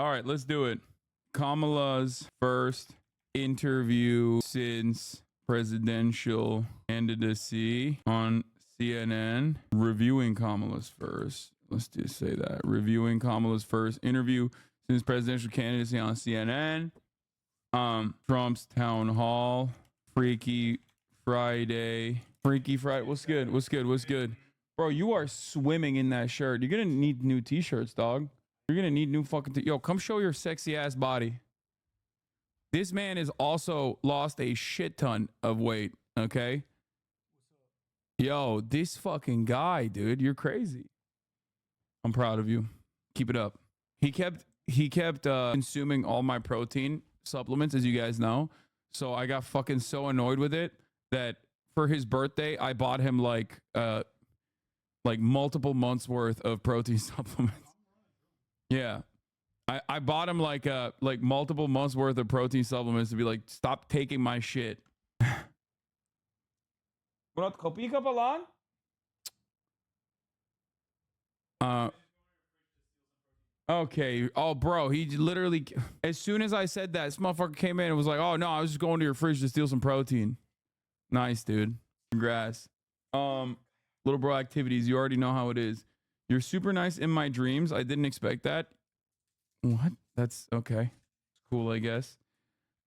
All right, let's do it. Kamala's first interview since presidential candidacy on CNN. Reviewing Kamala's first. Let's just say that. Reviewing Kamala's first interview since presidential candidacy on CNN. Trump's town hall. Freaky Friday. Freaky Friday. What's good? What's good? What's good? Bro, you are swimming in that shirt. You're gonna need new t-shirts, dog. You're gonna need new fucking yo, come show your sexy ass body. This man has also lost a shit ton of weight, okay? Yo, this fucking guy, dude, you're crazy. I'm proud of you. Keep it up. He kept consuming all my protein supplements, as you guys know. So I got fucking so annoyed with it that for his birthday, I bought him like multiple months worth of protein supplements. Yeah. I bought him like multiple months worth of protein supplements to be like, stop taking my shit. Okay. Oh, bro, he literally, as soon as I said that, this motherfucker came in and was like, oh no, I was just going to your fridge to steal some protein. Nice, dude. Congrats. Little bro activities. You already know how it is. You're super nice in my dreams. I didn't expect that. What? That's okay. Cool, I guess.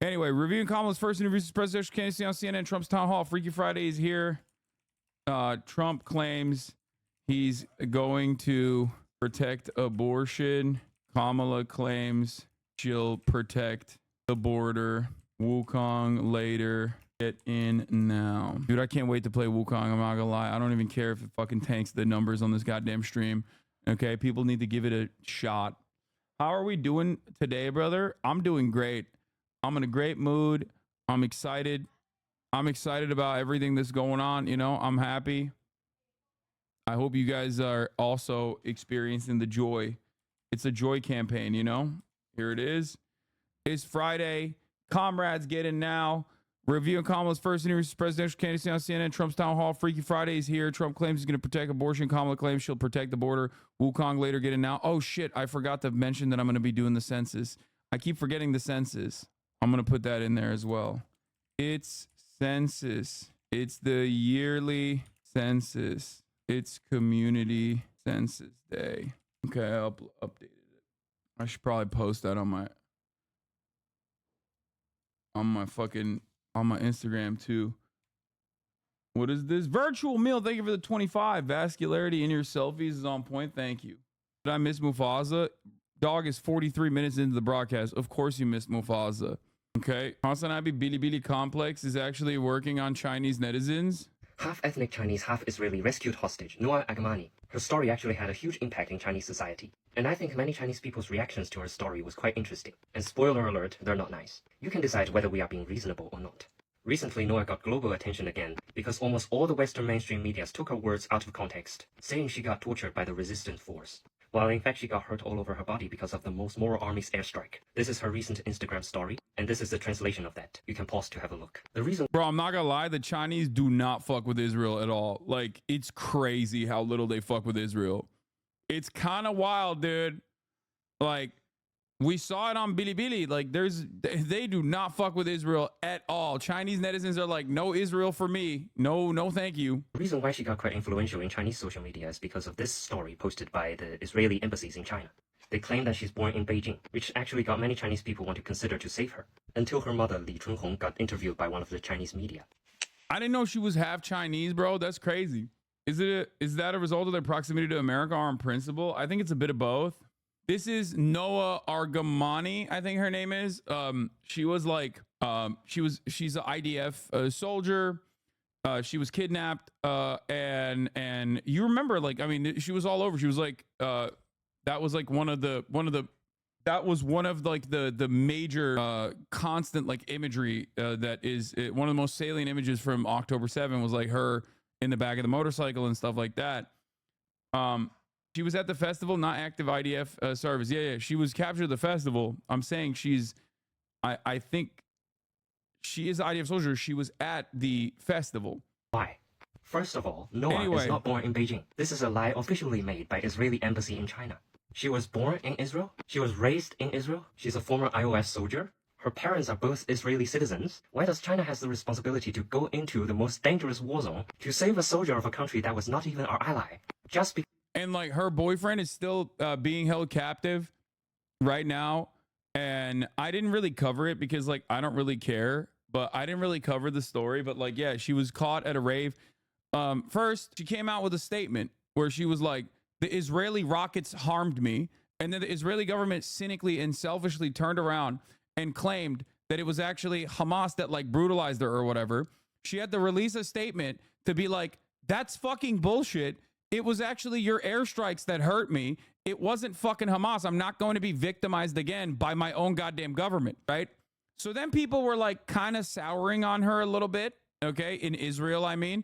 Anyway, reviewing Kamala's first interview with presidential candidacy on CNN. Trump's town hall. Freaky Friday is here. Trump claims he's going to protect abortion. Kamala claims she'll protect the border. Wukong later. Get in now. Dude, I can't wait to play Wukong. I'm not gonna lie. I don't even care if it fucking tanks the numbers on this goddamn stream. Okay, people need to give it a shot. How are we doing today, brother? I'm doing great. I'm in a great mood. I'm excited. I'm excited about everything that's going on. You know, I'm happy. I hope you guys are also experiencing the joy. It's a joy campaign, you know? Here it is. It's Friday. Comrades, get in now. Reviewing Kamala's first interview with presidential candidacy on CNN. Trump's town hall. Freaky Friday is here. Trump claims he's going to protect abortion. Kamala claims she'll protect the border. Wukong later get in now. Oh shit, I forgot to mention that I'm going to be doing the census. I keep forgetting the census. I'm going to put that in there as well. It's census. It's the yearly census. It's community census day. Okay, I updated it. I should probably post that on my Instagram too. What is this? Virtual meal. Thank you for the 25. Vascularity in your selfies is on point. Thank you. Did I miss Mufasa? Dog is 43 minutes into the broadcast. Of course you missed Mufasa. Okay. Hasanabi Bilibili complex is actually working on Chinese netizens. Half ethnic Chinese, half Israeli rescued hostage, Noor Agmani. Her story actually had a huge impact in Chinese society. And I think many Chinese people's reactions to her story was quite interesting. And spoiler alert, they're not nice. You can decide whether we are being reasonable or not. Recently, Noor got global attention again because almost all the Western mainstream media took her words out of context, saying she got tortured by the resistance force. While in fact she got hurt all over her body because of the Most Moral Army's airstrike. This is her recent Instagram story, and this is the translation of that. You can pause to have a look. The reason— Bro, I'm not gonna lie, the Chinese do not fuck with Israel at all. Like, it's crazy how little they fuck with Israel. It's kind of wild, dude. Like, we saw it on Bilibili. Like, they do not fuck with Israel at all. Chinese netizens are like, no Israel for me. No, thank you. The reason why she got quite influential in Chinese social media is because of this story posted by the Israeli embassies in China. They claim that she's born in Beijing, which actually got many Chinese people want to consider to save her, until her mother, Li Chunhong, got interviewed by one of the Chinese media. I didn't know she was half Chinese, bro. That's crazy. Is that a result of their proximity to America or on principle? I think it's a bit of both. This is Noah Argamani, I think her name is. She was like, she's an IDF soldier. She was kidnapped. And you remember, like, I mean, she was all over. She was like, that was like one of the major constant like imagery that is one of the most salient images from October 7 was like her in the back of the motorcycle and stuff like that. She was at the festival, not active IDF service. Yeah. She was captured at the festival. I'm saying I think she is an IDF soldier. She was at the festival. Why? First of all, Noah is not born in Beijing. This is a lie officially made by Israeli embassy in China. She was born in Israel. She was raised in Israel. She's a former IOS soldier. Her parents are both Israeli citizens. Why does China has the responsibility to go into the most dangerous war zone to save a soldier of a country that was not even our ally? Just because... And like her boyfriend is still being held captive right now. And I didn't really cover it because like I don't really care, but I didn't really cover the story. But like, yeah, she was caught at a rave. First, she came out with a statement where she was like, the Israeli rockets harmed me. And then the Israeli government cynically and selfishly turned around and claimed that it was actually Hamas that like brutalized her or whatever. She had to release a statement to be like, that's fucking bullshit. It was actually your airstrikes that hurt me. It wasn't fucking Hamas. I'm not going to be victimized again by my own goddamn government, right? So then people were like kind of souring on her a little bit, okay, in Israel, I mean.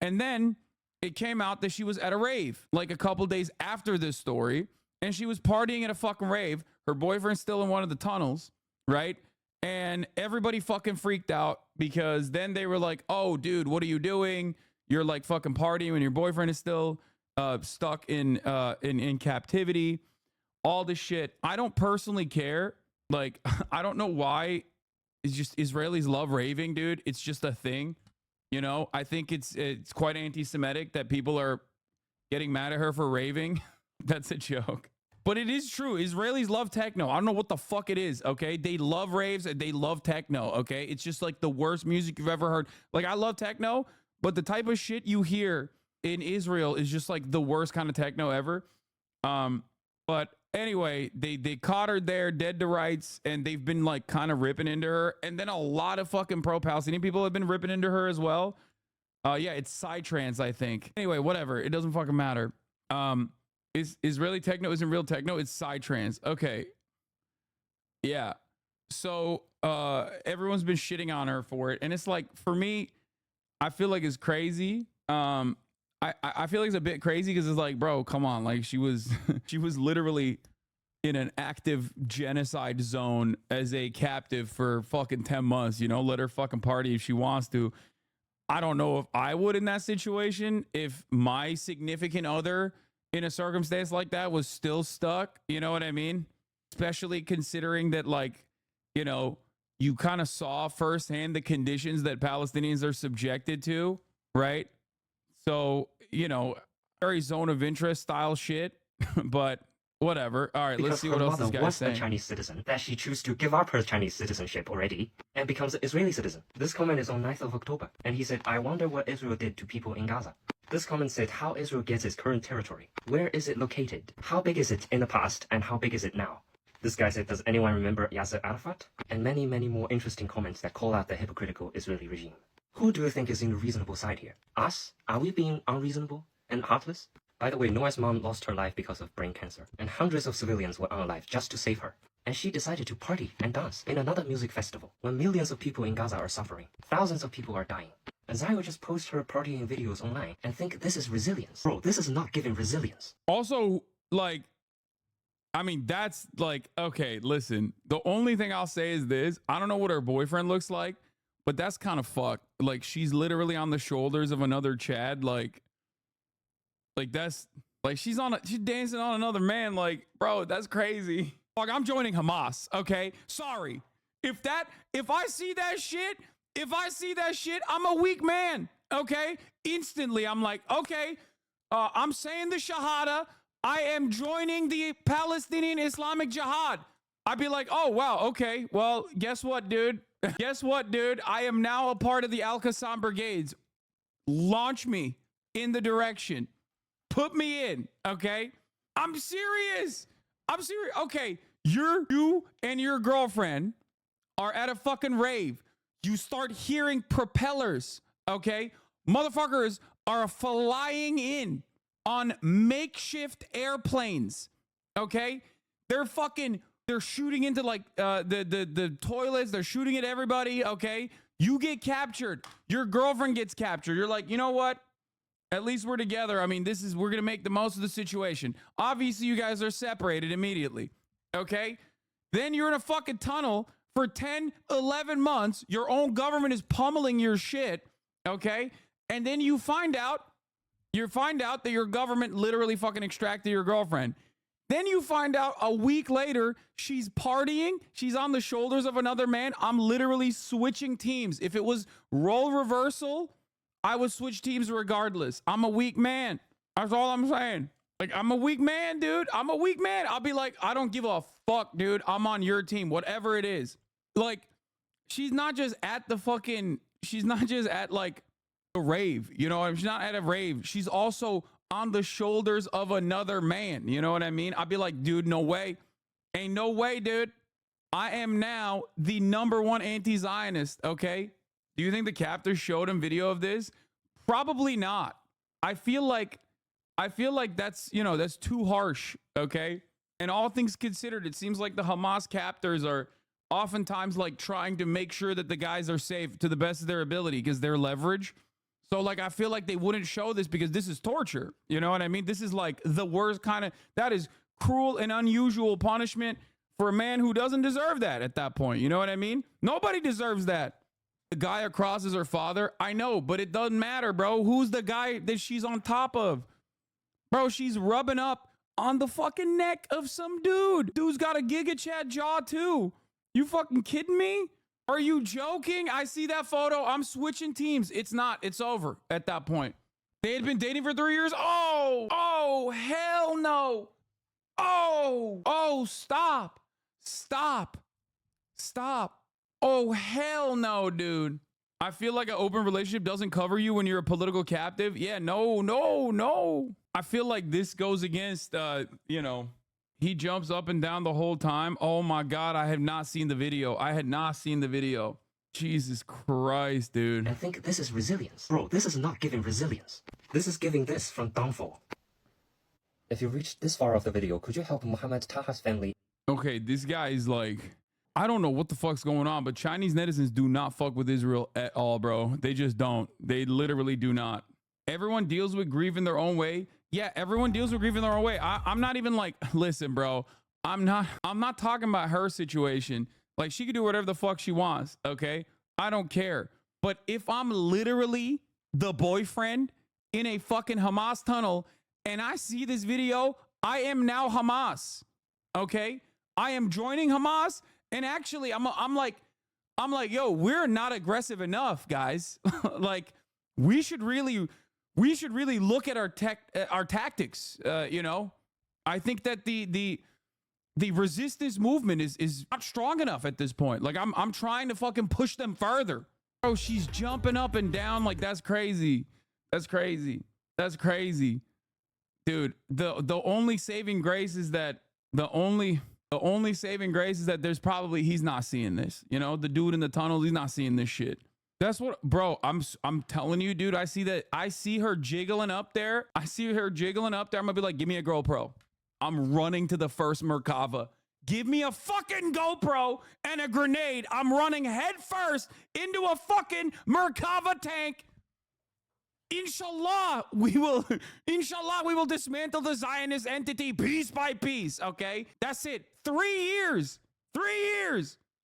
And then it came out that she was at a rave like a couple days after this story, and she was partying at a fucking rave. Her boyfriend's still in one of the tunnels, right? And everybody fucking freaked out because then they were like, oh, dude, what are you doing? You're like fucking partying when your boyfriend is still stuck in captivity, all this shit. I don't personally care. Like, I don't know why. It's just Israelis love raving, dude. It's just a thing. You know, I think it's quite anti-Semitic that people are getting mad at her for raving. That's a joke. But it is true. Israelis love techno. I don't know what the fuck it is, okay? They love raves and they love techno, okay? It's just like the worst music you've ever heard. Like, I love techno, but the type of shit you hear in Israel is just like the worst kind of techno ever. But anyway, they caught her there dead to rights, and they've been like kind of ripping into her. And then a lot of fucking pro-Palestinian people have been ripping into her as well. Yeah, it's psytrance, I think. Anyway, whatever. It doesn't fucking matter. Israeli techno isn't real techno. It's psytrance. Okay. Yeah. So everyone's been shitting on her for it, and it's like, for me, I feel like it's crazy. I feel like it's a bit crazy because it's like, bro, come on. Like, she was she was literally in an active genocide zone as a captive for fucking 10 months, you know, let her fucking party if she wants to. I don't know if I would in that situation, if my significant other in a circumstance like that was still stuck, you know what I mean? Especially considering that, like, you know, you kind of saw firsthand the conditions that Palestinians are subjected to, right? So, you know, very zone of interest style shit, but whatever. All right, because let's see what else this guy's saying. Her mother was a Chinese citizen, that she chose to give up her Chinese citizenship already and becomes an Israeli citizen. This comment is on 9th of October, and he said, I wonder what Israel did to people in Gaza. This comment said how Israel gets its current territory. Where is it located? How big is it in the past, and how big is it now? This guy said, does anyone remember Yasser Arafat? And many, many more interesting comments that call out the hypocritical Israeli regime. Who do you think is in the reasonable side here? Us? Are we being unreasonable and heartless? By the way, Noah's mom lost her life because of brain cancer, and hundreds of civilians were unalive just to save her. And she decided to party and dance in another music festival when millions of people in Gaza are suffering. Thousands of people are dying. And Zai will just post her partying videos online and think this is resilience. Bro, this is not giving resilience. Also, like, I mean, that's like, okay, listen, the only thing I'll say is this. I don't know what her boyfriend looks like, but that's kind of fucked. Like, she's literally on the shoulders of another Chad. Like that's like, she's dancing on another man. Like, bro, that's crazy. Like, I'm joining Hamas. Okay. Sorry. If I see that shit, I'm a weak man. Okay. Instantly, I'm like, okay, I'm saying the Shahada. I am joining the Palestinian Islamic Jihad. I'd be like, oh, wow. Okay. Well, guess what, dude? I am now a part of the Al-Qassam brigades. Launch me in the direction. Put me in. Okay. I'm serious. Okay. You and your girlfriend are at a fucking rave. You start hearing propellers. Okay. Motherfuckers are flying in on makeshift airplanes. Okay. They're shooting into like the toilets. They're shooting at everybody. Okay. You get captured. Your girlfriend gets captured. You're like, you know what? At least we're together. I mean, we're going to make the most of the situation. Obviously, you guys are separated immediately. Okay. Then you're in a fucking tunnel for 10, 11 months. Your own government is pummeling your shit. Okay. And then you find out that your government literally fucking extracted your girlfriend. Then you find out a week later, she's partying. She's on the shoulders of another man. I'm literally switching teams. If it was role reversal, I would switch teams regardless. I'm a weak man. That's all I'm saying. Like, I'm a weak man, dude. I'm a weak man. I'll be like, I don't give a fuck, dude. I'm on your team, whatever it is. Like, she's not just at she's not just at like a rave, you know? She's not at a rave. She's also on the shoulders of another man. You know what I mean? I'd be like, dude, no way. Ain't no way, dude. I am now the #1 anti-Zionist, okay? Do you think the captors showed him video of this? Probably not. I feel like that's, you know, that's too harsh, okay? And all things considered, it seems like the Hamas captors are oftentimes like trying to make sure that the guys are safe to the best of their ability because they're leverage. So like, I feel like they wouldn't show this because this is torture. You know what I mean? This is like the worst kind of, that is cruel and unusual punishment for a man who doesn't deserve that at that point. You know what I mean? Nobody deserves that. The guy across is her father. I know, but it doesn't matter, bro. Who's the guy that she's on top of? Bro, she's rubbing up on the fucking neck of some dude. Dude's got a Giga Chad jaw too. You fucking kidding me? Are you joking? I see that photo. I'm switching teams. It's not. It's over at that point. They had been dating for 3 years. Oh, hell no. Oh, stop. Oh, hell no, dude. I feel like an open relationship doesn't cover you when you're a political captive. Yeah, no. I feel like this goes against, you know, he jumps up and down the whole time. Oh my God, I have not seen the video. Jesus Christ, dude. I think this is resilience. Bro, this is not giving resilience. This is giving this from downfall. If you reached this far of the video, could you help Muhammad Taha's family? Okay, this guy is like, I don't know what the fuck's going on, but Chinese netizens do not fuck with Israel at all, bro. They just don't. They literally do not. Everyone deals with grief in their own way. Yeah, everyone deals with grief in their own way. I'm not even like, listen, bro, I'm not talking about her situation. Like, she could do whatever the fuck she wants, okay? I don't care. But if I'm literally the boyfriend in a fucking Hamas tunnel and I see this video, I am now Hamas, okay? I am joining Hamas, and actually I'm like, yo, we're not aggressive enough, guys. Like, we should really look at our tactics. You know, I think that the resistance movement is not strong enough at this point. Like, I'm trying to fucking push them further. Bro, she's jumping up and down like that's crazy. Dude, the only saving grace is that there's probably, he's not seeing this. You know, the dude in the tunnels, he's not seeing this shit. That's what, bro, I'm telling you, dude, I see her jiggling up there. I'm gonna be like, give me a GoPro. I'm running to the first Merkava. Give me a fucking GoPro and a grenade. I'm running head first into a fucking Merkava tank. Inshallah, we will dismantle the Zionist entity piece by piece, okay? That's it. 3 years.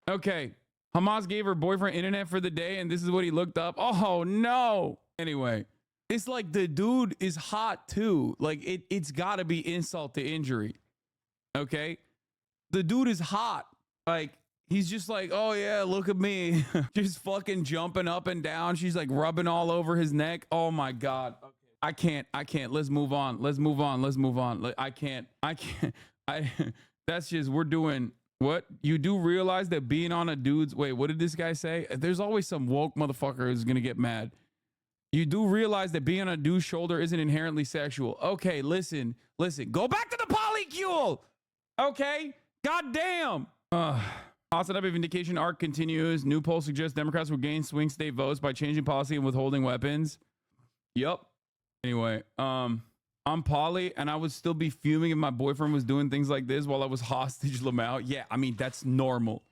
Okay. Hamas gave her boyfriend internet for the day, and this is what he looked up. Oh, no. Anyway, it's like the dude is hot, too. Like, it's got to be insult to injury, okay? The dude is hot. Like, he's just like, oh, yeah, look at me. Just fucking jumping up and down. She's, like, rubbing all over his neck. Oh, my God. Okay. I can't. Let's move on. I can't. That's just, we're doing... What? You do realize that being on a dude's... Wait, what did this guy say? There's always some woke motherfucker who's going to get mad. You do realize that being on a dude's shoulder isn't inherently sexual. Okay, listen. Go back to the polycule! Okay? God damn! Hasanabi vindication arc continues. New poll suggests Democrats will gain swing state votes by changing policy and withholding weapons. Yup. Anyway, I'm poly, and I would still be fuming if my boyfriend was doing things like this while I was hostage Lamau. Yeah, I mean, that's normal.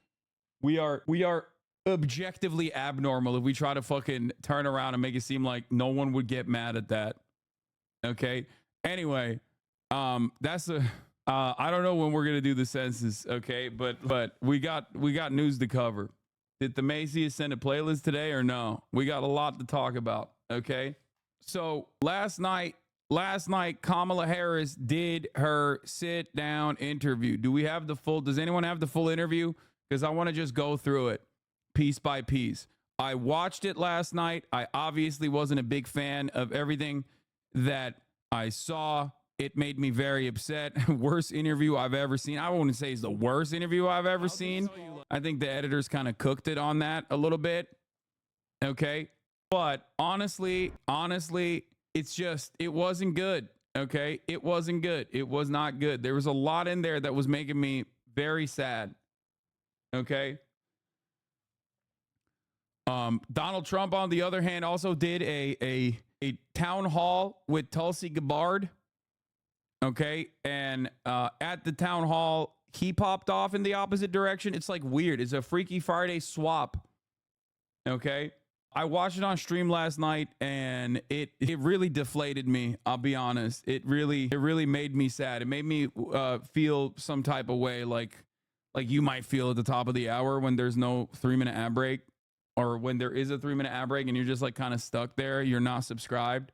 We are objectively abnormal if we try to fucking turn around and make it seem like no one would get mad at that. Okay? Anyway, that's a... I don't know when we're gonna do the census, okay? But we got news to cover. Did the Macy's send a playlist today or no? We got a lot to talk about, okay? So last night, last night, Kamala Harris did her sit down interview. Do we have the full? Does anyone have the full interview? Because I want to just go through it piece by piece. I watched it last night. I obviously wasn't a big fan of everything that I saw. It made me very upset. Worst interview I've ever seen. I wouldn't say it's the worst interview I've ever seen. I think the editors kind of cooked it on that a little bit. Okay. But honestly, it wasn't good. Okay. It wasn't good. It was not good. There was a lot in there that was making me very sad. Okay. Donald Trump, on the other hand, also did a town hall with Tulsi Gabbard. Okay. And at the town hall, he popped off in the opposite direction. It's like weird. It's a Freaky Friday swap. Okay. I watched it on stream last night and it really deflated me. I'll be honest. It really made me sad. It made me feel some type of way like you might feel at the top of the hour when there's no 3-minute ad break, or when there is a 3-minute ad break and you're just like kind of stuck there. You're not subscribed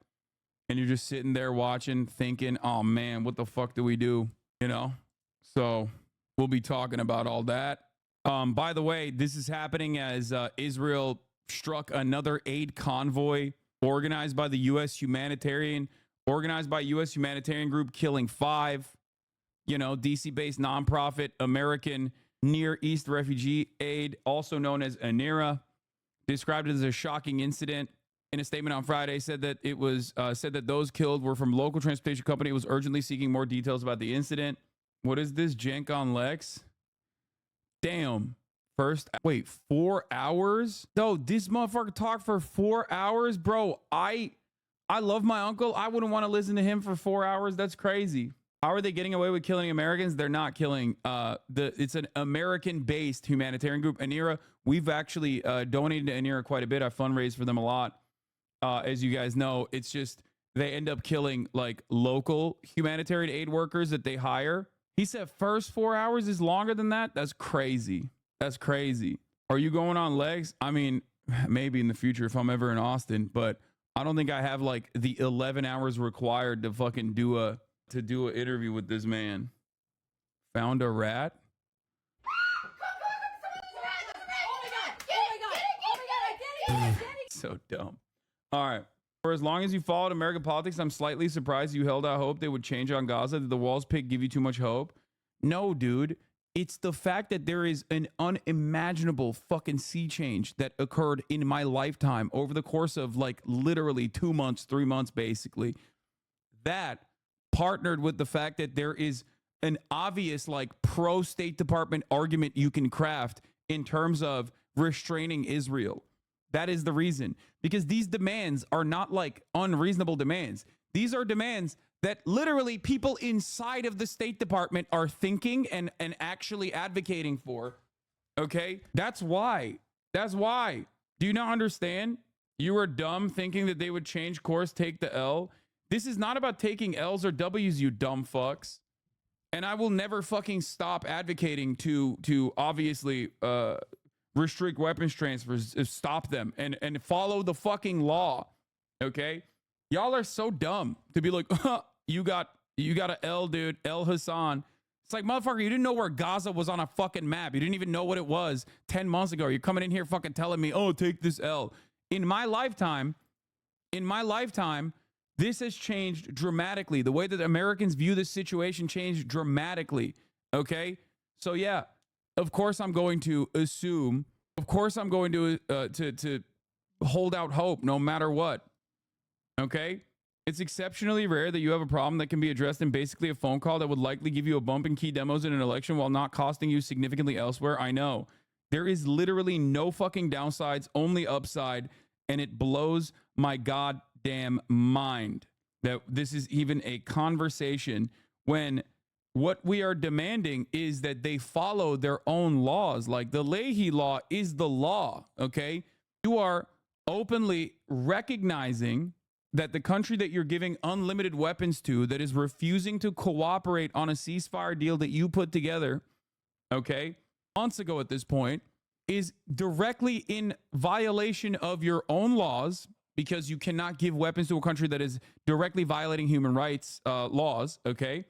and you're just sitting there watching, thinking, oh man, what the fuck do we do? You know? So we'll be talking about all that. By the way, this is happening as Israel struck another aid convoy organized by U.S. humanitarian group, killing 5, DC-based nonprofit American Near East Refugee Aid, also known as ANIRA, described it as a shocking incident. In a statement on Friday, said that it was said that those killed were from local transportation company. It was urgently seeking more details about the incident. What is this jank on Lex? Damn. Wait, 4 hours? No, this motherfucker talked for 4 hours, bro. I love my uncle. I wouldn't want to listen to him for 4 hours. That's crazy. How are they getting away with killing Americans? They're not killing. It's an American-based humanitarian group, ANIRA. We've actually donated to ANIRA quite a bit. I fundraised for them a lot. As you guys know, it's just they end up killing like local humanitarian aid workers that they hire. He said first 4 hours is longer than that. That's crazy. That's crazy. Are you going on legs? I mean, maybe in the future if I'm ever in Austin, but I don't think I have like the 11 hours required to fucking do an interview with this man. Found a rat? So dumb. All right. For as long as you followed American politics, I'm slightly surprised you held out hope they would change on Gaza. Did the walls pick give you too much hope? No, dude. It's the fact that there is an unimaginable fucking sea change that occurred in my lifetime over the course of like literally 2 months, 3 months, basically. That partnered with the fact that there is an obvious like pro State Department argument you can craft in terms of restraining Israel. That is the reason, because these demands are not like unreasonable demands. These are demands that literally people inside of the State Department are thinking and actually advocating for. Okay? That's why. Do you not understand? You were dumb thinking that they would change course, take the L. This is not about taking L's or W's, you dumb fucks. And I will never fucking stop advocating to obviously restrict weapons transfers, stop them, and follow the fucking law. Okay? Y'all are so dumb to be like, you got an L, dude, El Hassan. It's like, motherfucker, you didn't know where Gaza was on a fucking map. You didn't even know what it was 10 months ago. You're coming in here fucking telling me, oh, take this L. In my lifetime, this has changed dramatically. The way that Americans view this situation changed dramatically. Okay? So yeah, of course I'm going to assume, of course I'm going to hold out hope no matter what. Okay? It's exceptionally rare that you have a problem that can be addressed in basically a phone call that would likely give you a bump in key demos in an election while not costing you significantly elsewhere. I know. There is literally no fucking downsides, only upside, and it blows my goddamn mind that this is even a conversation when what we are demanding is that they follow their own laws. Like the Leahy law is the law, okay? You are openly recognizing that the country that you're giving unlimited weapons to, that is refusing to cooperate on a ceasefire deal that you put together, okay, months ago at this point, is directly in violation of your own laws, because you cannot give weapons to a country that is directly violating human rights laws, okay?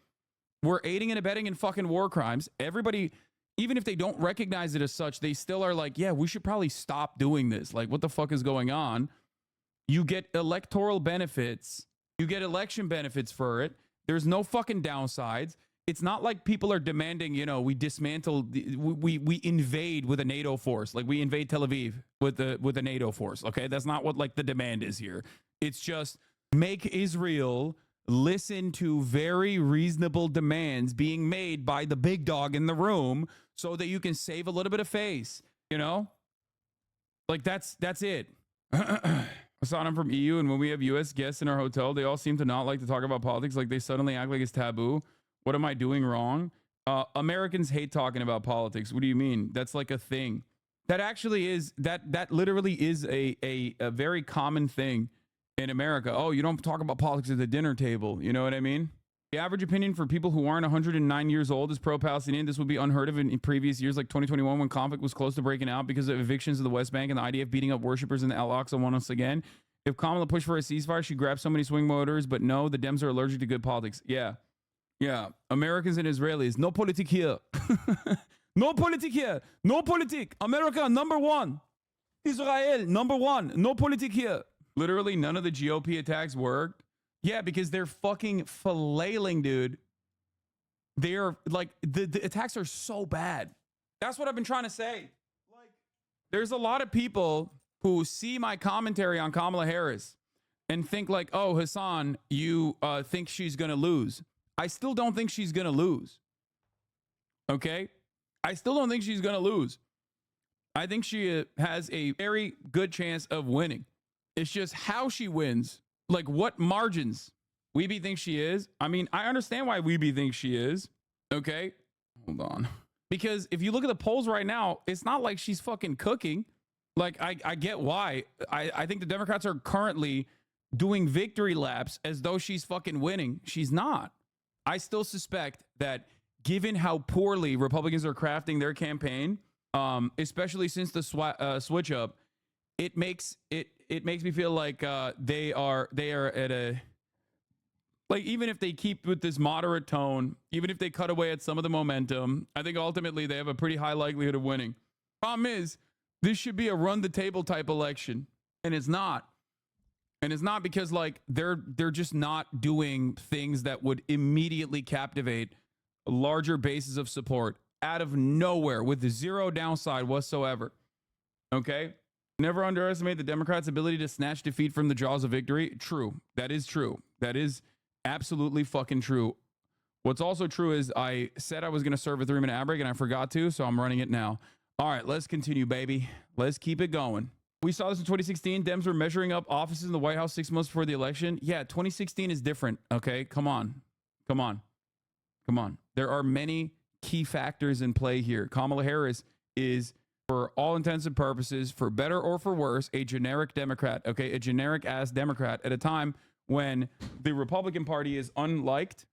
We're aiding and abetting in fucking war crimes. Everybody, even if they don't recognize it as such, they still are like, yeah, we should probably stop doing this. Like, what the fuck is going on? You get electoral benefits. You get election benefits for it. There's no fucking downsides. It's not like people are demanding, you know, we dismantle, we invade with a NATO force. Like we invade Tel Aviv with a NATO force. Okay, that's not what like the demand is here. It's just make Israel listen to very reasonable demands being made by the big dog in the room, so that you can save a little bit of face. You know, like that's it. Hassan, I'm from EU, and when we have U.S. guests in our hotel, they all seem to not like to talk about politics. Like they suddenly act like it's taboo. What am I doing wrong? Americans hate talking about politics. What do you mean? That's like a thing. That actually is, that literally is a very common thing in America. Oh, you don't talk about politics at the dinner table. You know what I mean? The average opinion for people who aren't 109 years old is pro-Palestinian. This would be unheard of in previous years, like 2021, when conflict was close to breaking out because of evictions of the West Bank and the IDF beating up worshippers in the Al-Aqsa once again. If Kamala pushed for a ceasefire, she grabbed so many swing voters, but no, the Dems are allergic to good politics. Yeah. Yeah, Americans and Israelis, no politic here. No politic here. No politic. America, number one. Israel, number one. No politic here. Literally, none of the GOP attacks worked. Yeah, because they're fucking flailing, dude. They're like, the attacks are so bad. That's what I've been trying to say. Like, there's a lot of people who see my commentary on Kamala Harris and think like, oh, Hassan, you think she's going to lose. I still don't think she's going to lose. Okay? I still don't think she's going to lose. I think she has a very good chance of winning. It's just how she wins. Like what margins Weeby thinks she is. I mean, I understand why Weeby thinks she is. Okay? Hold on. Because if you look at the polls right now, it's not like she's fucking cooking. Like, I get why. I think the Democrats are currently doing victory laps as though she's fucking winning. She's not. I still suspect that given how poorly Republicans are crafting their campaign, especially since the switch up, it makes me feel like they are at a, like, even if they keep with this moderate tone, even if they cut away at some of the momentum, I think ultimately they have a pretty high likelihood of winning. Problem is, this should be a run the table type election, and it's not. And it's not because like they're just not doing things that would immediately captivate larger bases of support out of nowhere with zero downside whatsoever. Okay? Never underestimate the Democrats' ability to snatch defeat from the jaws of victory. True. That is true. That is absolutely fucking true. What's also true is I said I was going to serve a 3-minute ad break and I forgot to, so I'm running it now. All right, let's continue, baby. Let's keep it going. We saw this in 2016. Dems were measuring up offices in the White House 6 months before the election. Yeah, 2016 is different. Okay, come on. There are many key factors in play here. Kamala Harris is, for all intents and purposes, for better or for worse, a generic Democrat. Okay, a generic ass Democrat at a time when the Republican Party is unliked.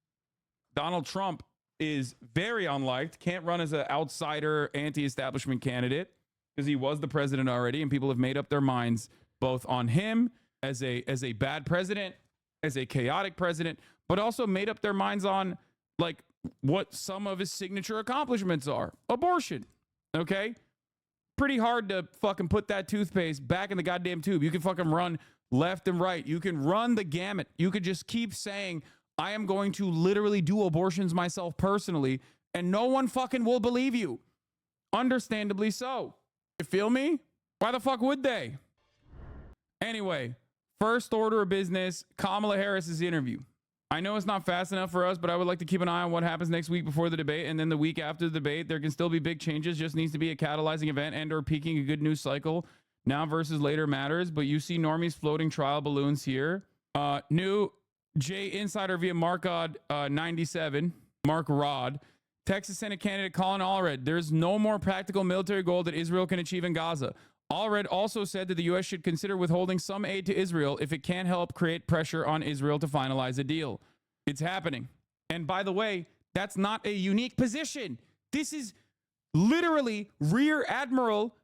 Donald Trump is very unliked. Can't run as an outsider, anti-establishment candidate, because he was the president already, and people have made up their minds both on him as a bad president, as a chaotic president, but also made up their minds on like what some of his signature accomplishments are. Abortion. Okay? Pretty hard to fucking put that toothpaste back in the goddamn tube. You can fucking run left and right. You can run the gamut. You could just keep saying, I am going to literally do abortions myself personally, and no one fucking will believe you. Understandably so. You feel me? Why the fuck would they? Anyway, first order of business, Kamala Harris's interview. I know it's not fast enough for us, but I would like to keep an eye on what happens next week before the debate, and then the week after the debate. There can still be big changes. Just needs to be a catalyzing event and or peaking a good news cycle. Now versus later matters, but you see normies floating trial balloons here. New J Insider via Markod 97, Mark Rod. Texas Senate candidate Colin Allred, there's no more practical military goal that Israel can achieve in Gaza. Allred also said that the U.S. should consider withholding some aid to Israel if it can help create pressure on Israel to finalize a deal. It's happening. And by the way, that's not a unique position. This is literally Rear Admiral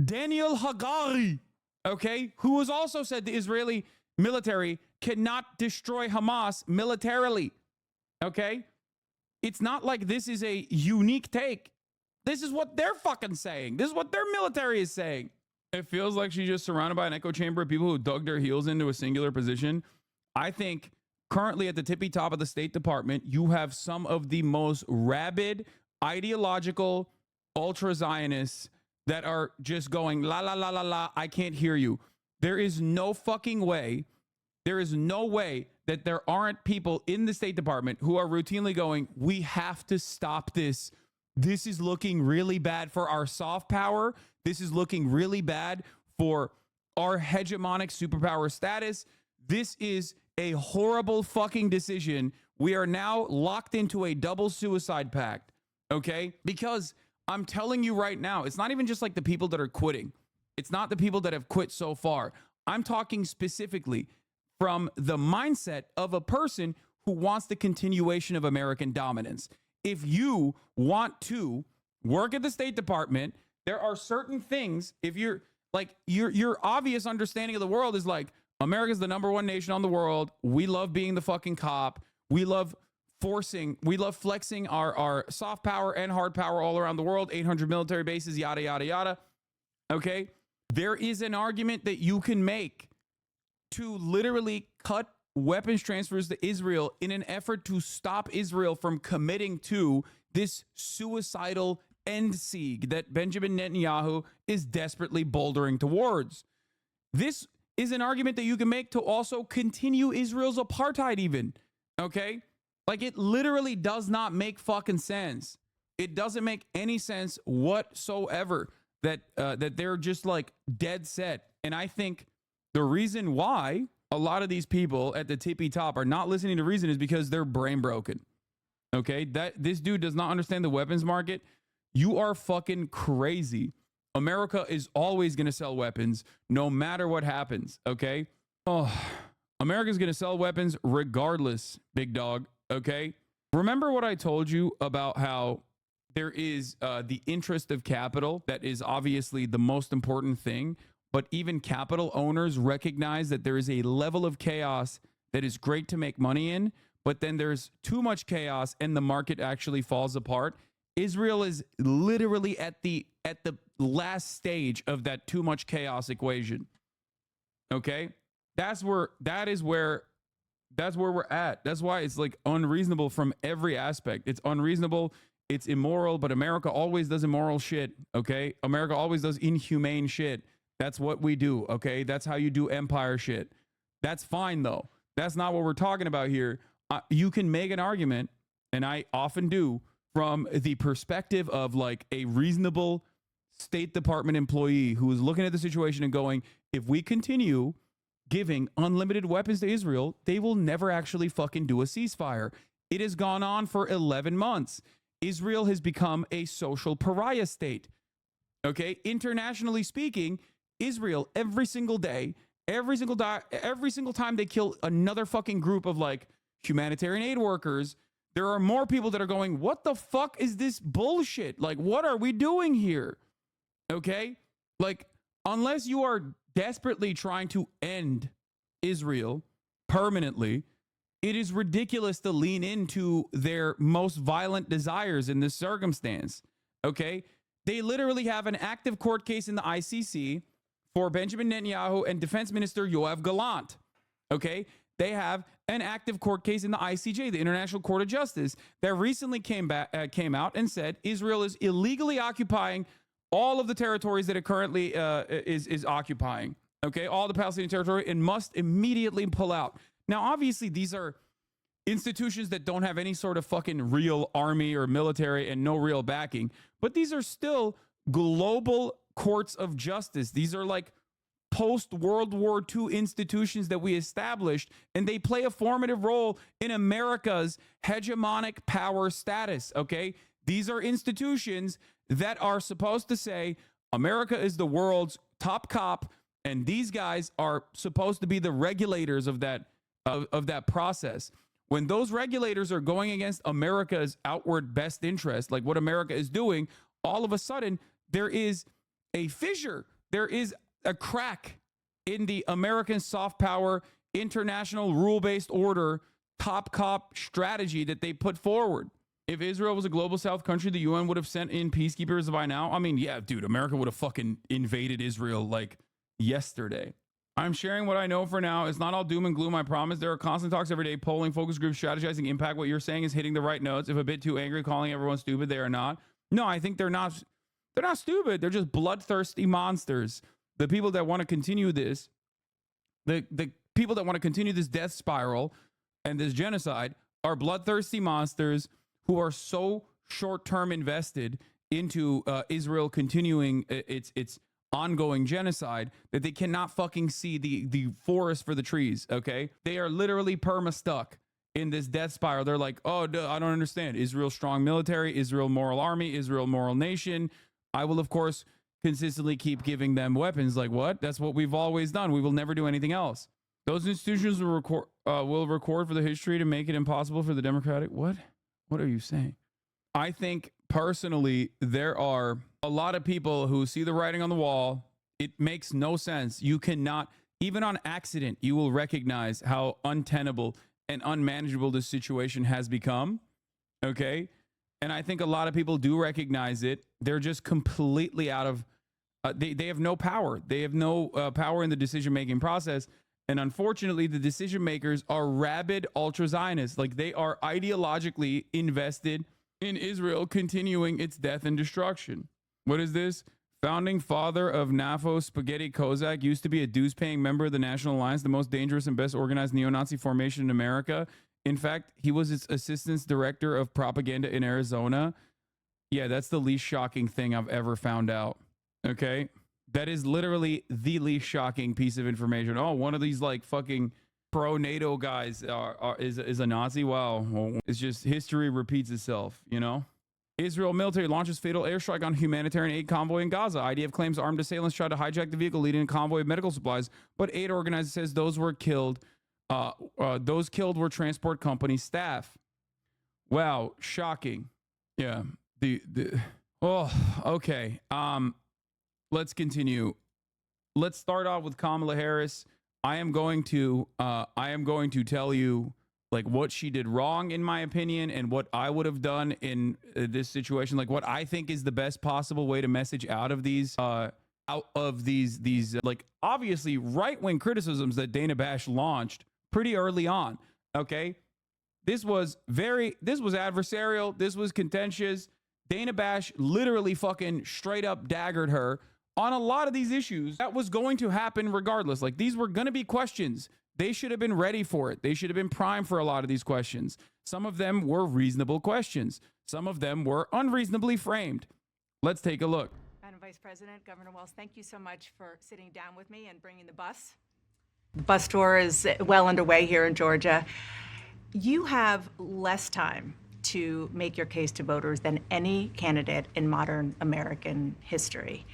Daniel Hagari okay, who has also said the Israeli military cannot destroy Hamas militarily. Okay? It's not like this is a unique take. This is what they're fucking saying. This is what their military is saying. It feels like she's just surrounded by an echo chamber of people who dug their heels into a singular position. I think currently at the tippy top of the State Department, you have some of the most rabid, ideological, ultra-Zionists that are just going, la, la, la, la, la, I can't hear you. There is no fucking way. There is no way that there aren't people in the State Department who are routinely going, we have to stop this. This is looking really bad for our soft power. This is looking really bad for our hegemonic superpower status. This is a horrible fucking decision. We are now locked into a double suicide pact, okay? Because I'm telling you right now, it's not even just like the people that are quitting. It's not the people that have quit so far. I'm talking specifically from the mindset of a person who wants the continuation of American dominance. If you want to work at the State Department, there are certain things, if you're like, your obvious understanding of the world is like, America's the #1 nation on the world. We love being the fucking cop. We love flexing our soft power and hard power all around the world, 800 military bases, yada, yada, yada. Okay? There is an argument that you can make to literally cut weapons transfers to Israel in an effort to stop Israel from committing to this suicidal end siege that Benjamin Netanyahu is desperately bouldering towards. This is an argument that you can make to also continue Israel's apartheid even, okay? Like, it literally does not make fucking sense. It doesn't make any sense whatsoever that they're just like dead set. And I think the reason why a lot of these people at the tippy top are not listening to reason is because they're brain broken. Okay? That this dude does not understand the weapons market. You are fucking crazy. America is always going to sell weapons no matter what happens, okay? Oh, America's going to sell weapons regardless, big dog, okay? Remember what I told you about how there is the interest of capital that is obviously the most important thing, but even capital owners recognize that there is a level of chaos that is great to make money in, but then there's too much chaos and the market actually falls apart. Israel is literally at the last stage of that too much chaos equation. Okay? That's where we're at. That's why it's like unreasonable from every aspect. It's unreasonable, it's immoral, but America always does immoral shit, okay? America always does inhumane shit. That's what we do, okay? That's how you do empire shit. That's fine though. That's not what we're talking about here. You can make an argument, and I often do, from the perspective of like a reasonable State Department employee who is looking at the situation and going, if we continue giving unlimited weapons to Israel, they will never actually fucking do a ceasefire. It has gone on for 11 months. Israel has become a social pariah state. Okay? Internationally speaking, Israel, every single day, every single time they kill another fucking group of like humanitarian aid workers, there are more people that are going, what the fuck is this bullshit? Like, what are we doing here? Okay? Like, unless you are desperately trying to end Israel permanently, it is ridiculous to lean into their most violent desires in this circumstance. Okay? They literally have an active court case in the ICC for Benjamin Netanyahu and Defense Minister Yoav Gallant. Okay? They have an active court case in the ICJ, the International Court of Justice, that recently came out and said Israel is illegally occupying all of the territories that it currently is occupying. Okay, all the Palestinian territory, and must immediately pull out. Now, obviously, these are institutions that don't have any sort of fucking real army or military and no real backing, but these are still global courts of justice. These are like post-World War II institutions that we established, and they play a formative role in America's hegemonic power status, okay? These are institutions that are supposed to say America is the world's top cop, and these guys are supposed to be the regulators of that process. When those regulators are going against America's outward best interest, like what America is doing, all of a sudden there is a fissure. There is a crack in the American soft power, international rule-based order, top cop strategy that they put forward. If Israel was a global South country, the UN would have sent in peacekeepers by now. I mean, yeah, dude, America would have fucking invaded Israel like yesterday. I'm sharing what I know for now. It's not all doom and gloom, I promise. There are constant talks every day, polling, focus groups, strategizing, impact. What you're saying is hitting the right notes. If a bit too angry, calling everyone stupid, they are not. No, I think they're not stupid. They're just bloodthirsty monsters. The people that want to continue this, the people that want to continue this death spiral and this genocide are bloodthirsty monsters who are so short-term invested into Israel continuing its ongoing genocide that they cannot fucking see the forest for the trees, okay? They are literally perma-stuck in this death spiral. They're like, oh, I don't understand. Israel strong military, Israel moral army, Israel moral nation. I will, of course, consistently keep giving them weapons. Like, what? That's what we've always done. We will never do anything else. Those institutions will record for the history to make it impossible for the democratic... What? What are you saying? I think, personally, there are a lot of people who see the writing on the wall. It makes no sense. You cannot, even on accident, you will recognize how untenable and unmanageable this situation has become. Okay? And I think a lot of people do recognize it. They're just completely out of... they have no power. They have no power in the decision-making process. And unfortunately, the decision makers are rabid ultra-Zionists. Like, they are ideologically invested in Israel continuing its death and destruction. What is this? Founding father of NAFO, Spaghetti Kozak, used to be a dues-paying member of the National Alliance, the most dangerous and best organized neo-Nazi formation in America. In fact, he was its assistant director of propaganda in Arizona. Yeah, that's the least shocking thing I've ever found out. Okay? That is literally the least shocking piece of information. Oh, one of these like fucking pro-NATO guys is a Nazi? Wow. Well, it's just history repeats itself, you know? Israel military launches fatal airstrike on humanitarian aid convoy in Gaza. IDF claims armed assailants tried to hijack the vehicle leading a convoy of medical supplies, but aid organizer says those were killed. Those killed were transport company staff. Wow, shocking. Yeah. Okay. Let's continue. Let's start off with Kamala Harris. I am going to tell you like what she did wrong in my opinion and what I would have done in this situation, like what I think is the best possible way to message out of these like obviously right-wing criticisms that Dana Bash launched pretty early on. Okay? This was adversarial, this was contentious. Dana Bash literally fucking straight up daggered her on a lot of these issues. That was going to happen regardless. Like, these were going to be questions. They should have been ready for it. They should have been primed for a lot of these questions. Some of them were reasonable questions. Some of them were unreasonably framed. Let's take a look. Madam Vice President, Governor Wells, thank you so much for sitting down with me and bringing the bus. The bus tour is well underway here in Georgia. You have less time to make your case to voters than any candidate in modern American history.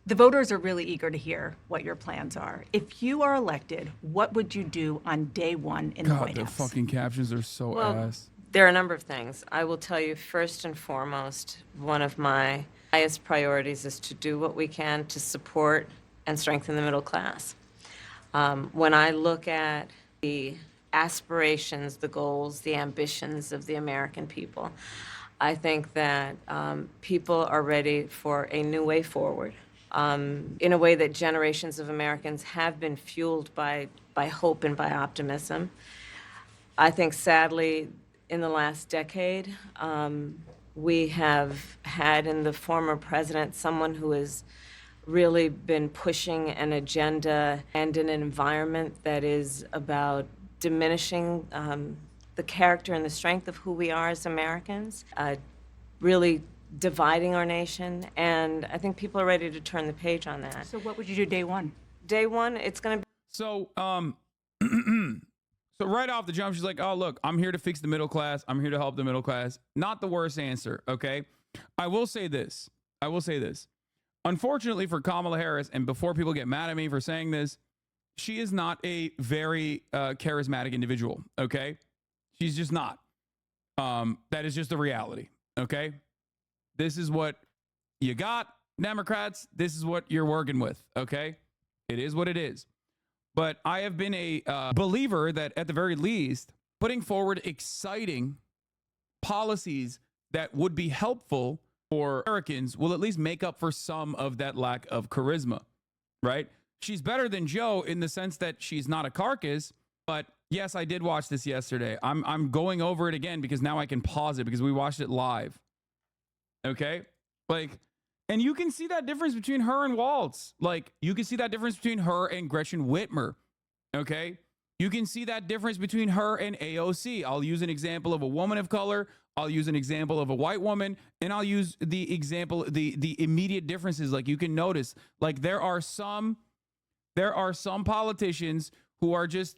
The voters are really eager to hear what your plans are. If you are elected, what would you do on day one in the White God, House? their fucking captions are so ass. There are a number of things. I will tell you, first and foremost, one of my highest priorities is to do what we can to support and strengthen the middle class. When I look at the aspirations, the goals, the ambitions of the American people, I think that people are ready for a new way forward. In a way that generations of Americans have been fueled by hope and by optimism. I think, sadly, in the last decade, we have had in the former president someone who has really been pushing an agenda and an environment that is about diminishing the character and the strength of who we are as Americans, really dividing our nation, and I think people are ready to turn the page on that. So what would you do day one? Day one, it's going to be... So, so right off the jump, she's like, oh, look, I'm here to fix the middle class. I'm here to help the middle class. Not the worst answer, okay? I will say this. Unfortunately for Kamala Harris, and before people get mad at me for saying this, she is not a very charismatic individual, okay? She's just not. That is just the reality, okay? This is what you got, Democrats. This is what you're working with, okay? It is what it is. But I have been a believer that at the very least, putting forward exciting policies that would be helpful for Americans will at least make up for some of that lack of charisma, right? She's better than Joe in the sense that she's not a carcass, but yes, I did watch this yesterday. I'm going over it again because now I can pause it because we watched it live. Okay? Like, and you can see that difference between her and Waltz. Like, you can see that difference between her and Gretchen Whitmer. Okay? You can see that difference between her and AOC. I'll use an example of a woman of color. I'll use an example of a white woman, and I'll use the example, the immediate differences. Like, you can notice, like, there are some politicians who are just,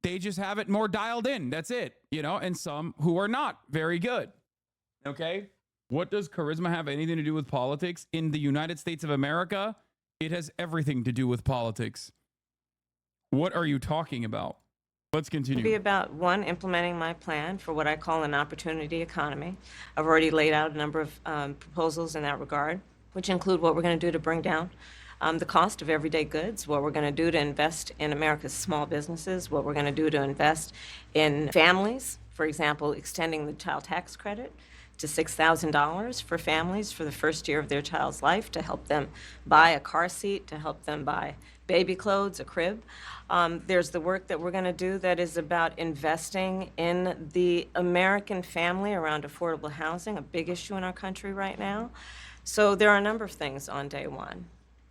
they just have it more dialed in. That's it, you know, and some who are not very good. Okay? What does charisma have anything to do with politics? In the United States of America, it has everything to do with politics. What are you talking about? Let's continue. It'll be about, one, implementing my plan for what I call an opportunity economy. I've already laid out a number of proposals in that regard, which include what we're going to do to bring down the cost of everyday goods, what we're going to do to invest in America's small businesses, what we're going to do to invest in families, for example, extending the child tax credit to $6,000 for families for the first year of their child's life, to help them buy a car seat, to help them buy baby clothes, a crib. There's the work that we're going to do that is about investing in the American family around affordable housing, a big issue in our country right now. So there are a number of things on day one.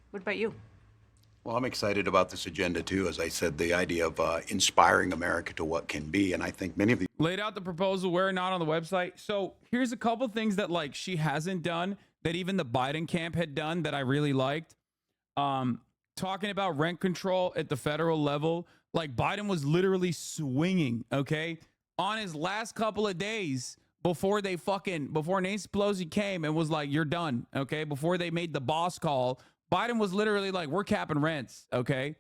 What about you? Well, I'm excited about this agenda, too. As I said, the idea of inspiring America to what can be. And I think many of the laid out the proposal where not on the website. So here's a couple things that, like, she hasn't done that even the Biden camp had done that I really liked. Talking about rent control at the federal level, like, Biden was literally swinging, okay, on his last couple of days before Nancy Pelosi came and was like, you're done, okay, before they made the boss call. Biden was literally like, we're capping rents, okay?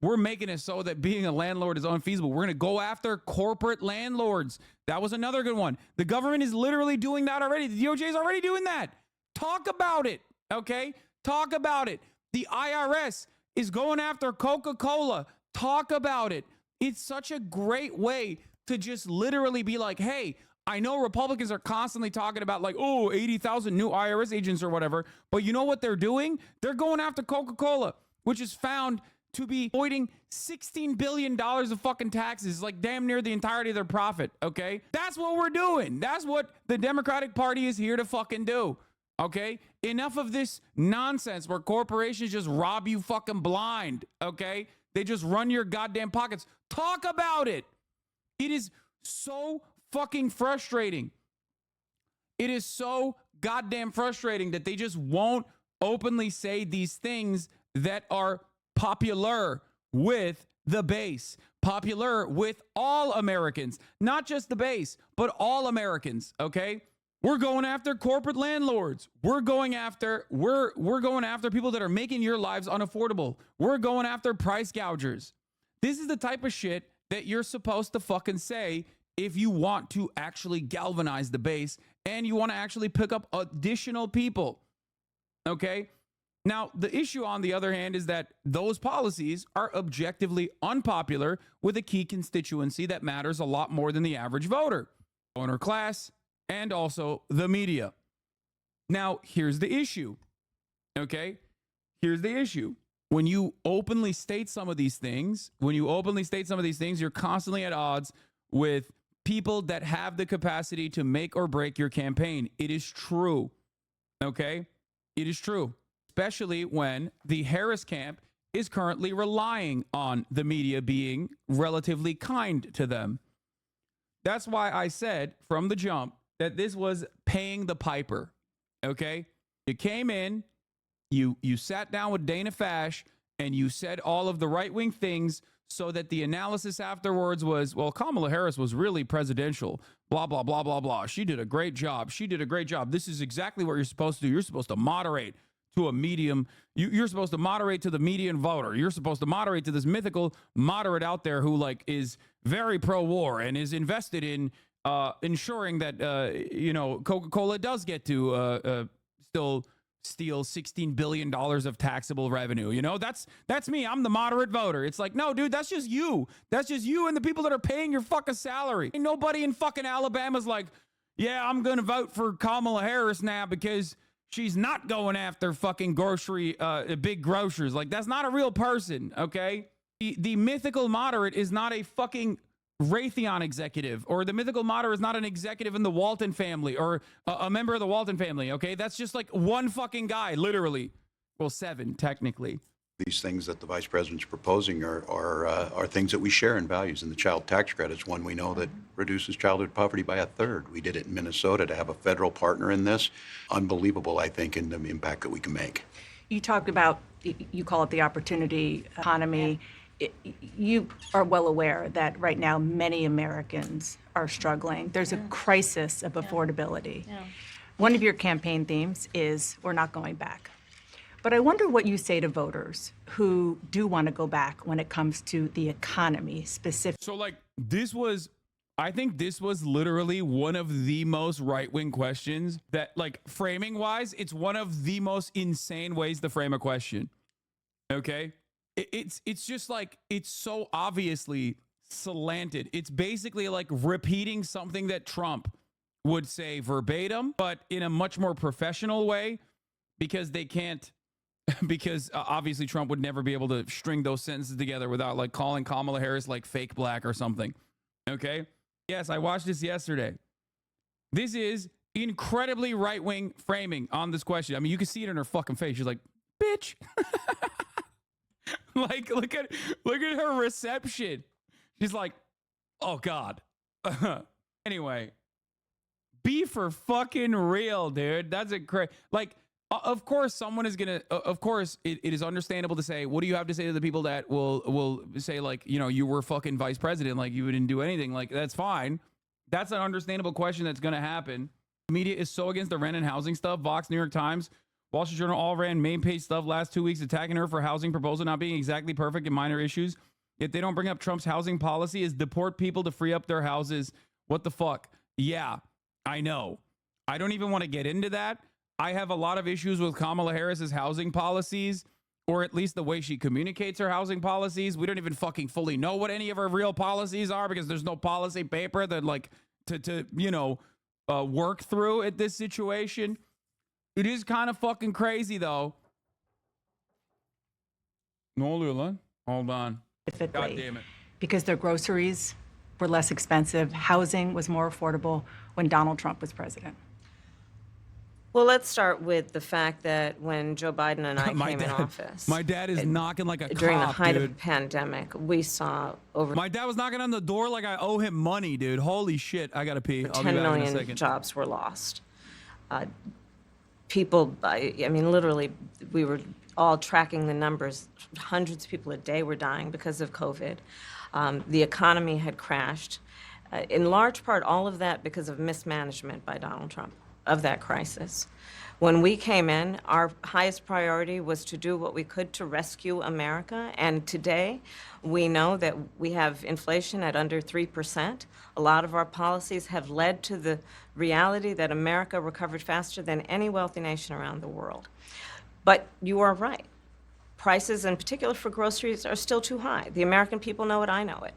We're making it so that being a landlord is unfeasible. We're going to go after corporate landlords. That was another good one. The government is literally doing that already. The DOJ is already doing that. Talk about it, okay? Talk about it. The IRS is going after Coca-Cola. Talk about it. It's such a great way to just literally be like, hey, I know Republicans are constantly talking about, like, oh, 80,000 new IRS agents or whatever. But you know what they're doing? They're going after Coca-Cola, which is found to be avoiding $16 billion of fucking taxes, like damn near the entirety of their profit, okay? That's what we're doing. That's what the Democratic Party is here to fucking do, okay? Enough of this nonsense where corporations just rob you fucking blind, okay? They just run your goddamn pockets. Talk about it. It is so fucking frustrating. It is so goddamn frustrating that they just won't openly say these things that are popular with the base, popular with all Americans, not just the base, but all Americans, okay? We're going after corporate landlords. We're going after people that are making your lives unaffordable. We're going after price gougers. This is the type of shit that you're supposed to fucking say if you want to actually galvanize the base and you want to actually pick up additional people, okay? Now, the issue, on the other hand, is that those policies are objectively unpopular with a key constituency that matters a lot more than the average voter, owner class, and also the media. Now, here's the issue, okay? Here's the issue. When you openly state some of these things, you're constantly at odds with people that have the capacity to make or break your campaign. It is true, okay? It is true. Especially when the Harris camp is currently relying on the media being relatively kind to them. That's why I said from the jump that this was paying the piper, okay? You came in, you sat down with Dana Fash, and you said all of the right-wing things so that the analysis afterwards was, well, Kamala Harris was really presidential, blah, blah, blah, blah, blah. She did a great job. This is exactly what you're supposed to do. You're supposed to moderate to a medium. You're supposed to moderate to the median voter. You're supposed to moderate to this mythical moderate out there who, like, is very pro-war and is invested in ensuring that, Coca-Cola does get to still steal $16 billion of taxable revenue. You know, that's me. I'm the moderate voter. It's like, no, dude, that's just you. That's just you and the people that are paying your fucking salary. Ain't nobody in fucking Alabama's like, yeah, I'm going to vote for Kamala Harris now because she's not going after fucking big grocers. Like, that's not a real person, okay? The mythical moderate is not a fucking Raytheon executive, or the mythical moderate is not an executive in the Walton family or a member of the Walton family, okay? That's just like one fucking guy, literally. Well, 7, technically. These things that the vice president's proposing are things that we share in values. And the child tax credit is one we know that reduces childhood poverty by 1/3. We did it in Minnesota. To have a federal partner in this, unbelievable, I think, in the impact that we can make. You talked about, you call it the opportunity economy. You are well aware that right now many Americans are struggling. There's a crisis of affordability. One of your campaign themes is we're not going back. But I wonder what you say to voters who do want to go back when it comes to the economy specifically. So, like, I think this was literally one of the most right-wing questions that, like, framing-wise, it's one of the most insane ways to frame a question. Okay? It's just like, it's so obviously slanted. It's basically like repeating something that Trump would say verbatim, but in a much more professional way, because they can't, because obviously Trump would never be able to string those sentences together without like calling Kamala Harris like fake black or something. Okay? Yes, I watched this yesterday. This is incredibly right-wing framing on this question. I mean, you can see it in her fucking face. She's like, bitch. Like, look at her reception. She's like, oh God. Anyway, be for fucking real, dude. That's a crazy. Like, of course, someone is gonna. Of course, it is understandable to say, what do you have to say to the people that will say, like, you know, you were fucking vice president, like you didn't do anything. Like, that's fine. That's an understandable question that's gonna happen. Media is so against the rent and housing stuff. Vox, New York Times, Wall Street Journal all ran main page stuff last 2 weeks attacking her for housing proposal not being exactly perfect in minor issues. If they don't bring up Trump's housing policy is deport people to free up their houses. What the fuck? Yeah, I know. I don't even want to get into that. I have a lot of issues with Kamala Harris's housing policies, or at least the way she communicates her housing policies. We don't even fucking fully know what any of her real policies are because there's no policy paper that like to you know, work through at this situation. It is kind of fucking crazy, though. No, Lula. Hold on. God damn it. Because their groceries were less expensive, housing was more affordable when Donald Trump was president. Well, let's start with the fact that when Joe Biden and I came in office. My dad is knocking like a during cop, the height dude. of the pandemic, we saw over My dad was knocking on the door like I owe him money, dude. Holy shit. I gotta pee. I'll 10 be back in a million second. jobs were lost. People, I mean, literally, we were all tracking the numbers. Hundreds of people a day were dying because of COVID. The economy had crashed. In large part, all of that because of mismanagement by Donald Trump of that crisis. When we came in, our highest priority was to do what we could to rescue America. And today, we know that we have inflation at under 3%. A lot of our policies have led to the reality that America recovered faster than any wealthy nation around the world. But you are right. Prices, in particular for groceries, are still too high. The American people know it, I know it.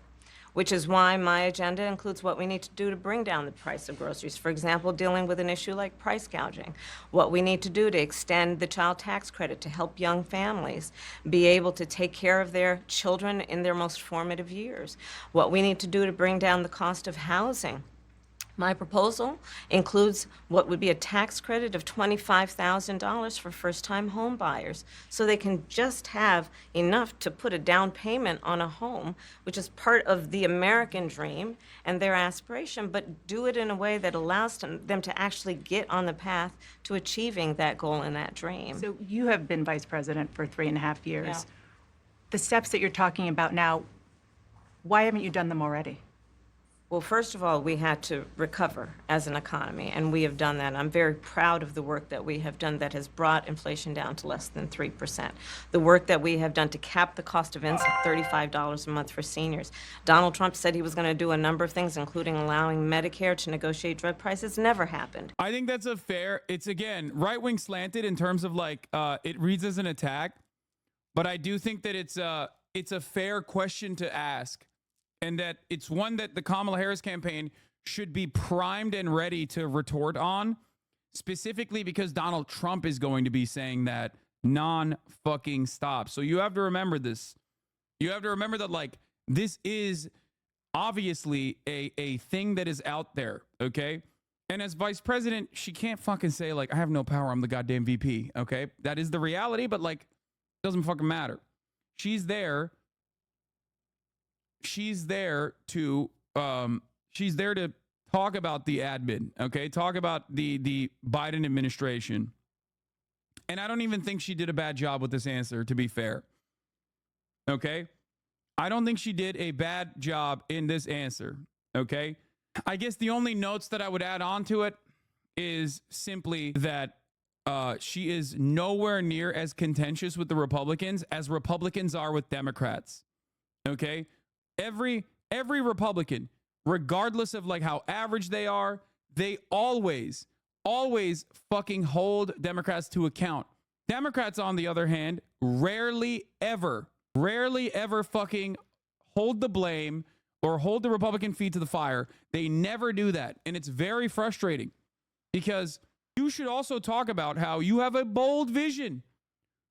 Which is why my agenda includes what we need to do to bring down the price of groceries. For example, dealing with an issue like price gouging. What we need to do to extend the child tax credit to help young families be able to take care of their children in their most formative years. What we need to do to bring down the cost of housing. My proposal includes what would be a tax credit of $25,000 for first-time home buyers, so they can just have enough to put a down payment on a home, which is part of the American dream and their aspiration, but do it in a way that allows them to actually get on the path to achieving that goal and that dream. So you have been vice president for 3.5 years. Yeah. The steps that you're talking about now, why haven't you done them already? Well, first of all, we had to recover as an economy, and we have done that. I'm very proud of the work that we have done that has brought inflation down to less than 3%. The work that we have done to cap the cost of insulin, $35 a month for seniors. Donald Trump said he was going to do a number of things, including allowing Medicare to negotiate drug prices. Never happened. I think that's a fair, it's again, right-wing slanted in terms of like, it reads as an attack, but I do think that it's a fair question to ask. And that it's one that the Kamala Harris campaign should be primed and ready to retort on, specifically because Donald Trump is going to be saying that non-fucking stop. So you have to remember this. You have to remember that, like, this is obviously a thing that is out there, okay? And as vice president, she can't fucking say, like, I have no power, I'm the goddamn VP, okay? That is the reality, but, like, doesn't fucking matter. She's there to talk about the admin, okay? Talk about the Biden administration. And I don't even think she did a bad job with this answer, to be fair. Okay? I don't think she did a bad job in this answer, okay? I guess the only notes that I would add on to it is simply that she is nowhere near as contentious with the Republicans as Republicans are with Democrats, okay? Every Republican, regardless of like how average they are, they always fucking hold Democrats to account. Democrats, on the other hand, rarely ever fucking hold the blame or hold the Republican feet to the fire. They never do that. And it's very frustrating because you should also talk about how you have a bold vision,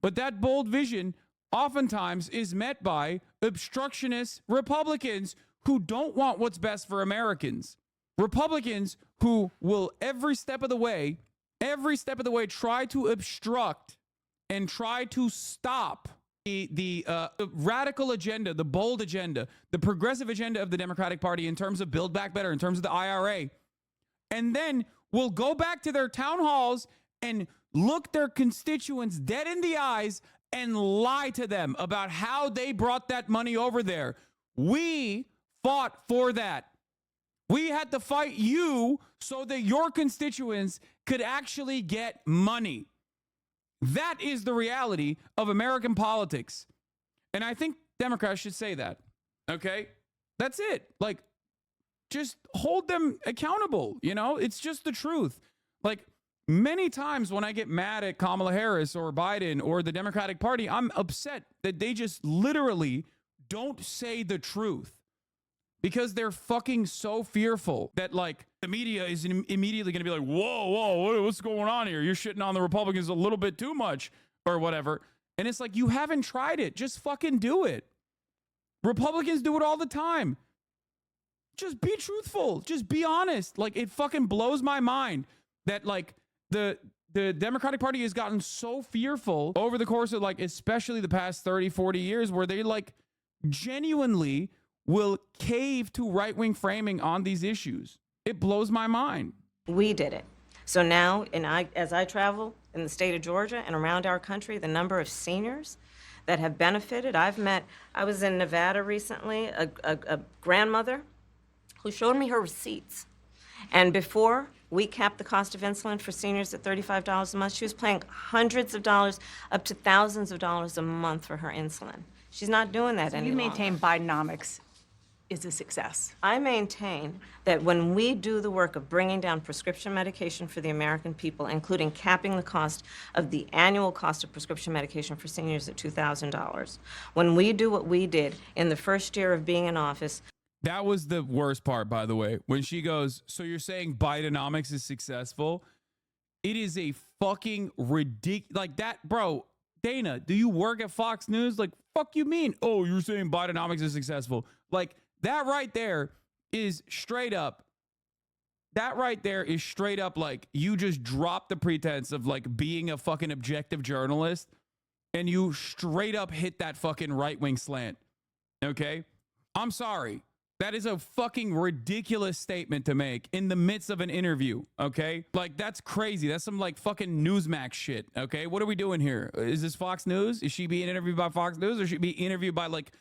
but that bold vision oftentimes is met by obstructionist Republicans who don't want what's best for Americans. Republicans who will every step of the way try to obstruct and try to stop the radical agenda, the bold agenda, the progressive agenda of the Democratic Party in terms of Build Back Better, in terms of the IRA. And then will go back to their town halls and look their constituents dead in the eyes and lie to them about how they brought that money over there. We fought for that. We had to fight you so that your constituents could actually get money. That is the reality of American politics. And I think Democrats should say that. Okay? That's it. Like, just hold them accountable. You know, it's just the truth. Like, many times when I get mad at Kamala Harris or Biden or the Democratic Party, I'm upset that they just literally don't say the truth because they're fucking so fearful that, like, the media is immediately going to be like, whoa, what's going on here? You're shitting on the Republicans a little bit too much or whatever. And it's like, you haven't tried it. Just fucking do it. Republicans do it all the time. Just be truthful. Just be honest. Like, it fucking blows my mind that, like, the Democratic Party has gotten so fearful over the course of, like, especially the past 30, 40 years where they, like, genuinely will cave to right-wing framing on these issues. It blows my mind. We did it. So now, as I travel in the state of Georgia and around our country, the number of seniors that have benefited, I was in Nevada recently, a grandmother who showed me her receipts. And before we capped the cost of insulin for seniors at $35 a month, she was paying hundreds of dollars, up to thousands of dollars a month for her insulin. She's not doing that anymore. You maintain Bidenomics is a success. I maintain that when we do the work of bringing down prescription medication for the American people, including capping the cost of the annual cost of prescription medication for seniors at $2,000, when we do what we did in the first year of being in office. That was the worst part, by the way, when she goes, so you're saying Bidenomics is successful? It is a fucking ridiculous, like that, bro. Dana, do you work at Fox News? Like, fuck you mean? Oh, you're saying Bidenomics is successful? Like, that right there is straight up. That right there is straight up like you just dropped the pretense of like being a fucking objective journalist and you straight up hit that fucking right-wing slant. Okay? I'm sorry. That is a fucking ridiculous statement to make in the midst of an interview, okay? Like, that's crazy. That's some, like, fucking Newsmax shit, okay? What are we doing here? Is this Fox News? Is she being interviewed by Fox News or should she be interviewed by, like,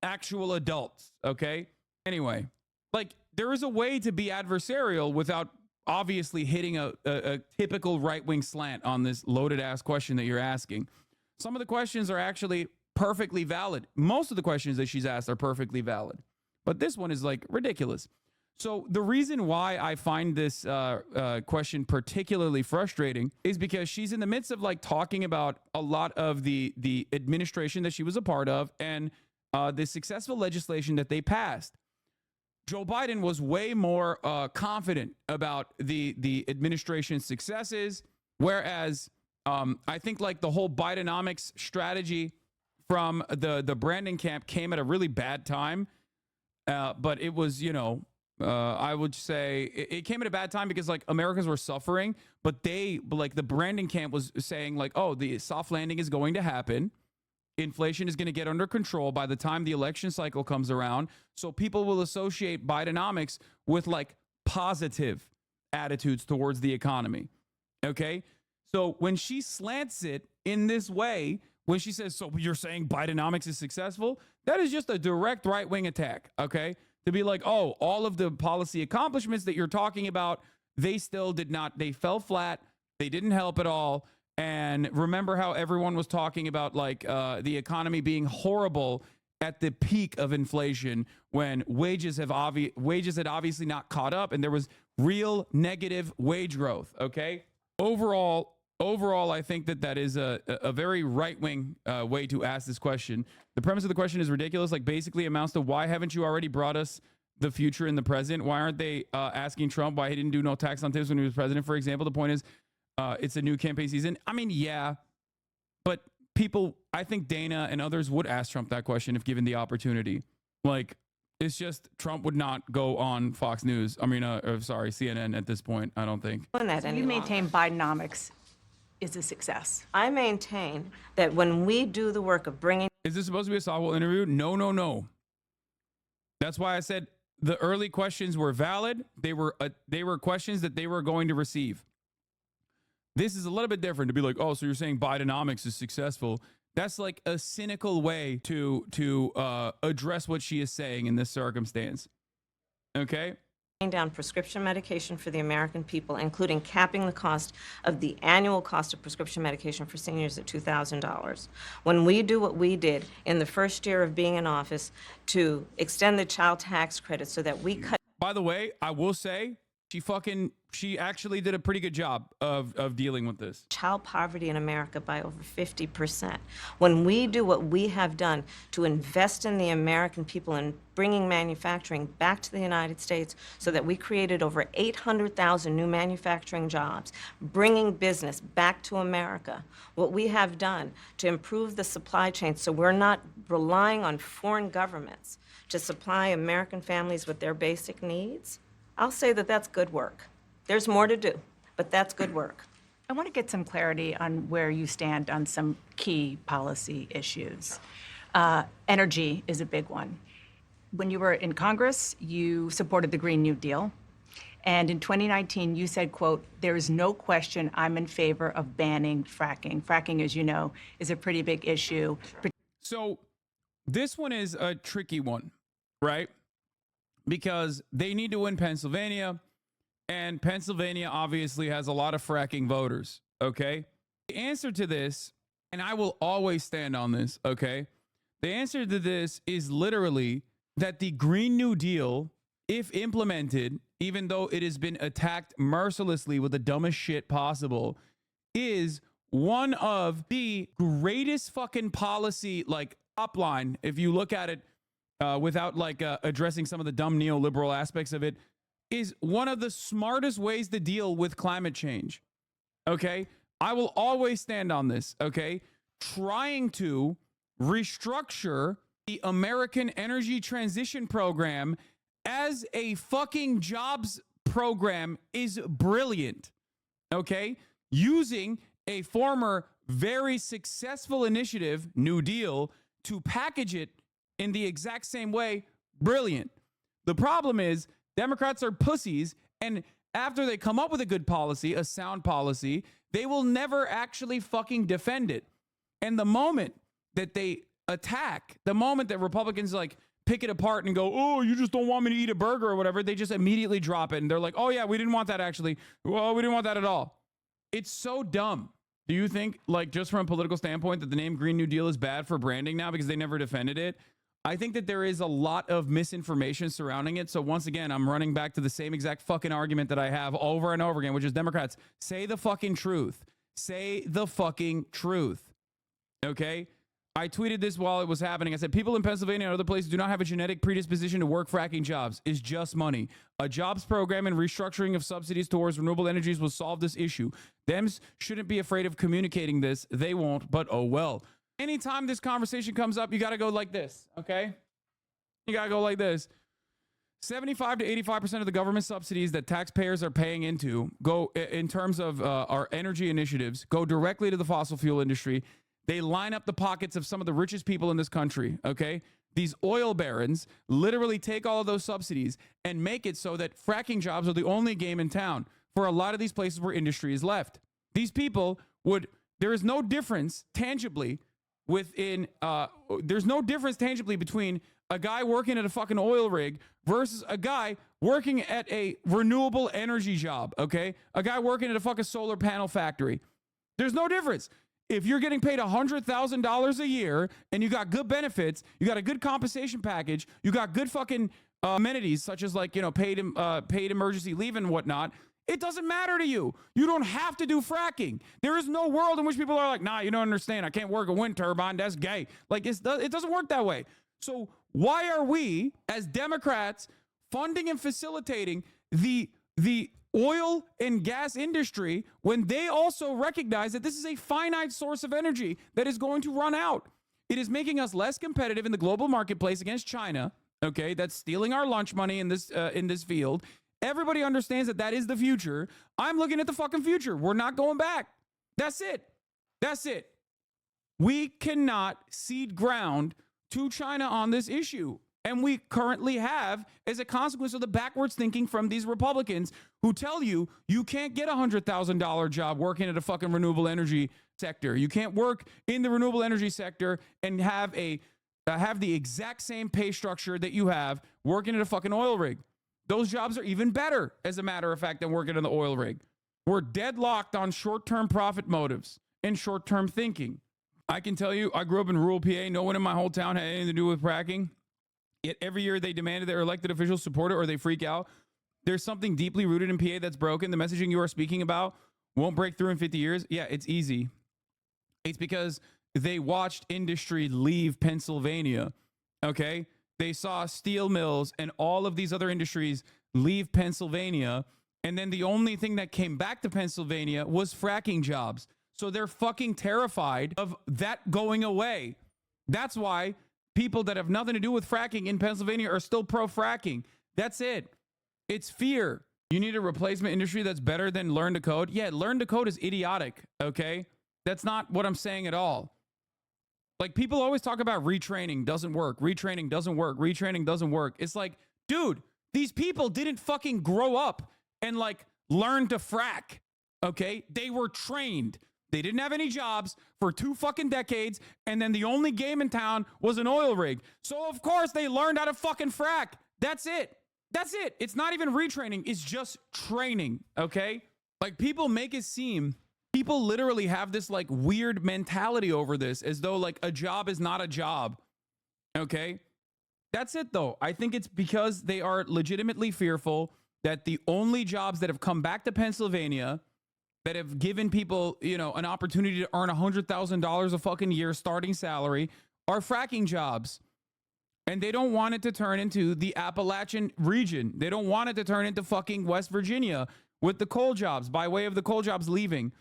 actual adults, okay? Anyway, like, there is a way to be adversarial without obviously hitting a typical right-wing slant on this loaded ass question that you're asking. Some of the questions are actually perfectly valid. Most of the questions that she's asked are perfectly valid, but this one is like ridiculous. So the reason why I find this question particularly frustrating is because she's in the midst of like talking about a lot of the administration that she was a part of and the successful legislation that they passed. Joe Biden was way more confident about the administration's successes, whereas I think like the whole Bidenomics strategy from the Brandon camp came at a really bad time. But it was, I would say it came at a bad time because like Americans were suffering, but the Brandon camp was saying like, oh, the soft landing is going to happen. Inflation is going to get under control by the time the election cycle comes around. So people will associate Bidenomics with like positive attitudes towards the economy. Okay. So when she slants it in this way, when she says, so you're saying Bidenomics is successful, that is just a direct right-wing attack. Okay. To be like, oh, all of the policy accomplishments that you're talking about, they still did not, they fell flat. They didn't help at all. And remember how everyone was talking about like the economy being horrible at the peak of inflation when wages had obviously not caught up and there was real negative wage growth. Okay. Overall, I think that is a very right-wing way to ask this question. The premise of the question is ridiculous. Like basically amounts to why haven't you already brought us the future and the present? Why aren't they asking Trump why he didn't do no tax on tips when he was president, for example? The point is, it's a new campaign season. I mean, yeah, but people, I think Dana and others would ask Trump that question if given the opportunity. Like, it's just Trump would not go on Fox News. I mean, CNN at this point, I don't think. You maintain Bidenomics is a success. I maintain that when we do the work of bringing... Is this supposed to be a softball interview? No. That's why I said the early questions were valid. They were questions that they were going to receive. This is a little bit different to be like, oh, so you're saying Bidenomics is successful. That's like a cynical way to address what she is saying in this circumstance. Okay? Down prescription medication for the American people, including capping the cost of the annual cost of prescription medication for seniors at $2,000. When we do what we did in the first year of being in office to extend the child tax credit so that we cut... By the way, I will say, she actually did a pretty good job of dealing with this. Child poverty in America by over 50%. When we do what we have done to invest in the American people and bringing manufacturing back to the United States so that we created over 800,000 new manufacturing jobs, bringing business back to America, what we have done to improve the supply chain so we're not relying on foreign governments to supply American families with their basic needs, I'll say that that's good work. There's more to do, but that's good work. I want to get some clarity on where you stand on some key policy issues. Energy is a big one. When you were in Congress, you supported the Green New Deal. And in 2019, you said, quote, there is no question I'm in favor of banning fracking. Fracking, as you know, is a pretty big issue. So this one is a tricky one, right? Because they need to win Pennsylvania, and Pennsylvania obviously has a lot of fracking voters, okay? The answer to this, and I will always stand on this, okay? The answer to this is literally that the Green New Deal, if implemented, even though it has been attacked mercilessly with the dumbest shit possible, is one of the greatest fucking policy, like, upline, if you look at it, without like addressing some of the dumb neoliberal aspects of it, is one of the smartest ways to deal with climate change. Okay? I will always stand on this, okay? Trying to restructure the American Energy Transition Program as a fucking jobs program is brilliant. Okay? Using a former very successful initiative, New Deal, to package it in the exact same way, brilliant. The problem is Democrats are pussies, and after they come up with a good policy, a sound policy, they will never actually fucking defend it. And the moment that they attack, the moment that Republicans like pick it apart and go, oh, you just don't want me to eat a burger or whatever. They just immediately drop it. And they're like, oh, yeah, we didn't want that actually. Well, we didn't want that at all. It's so dumb. Do you think, like, just from a political standpoint, that the name Green New Deal is bad for branding now because they never defended it? I think that there is a lot of misinformation surrounding it. So once again, I'm running back to the same exact fucking argument that I have over and over again, which is Democrats, say the fucking truth. Say the fucking truth. Okay? I tweeted this while it was happening. I said, people in Pennsylvania and other places do not have a genetic predisposition to work fracking jobs. It's just money. A jobs program and restructuring of subsidies towards renewable energies will solve this issue. Dems shouldn't be afraid of communicating this. They won't, but oh well. Anytime this conversation comes up, you got to go like this, okay? You got to go like this. 75 to 85% of the government subsidies that taxpayers are paying into go, in terms of our energy initiatives, go directly to the fossil fuel industry. They line up the pockets of some of the richest people in this country, okay? These oil barons literally take all of those subsidies and make it so that fracking jobs are the only game in town for a lot of these places where industry is left. These people would, there is no difference tangibly between a guy working at a fucking oil rig versus a guy working at a renewable energy job, okay? A guy working at a fucking solar panel factory. There's no difference. If you're getting paid $100,000 a year and you got good benefits, you got a good compensation package, you got good fucking amenities such as, like, you know, paid emergency leave and whatnot, it doesn't matter to you. You don't have to do fracking. There is no world in which people are like, nah, you don't understand. I can't work a wind turbine. That's gay. Like, it doesn't work that way. So why are we, as Democrats, funding and facilitating the oil and gas industry when they also recognize that this is a finite source of energy that is going to run out? It is making us less competitive in the global marketplace against China, okay? That's stealing our lunch money in this field. Everybody understands that that is the future. I'm looking at the fucking future. We're not going back. That's it. That's it. We cannot cede ground to China on this issue. And we currently have, as a consequence of the backwards thinking from these Republicans who tell you you can't get a $100,000 job working at a fucking renewable energy sector. You can't work in the renewable energy sector and have the exact same pay structure that you have working at a fucking oil rig. Those jobs are even better, as a matter of fact, than working in the oil rig. We're deadlocked on short-term profit motives and short-term thinking. I can tell you, I grew up in rural PA. No one in my whole town had anything to do with fracking. Yet every year they demanded their elected officials support it or they freak out. There's something deeply rooted in PA that's broken. The messaging you are speaking about won't break through in 50 years. Yeah, it's easy. It's because they watched industry leave Pennsylvania, okay? They saw steel mills and all of these other industries leave Pennsylvania, and then the only thing that came back to Pennsylvania was fracking jobs. So they're fucking terrified of that going away. That's why people that have nothing to do with fracking in Pennsylvania are still pro-fracking. That's it. It's fear. You need a replacement industry that's better than learn to code. Yeah, learn to code is idiotic, okay? That's not what I'm saying at all. Like, people always talk about retraining doesn't work. Retraining doesn't work. Retraining doesn't work. It's like, dude, these people didn't fucking grow up and, like, learn to frack, okay? They were trained. They didn't have any jobs for 2 fucking decades, and then the only game in town was an oil rig. So, of course, they learned how to fucking frack. That's it. That's it. It's not even retraining. It's just training, okay? Like, people make it seem, people literally have this, like, weird mentality over this, as though, like, a job is not a job, okay? That's it, though. I think it's because they are legitimately fearful that the only jobs that have come back to Pennsylvania that have given people, you know, an opportunity to earn $100,000 a fucking year starting salary are fracking jobs. And they don't want it to turn into the Appalachian region. They don't want it to turn into fucking West Virginia with the coal jobs, by way of the coal jobs leaving.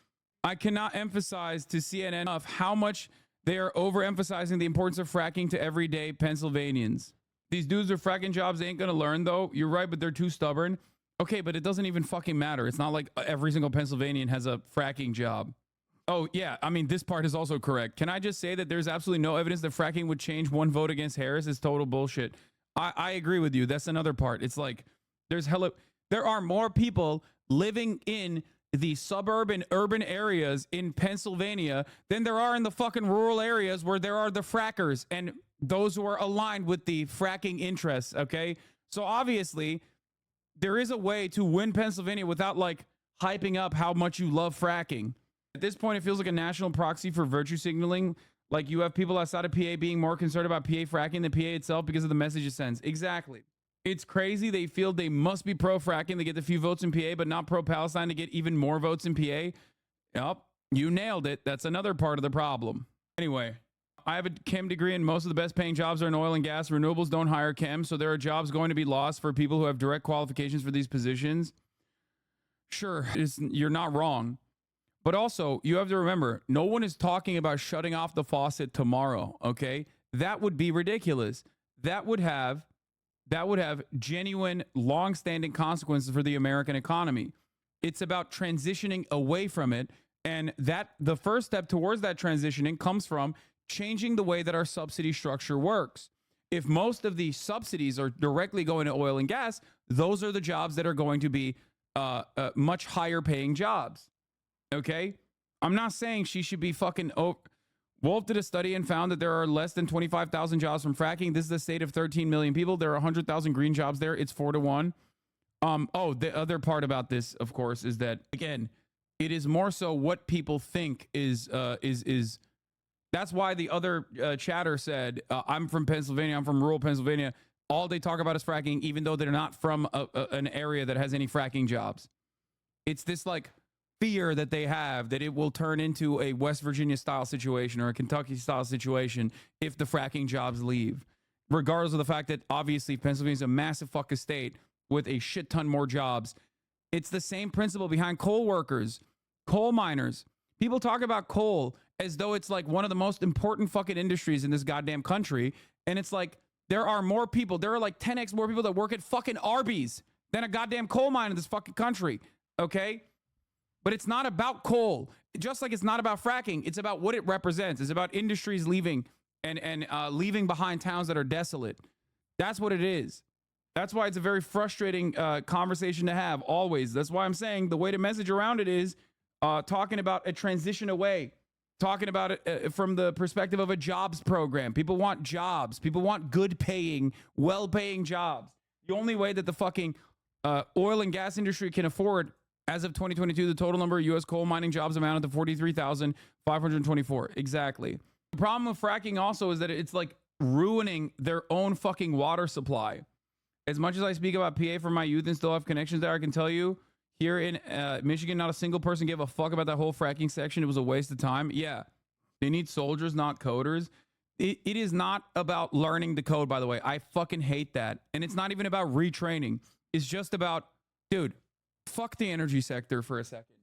I cannot emphasize to CNN enough how much they are overemphasizing the importance of fracking to everyday Pennsylvanians. These dudes with fracking jobs, they ain't gonna learn, though. You're right, but they're too stubborn. Okay, but it doesn't even fucking matter. It's not like every single Pennsylvanian has a fracking job. Oh, yeah. I mean, this part is also correct. Can I just say that there's absolutely no evidence that fracking would change one vote against Harris? It's total bullshit. I agree with you. That's another part. It's like there are more people living in the suburban urban areas in Pennsylvania than there are in the fucking rural areas where there are the frackers. And those who are aligned with the fracking interests. Okay. So obviously, there is a way to win Pennsylvania without like hyping up how much you love fracking. At this point, it feels like a national proxy for virtue signaling. Like you have people outside of PA being more concerned about PA fracking than PA itself because of the message it sends. Exactly. It's crazy. They feel they must be pro fracking to get the few votes in PA, but not pro Palestine to get even more votes in PA. Yep. You nailed it. That's another part of the problem. Anyway, I have a chem degree and most of the best paying jobs are in oil and gas. Renewables don't hire chem, so there are jobs going to be lost for people who have direct qualifications for these positions. Sure, you're not wrong. But also, you have to remember, no one is talking about shutting off the faucet tomorrow, okay? That would be ridiculous. That would have genuine, long-standing consequences for the American economy. It's about transitioning away from it, and that the first step towards that transitioning comes from changing the way that our subsidy structure works. If most of the subsidies are directly going to oil and gas, those are the jobs that are going to be much higher paying jobs. Okay? I'm not saying she should be fucking... Wolf did a study and found that there are less than 25,000 jobs from fracking. This is a state of 13 million people. There are 100,000 green jobs there. It's 4-1. The other part about this, of course, is that, again, it is more so what people think is that's why the other chatter said, I'm from Pennsylvania, I'm from rural Pennsylvania. All they talk about is fracking, even though they're not from an area that has any fracking jobs. It's this like fear that they have that it will turn into a West Virginia style situation or a Kentucky style situation if the fracking jobs leave, regardless of the fact that obviously Pennsylvania is a massive fucking state with a shit ton more jobs. It's the same principle behind coal workers, coal miners. People talk about coal as though it's like one of the most important fucking industries in this goddamn country. And it's like, there are more people, there are like 10x more people that work at fucking Arby's than a goddamn coal mine in this fucking country. Okay? But it's not about coal. Just like it's not about fracking, it's about what it represents. It's about industries leaving and leaving behind towns that are desolate. That's what it is. That's why it's a very frustrating conversation to have always. That's why I'm saying the way to message around it is talking about a transition away, talking about it from the perspective of a jobs program. People want jobs. People want good paying, well-paying jobs. The only way that the fucking oil and gas industry can afford, as of 2022, the total number of U.S. coal mining jobs amounted to 43,524. Exactly. The problem with fracking also is that it's like ruining their own fucking water supply. As much as I speak about PA from my youth and still have connections there, I can tell you here in Michigan, not a single person gave a fuck about that whole fracking section. It was a waste of time. Yeah. They need soldiers, not coders. It is not about learning the code, by the way. I fucking hate that. And it's not even about retraining. It's just about, dude, fuck the energy sector for a second.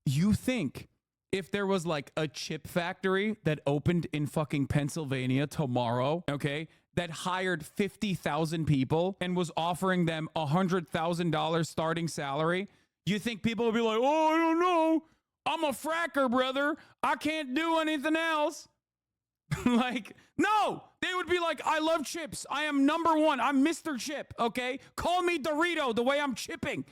You think if there was like a chip factory that opened in fucking Pennsylvania tomorrow, okay, that hired 50,000 people and was offering them $100,000 starting salary, you think people would be like, oh, I don't know. I'm a fracker, brother. I can't do anything else. Like, no, they would be like, I love chips. I am number one. I'm Mr. Chip, okay? Call me Dorito the way I'm chipping.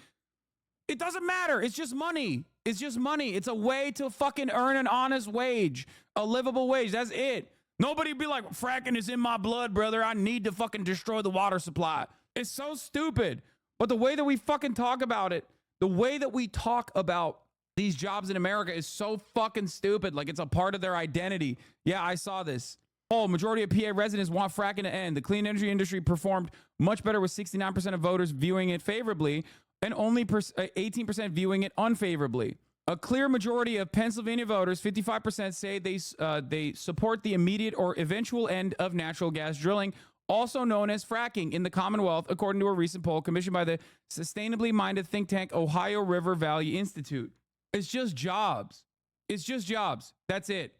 It doesn't matter. It's just money. It's just money. It's a way to fucking earn an honest wage, a livable wage. That's it. Nobody be like, fracking is in my blood, brother. I need to fucking destroy the water supply. It's so stupid. But the way that we fucking talk about it, the way that we talk about these jobs in America is so fucking stupid. Like it's a part of their identity. Yeah, I saw this. Oh, majority of PA residents want fracking to end. The clean energy industry performed much better with 69% of voters viewing it favorably and only 18% viewing it unfavorably. A clear majority of Pennsylvania voters, 55%, say they support the immediate or eventual end of natural gas drilling, also known as fracking, in the Commonwealth, according to a recent poll commissioned by the sustainably minded think tank Ohio River Valley Institute. It's just jobs. It's just jobs. That's it.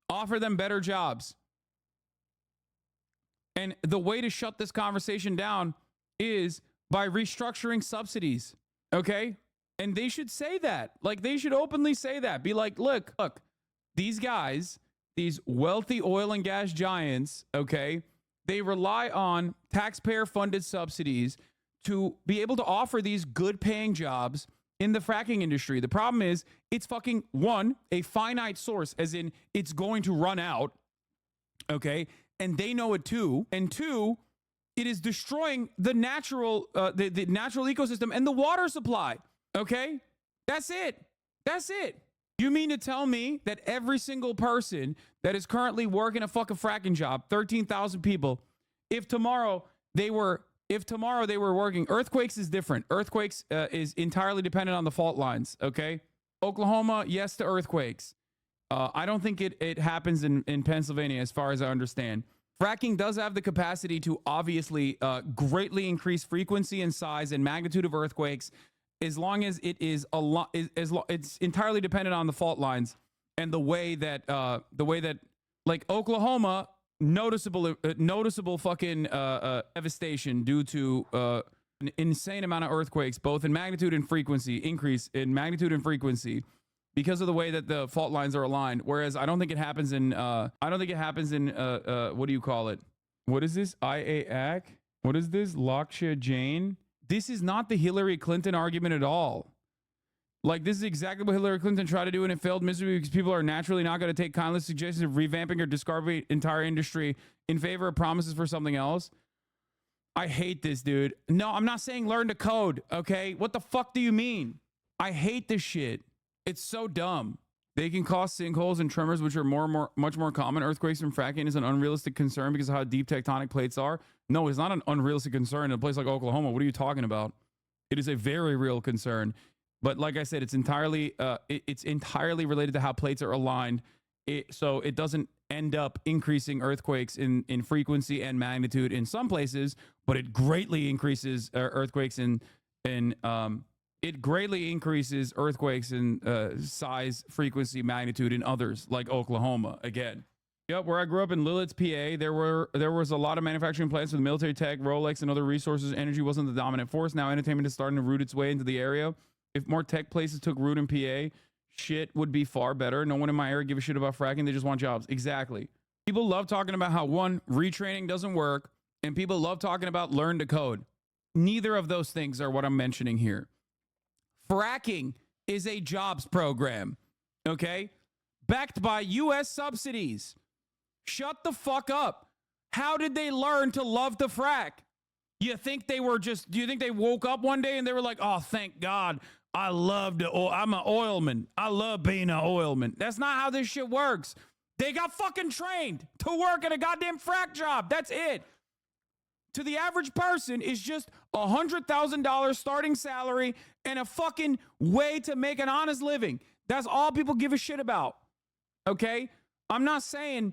Offer them better jobs. And the way to shut this conversation down is by restructuring subsidies. Okay? And they should say that. Like, they should openly say that. Be like, look, these guys, these wealthy oil and gas giants, okay, they rely on taxpayer-funded subsidies to be able to offer these good-paying jobs in the fracking industry. The problem is, it's fucking, one, a finite source, as in it's going to run out, okay? and they know it too. And two, it is destroying the natural ecosystem and the water supply. Okay, that's it. That's it. You mean to tell me that every single person that is currently working a fucking fracking job, 13,000 people, if tomorrow they were working, earthquakes is different. Earthquakes is entirely dependent on the fault lines. Okay, Oklahoma, yes to earthquakes. I don't think it happens in Pennsylvania, as far as I understand. Fracking does have the capacity to obviously greatly increase frequency and size and magnitude of earthquakes, as long as it is it's entirely dependent on the fault lines and the way that like Oklahoma, noticeable fucking devastation due to an insane amount of earthquakes, both in magnitude and frequency, increase in magnitude and frequency, because of the way that the fault lines are aligned. Whereas I don't think it happens in what do you call it? What is this? IAAC? What is this? Laksha Jain? This is not the Hillary Clinton argument at all. Like, this is exactly what Hillary Clinton tried to do, and it failed miserably because people are naturally not going to take kindly suggestions of revamping or discarding the entire industry in favor of promises for something else. I hate this, dude. No, I'm not saying learn to code, okay? What the fuck do you mean? I hate this shit. It's so dumb. They can cause sinkholes and tremors, which are much more common. Earthquakes from fracking is an unrealistic concern because of how deep tectonic plates are. No, it's not an unrealistic concern in a place like Oklahoma. What are you talking about? It is a very real concern. But like I said, it's entirely related to how plates are aligned. So it doesn't end up increasing earthquakes in frequency and magnitude in some places, but it greatly increases earthquakes in size, frequency, magnitude in others, like Oklahoma again. Yep, where I grew up in Lillet's, PA, there was a lot of manufacturing plants with military tech, Rolex, and other resources. Energy wasn't the dominant force. Now entertainment is starting to root its way into the area. If more tech places took root in PA, shit would be far better. No one in my area give a shit about fracking. They just want jobs. Exactly. People love talking about how, one, retraining doesn't work, and people love talking about learn to code. Neither of those things are what I'm mentioning here. Fracking is a jobs program, okay? Backed by U.S. subsidies. Shut the fuck up. How did they learn to love to frack? Do you think they woke up one day and they were like, oh, thank God, I'm an oilman. I love being an oilman. That's not how this shit works. They got fucking trained to work at a goddamn frack job. That's it. To the average person, is just $100,000 starting salary and a fucking way to make an honest living. That's all people give a shit about. Okay? I'm not saying,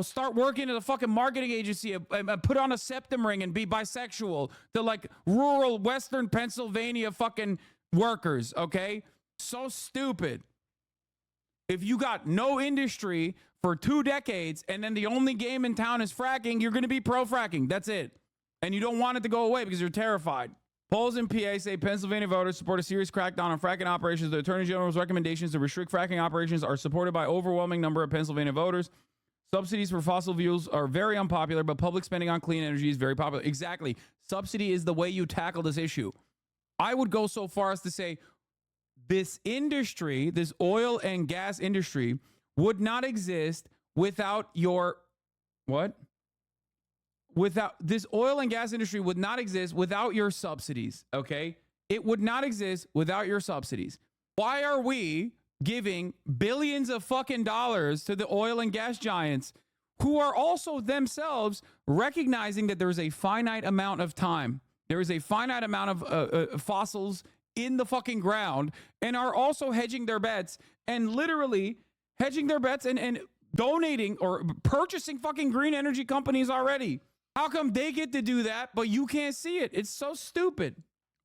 start working at a fucking marketing agency and put on a septum ring and be bisexual to like rural Western Pennsylvania fucking workers. Okay? So stupid. If you got no industry for 2 decades and then the only game in town is fracking, you're going to be pro fracking. That's it. And you don't want it to go away because you're terrified. Polls in PA say Pennsylvania voters support a serious crackdown on fracking operations. The Attorney General's recommendations to restrict fracking operations are supported by an overwhelming number of Pennsylvania voters. Subsidies for fossil fuels are very unpopular, but public spending on clean energy is very popular. Exactly. Subsidy is the way you tackle this issue. I would go so far as to say this industry, this oil and gas industry, would not exist without your... What? This oil and gas industry would not exist without your subsidies, okay? It would not exist without your subsidies. Why are we giving billions of fucking dollars to the oil and gas giants who are also themselves recognizing that there's a finite amount of time? There is a finite amount of fossils in the fucking ground, and are also hedging their bets and literally hedging their bets and donating or purchasing fucking green energy companies already. How come they get to do that, but you can't see it? It's so stupid.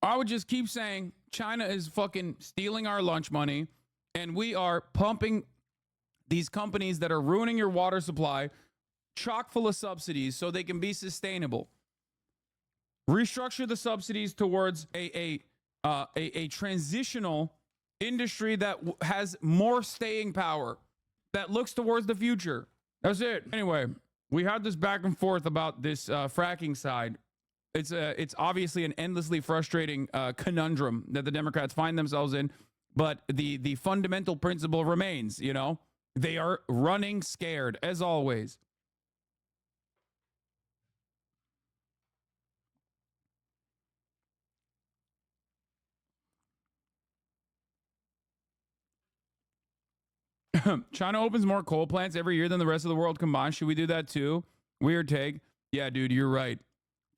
I would just keep saying China is fucking stealing our lunch money, and we are pumping these companies that are ruining your water supply chock full of subsidies so they can be sustainable. Restructure the subsidies towards a transitional industry that has more staying power, that looks towards the future. That's it. Anyway, we had this back and forth about this fracking side. It's obviously an endlessly frustrating conundrum that the Democrats find themselves in, but the fundamental principle remains, they are running scared, as always. China opens more coal plants every year than the rest of the world combined. Should we do that too? Weird take. Yeah, dude, you're right.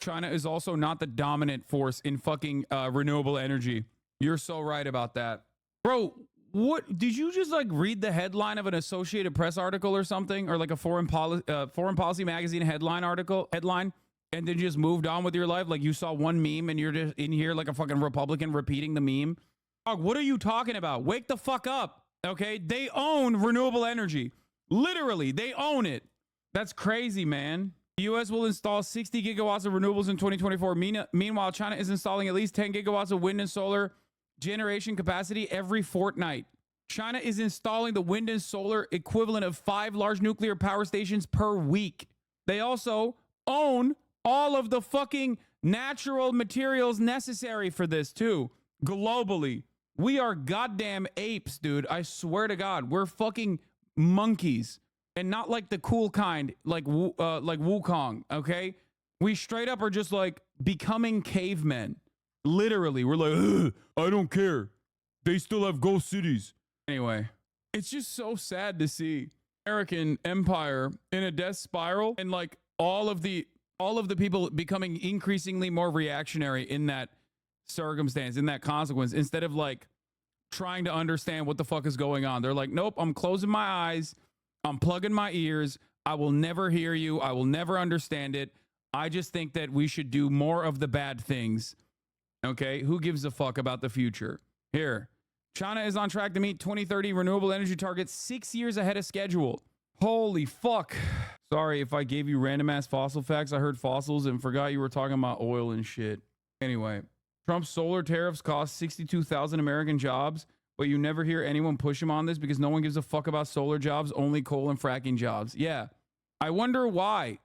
China is also not the dominant force in fucking renewable energy. You're so right about that. Bro, what did you just like read the headline of an Associated Press article or something, or like a foreign policy magazine headline, and then just moved on with your life? Like you saw one meme and you're just in here like a fucking Republican repeating the meme? Dog, what are you talking about? Wake the fuck up. Okay, they own renewable energy. Literally, they own it. That's crazy, man. The U.S. will install 60 gigawatts of renewables in 2024. Meanwhile, China is installing at least 10 gigawatts of wind and solar generation capacity every fortnight. China is installing the wind and solar equivalent of 5 large nuclear power stations per week. They also own all of the fucking natural materials necessary for this too, globally. We are goddamn apes, dude. I swear to God, we're fucking monkeys. And not like the cool kind, like Wukong, okay? We straight up are just like becoming cavemen. Literally, we're like, ugh, I don't care. They still have ghost cities. Anyway, it's just so sad to see American empire in a death spiral, and like all of the people becoming increasingly more reactionary in that circumstance, in that consequence, instead of like trying to understand what the fuck is going on. They're like, nope, I'm closing my eyes. I'm plugging my ears. I will never hear you. I will never understand it. I just think that we should do more of the bad things. Okay? Who gives a fuck about the future? Here. China is on track to meet 2030 renewable energy targets 6 years ahead of schedule. Holy fuck. Sorry if I gave you random ass fossil facts. I heard fossils and forgot you were talking about oil and shit. Anyway, Trump's solar tariffs cost 62,000 American jobs. But you never hear anyone push him on this because no one gives a fuck about solar jobs, only coal and fracking jobs. Yeah. I wonder why.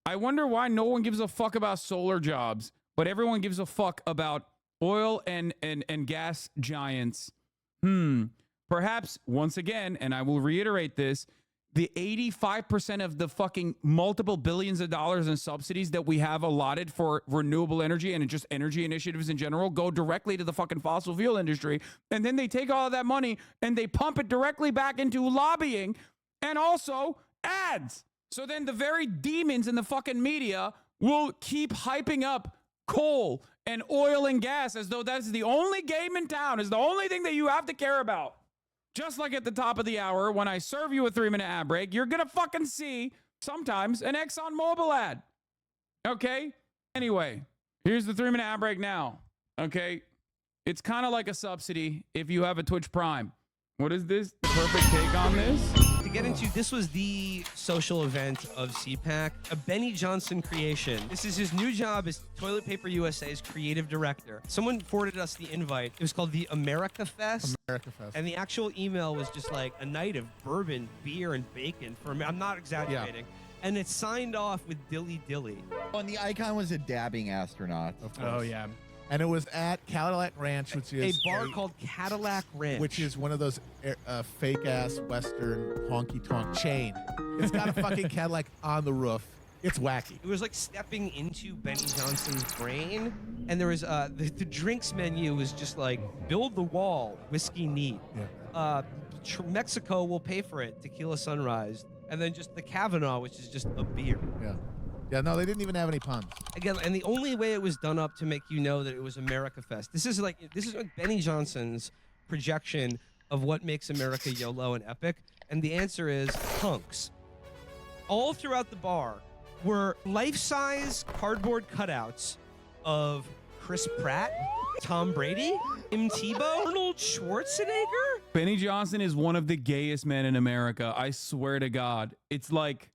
I wonder why no one gives a fuck about solar jobs, but everyone gives a fuck about oil and gas giants. Perhaps, once again, and I will reiterate this, the 85% of the fucking multiple billions of dollars in subsidies that we have allotted for renewable energy and just energy initiatives in general go directly to the fucking fossil fuel industry. And then they take all of that money and they pump it directly back into lobbying and also ads. So then the very demons in the fucking media will keep hyping up coal and oil and gas as though that's the only game in town, is the only thing that you have to care about. Just like at the top of the hour, when I serve you a 3-minute ad break, you're going to fucking see sometimes an ExxonMobil ad. Okay? Anyway, here's the 3-minute ad break now. Okay? It's kind of like a subsidy if you have a Twitch Prime. What is this? The perfect take on this? To get into, this was the social event of CPAC, a Benny Johnson creation. This is his new job as Toilet Paper USA's creative director. Someone forwarded us the invite. It was called the America Fest. America Fest. And the actual email was just like a night of bourbon, beer, and bacon for me. I'm not exaggerating. Yeah. And it's signed off with Dilly Dilly. Oh, and the icon was a dabbing astronaut. Of course. Oh, yeah. And it was at Cadillac Ranch, which is a bar called Cadillac Ranch, which is one of those fake ass Western honky tonk chain. It's got a fucking Cadillac on the roof. It's wacky. It was like stepping into Benny Johnson's brain, and there was the drinks menu was just like build the wall, whiskey neat. Yeah. Mexico will pay for it, tequila sunrise, and then just the Kavanaugh, which is just a beer. Yeah. Yeah, no, they didn't even have any puns. Again, and the only way it was done up to make you know that it was America Fest. This is like Benny Johnson's projection of what makes America YOLO and epic, and the answer is hunks. All throughout the bar were life-size cardboard cutouts of Chris Pratt, Tom Brady, Tim Tebow, Arnold Schwarzenegger. Benny Johnson is one of the gayest men in America. I swear to God. It's like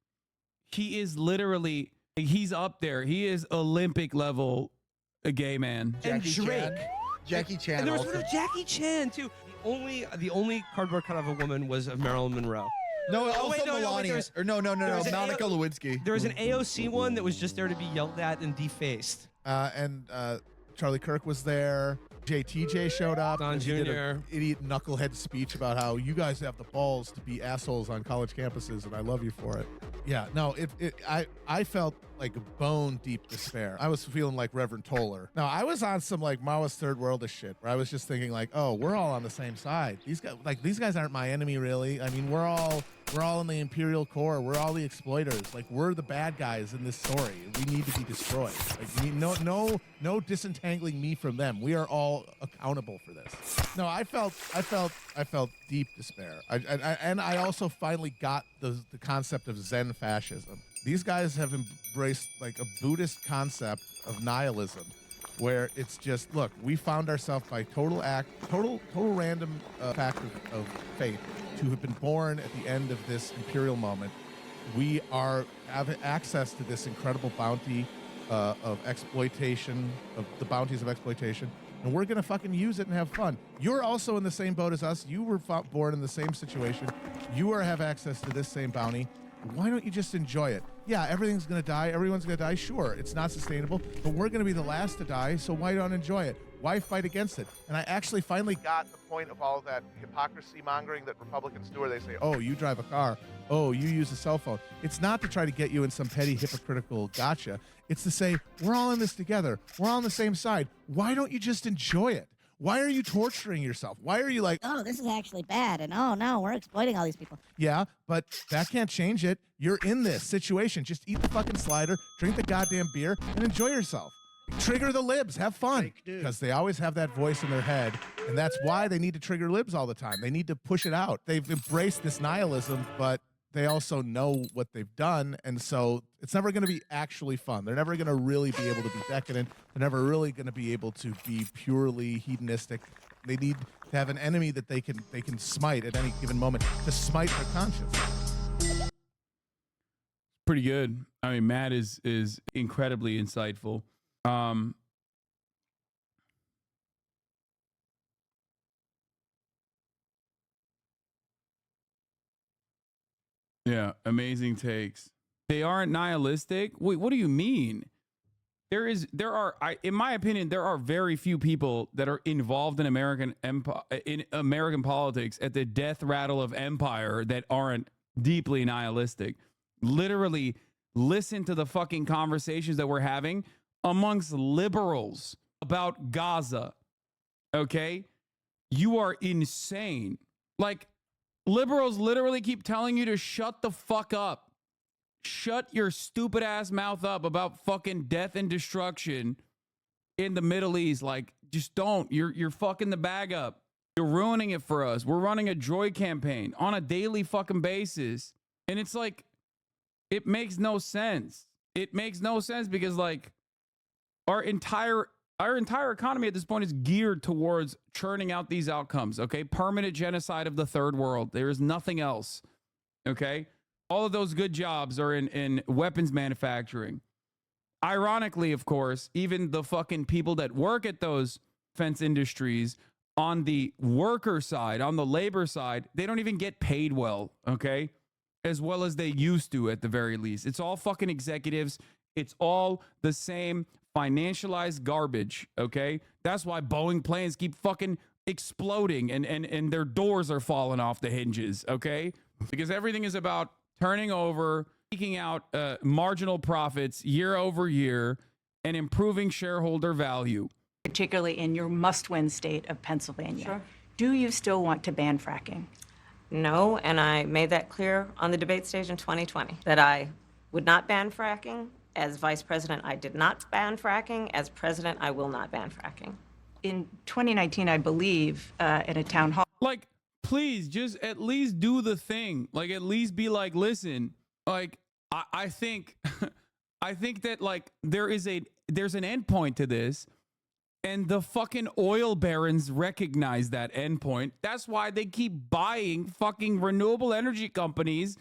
he is literally... He's up there. He is Olympic level a gay man. And Drake. Jackie Chan. And there was one of Jackie Chan too. The only cardboard cutout of a woman was of Marilyn Monroe. No, also Melania. No, Monica Lewinsky. There was an AOC one that was just there to be yelled at and defaced. And Charlie Kirk was there. JTJ showed up. Don and he did Jr.. an idiot knucklehead speech about how you guys have the balls to be assholes on college campuses, and I love you for it. Yeah, no, I felt like bone deep despair. I was feeling like Reverend Toller. No, I was on some like Maoist third worldish shit where I was just thinking like, oh, we're all on the same side. These guys aren't my enemy, really. I mean, we're all in the imperial core. We're all the exploiters. Like, we're the bad guys in this story. We need to be destroyed. Like, no disentangling me from them. We are all accountable for this. No, I felt deep despair. And I also finally got the concept of Zen fascism. These guys have embraced like a Buddhist concept of nihilism, where it's just, look, we found ourselves by total random fact of fate to have been born at the end of this imperial moment. We have access to this incredible bounty of exploitation, of the bounties of exploitation, and we're gonna fucking use it and have fun. You're also in the same boat as us. You were born in the same situation. You have access to this same bounty. Why don't you just enjoy it? Yeah, everything's gonna die. Everyone's gonna die. Sure, it's not sustainable, but we're gonna be the last to die. So why not enjoy it? Why fight against it? And I actually finally got the point of all that hypocrisy mongering that Republicans do, where they say, oh, you drive a car. Oh, you use a cell phone. It's not to try to get you in some petty hypocritical gotcha. It's to say, we're all in this together. We're all on the same side. Why don't you just enjoy it? Why are you torturing yourself? Why are you like, oh, this is actually bad, and oh no, we're exploiting all these people. Yeah, but that can't change it. You're in this situation. Just eat the fucking slider, drink the goddamn beer, and enjoy yourself. Trigger the libs, have fun. Because they always have that voice in their head, and that's why they need to trigger libs all the time. They need to push it out. They've embraced this nihilism, but they also know what they've done, and so it's never going to be actually fun. They're never going to really be able to be decadent. They're never really going to be able to be purely hedonistic. They need to have an enemy that they can smite at any given moment to smite their conscience. Pretty good. I mean, Matt is incredibly insightful. Yeah, amazing takes. They aren't nihilistic. Wait, what do you mean? In my opinion, there are very few people that are involved in American politics at the death rattle of empire that aren't deeply nihilistic. Literally, listen to the fucking conversations that we're having amongst liberals about Gaza. Okay? You are insane. Like, liberals literally keep telling you to shut the fuck up. Shut your stupid ass mouth up about fucking death and destruction in the Middle East. Like, just don't. You're fucking the bag up. You're ruining it for us. We're running a joy campaign on a daily fucking basis. And it's like, it makes no sense. It makes no sense because, like, our entire economy at this point is geared towards churning out these outcomes, okay? Permanent genocide of the third world. There is nothing else, okay? All of those good jobs are in weapons manufacturing. Ironically, of course, even the fucking people that work at those defense industries on the worker side, on the labor side, they don't even get paid well, okay? As well as they used to at the very least. It's all fucking executives. It's all the same financialized garbage, okay? That's why Boeing planes keep fucking exploding and their doors are falling off the hinges, okay? Because everything is about turning over, eking out marginal profits year over year and improving shareholder value. Particularly in your must-win state of Pennsylvania. Sure. Do you still want to ban fracking? No, and I made that clear on the debate stage in 2020, that I would not ban fracking. As vice president, I did not ban fracking. As president, I will not ban fracking. In 2019, I believe, in a town hall. Like, please just at least do the thing. Like, at least be like, listen, like, I think I think that, like, there's an endpoint to this, and the fucking oil barons recognize that endpoint. That's why they keep buying fucking renewable energy companies,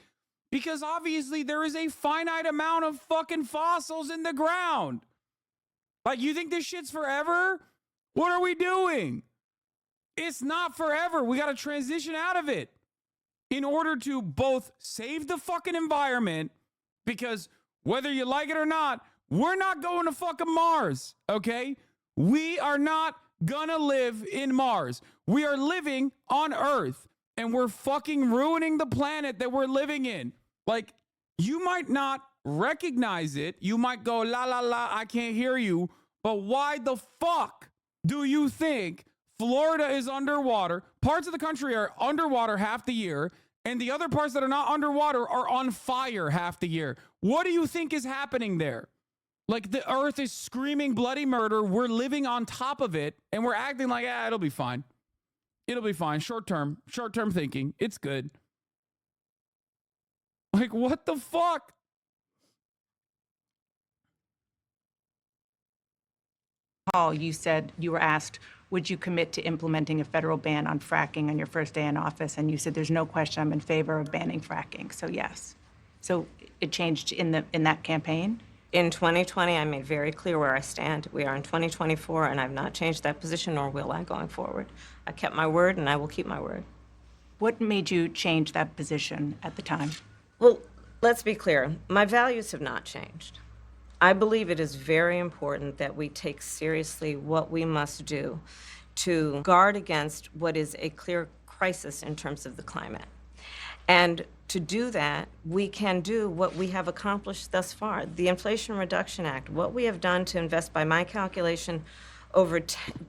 because obviously there is a finite amount of fucking fossils in the ground. Like, you think this shit's forever? What are we doing? It's not forever. We got to transition out of it in order to both save the fucking environment, because whether you like it or not, we're not going to fucking Mars, okay? We are not gonna live in Mars. We are living on Earth, and we're fucking ruining the planet that we're living in. Like, you might not recognize it. You might go, la, la, la, I can't hear you. But why the fuck do you think Florida is underwater? Parts of the country are underwater half the year, and the other parts that are not underwater are on fire half the year. What do you think is happening there? Like, the earth is screaming bloody murder. We're living on top of it, and we're acting like, it'll be fine. It'll be fine. Short-term thinking. It's good. Like, what the fuck? Paul, you said you were asked, would you commit to implementing a federal ban on fracking on your first day in office? And you said, there's no question I'm in favor of banning fracking. So yes. So it changed in that campaign? In 2020, I made very clear where I stand. We are in 2024, and I've not changed that position, nor will I going forward. I kept my word, and I will keep my word. What made you change that position at the time? Well, let's be clear. My values have not changed. I believe it is very important that we take seriously what we must do to guard against what is a clear crisis in terms of the climate. And to do that, we can do what we have accomplished thus far. The Inflation Reduction Act, what we have done to invest, by my calculation, over 10.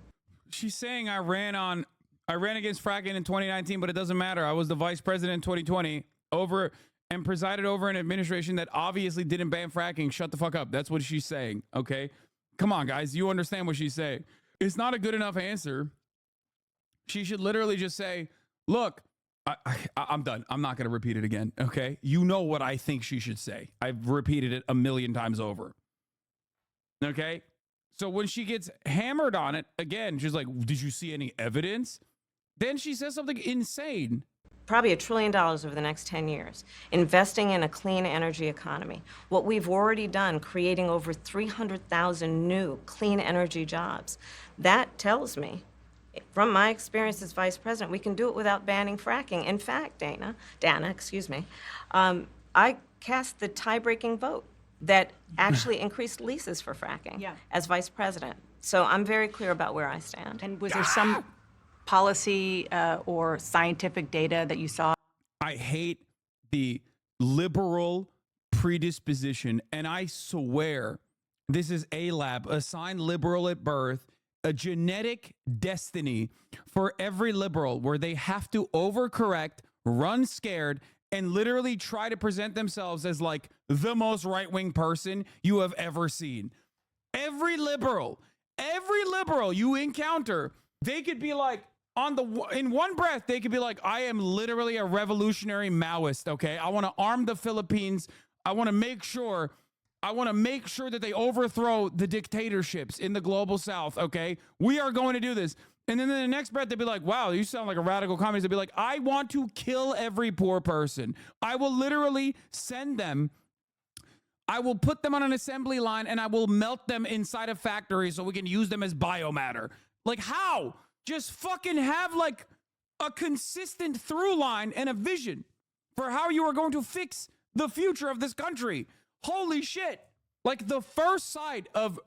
She's saying I ran against fracking in 2019, but it doesn't matter. I was the vice president in 2020 and presided over an administration that obviously didn't ban fracking. Shut the fuck up. That's what she's saying, okay? Come on, guys. You understand what she's saying. It's not a good enough answer. She should literally just say, look, I'm done. I'm not going to repeat it again, okay? You know what I think she should say. I've repeated it 1,000,000 times over, okay? So when she gets hammered on it, again, she's like, did you see any evidence? Then she says something insane. Probably $1 trillion over the next 10 years, investing in a clean energy economy. What we've already done, creating over 300,000 new clean energy jobs. That tells me, from my experience as vice president, we can do it without banning fracking. In fact, Dana, I cast the tie-breaking vote that actually increased leases for fracking as vice president. So I'm very clear about where I stand. And was there some policy or scientific data that you saw? I hate the liberal predisposition, and I swear this is a lab, assigned liberal at birth, a genetic destiny for every liberal where they have to overcorrect, run scared, and literally try to present themselves as like the most right-wing person you have ever seen. Every liberal you encounter, they could be like, in one breath, they could be like, I am literally a revolutionary Maoist, okay? I want to arm the Philippines. I want to make sure that they overthrow the dictatorships in the global south, okay? We are going to do this. And then in the next breath, they'd be like, wow, you sound like a radical communist. They'd be like, I want to kill every poor person. I will literally send them. I will put them on an assembly line and I will melt them inside a factory so we can use them as biomatter. Like, how? Just fucking have like a consistent through line and a vision for how you are going to fix the future of this country. Holy shit. Like, the first sight of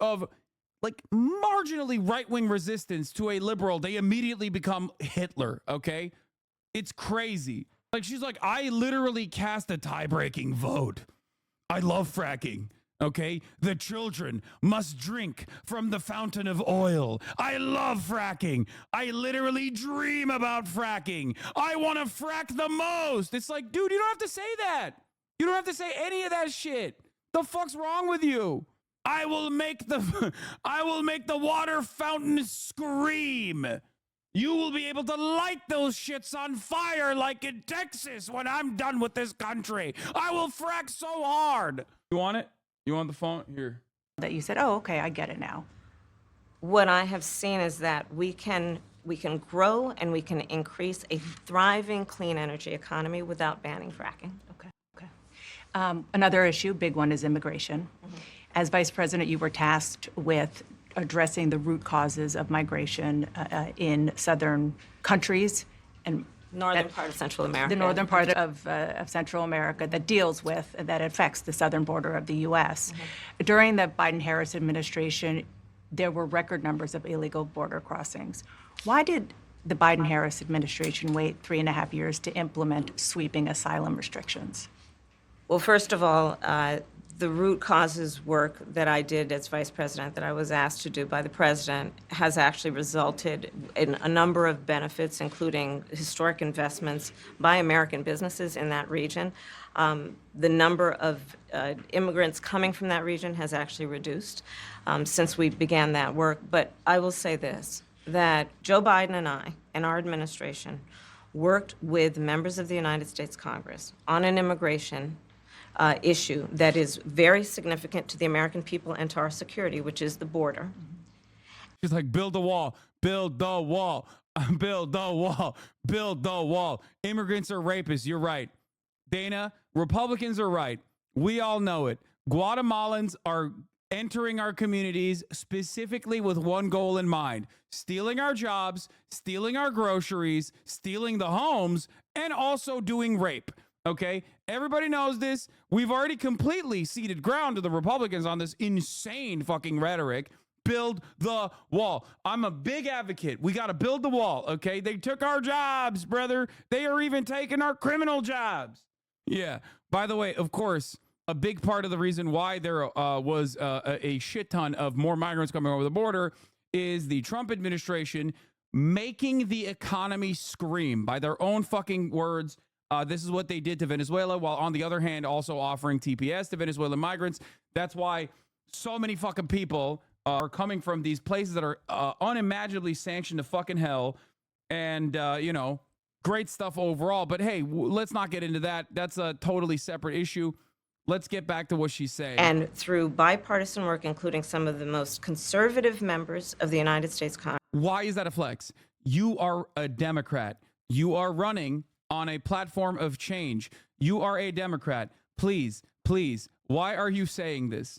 like marginally right-wing resistance to a liberal, they immediately become Hitler, okay? It's crazy. Like, she's like, I literally cast a tie-breaking vote. I love fracking, okay? The children must drink from the fountain of oil. I love fracking. I literally dream about fracking. I want to frack the most. It's like, dude, you don't have to say that. You don't have to say any of that shit. The fuck's wrong with you? I will make the water fountain scream. You will be able to light those shits on fire like in Texas when I'm done with this country. I will frack so hard. You want it? You want the phone? Here. That you said, oh, okay, I get it now. What I have seen is that we can grow and we can increase a thriving clean energy economy without banning fracking. Okay. Another issue, big one, is immigration. Mm-hmm. As vice president, you were tasked with addressing the root causes of migration in southern countries and northern part of Central America. The northern part of Central America that affects the southern border of the U.S. Mm-hmm. During the Biden-Harris administration, there were record numbers of illegal border crossings. Why did the Biden-Harris administration wait 3.5 years to implement sweeping asylum restrictions? Well, first of all, the root causes work that I did as vice president, that I was asked to do by the president, has actually resulted in a number of benefits, including historic investments by American businesses in that region. The number of immigrants coming from that region has actually reduced since we began that work. But I will say this, that Joe Biden and I and our administration worked with members of the United States Congress on an immigration issue that is very significant to the American people and to our security, which is the border. She's like, build the wall, build the wall, build the wall, build the wall. Immigrants are rapists. You're right. Dana, Republicans are right. We all know it. Guatemalans are entering our communities specifically with one goal in mind: stealing our jobs, stealing our groceries, stealing the homes, and also doing rape. Okay? Everybody knows this. We've already completely ceded ground to the Republicans on this insane fucking rhetoric. Build the wall. I'm a big advocate. We got to build the wall, okay? They took our jobs, brother. They are even taking our criminal jobs. Yeah. By the way, of course, a big part of the reason why there was a shit ton of more migrants coming over the border is the Trump administration making the economy scream by their own fucking words. This is what they did to Venezuela, while on the other hand, also offering TPS to Venezuelan migrants. That's why so many fucking people are coming from these places that are unimaginably sanctioned to fucking hell. And, you know, great stuff overall. But hey, let's not get into that. That's a totally separate issue. Let's get back to what she's saying. And through bipartisan work, including some of the most conservative members of the United States Congress. Why is that a flex? You are a Democrat. You are running on a platform of change. You are a Democrat. Please, please, why are you saying this?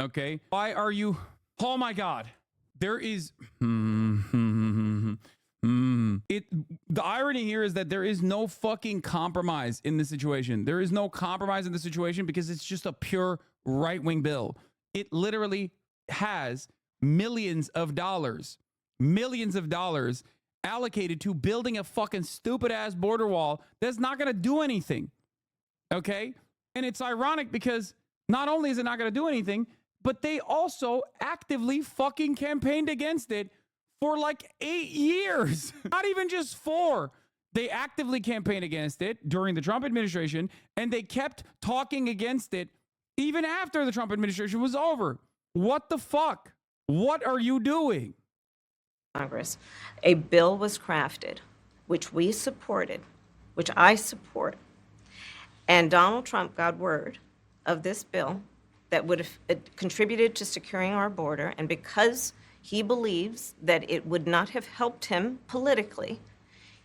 Okay? Why are you? Oh my God. There is the irony here is that there is no fucking compromise in this situation. There is no compromise in this situation because it's just a pure right-wing bill. It literally has millions of dollars allocated to building a fucking stupid ass border wall that's not going to do anything. Okay? And it's ironic because not only is it not going to do anything, but they also actively fucking campaigned against it for like 8 years. Not even just 4. They actively campaigned against it during the Trump administration, and they kept talking against it even after the Trump administration was over. What the fuck? What are you doing? Congress. A bill was crafted, which we supported, which I support. And Donald Trump got word of this bill that would have contributed to securing our border. And because he believes that it would not have helped him politically,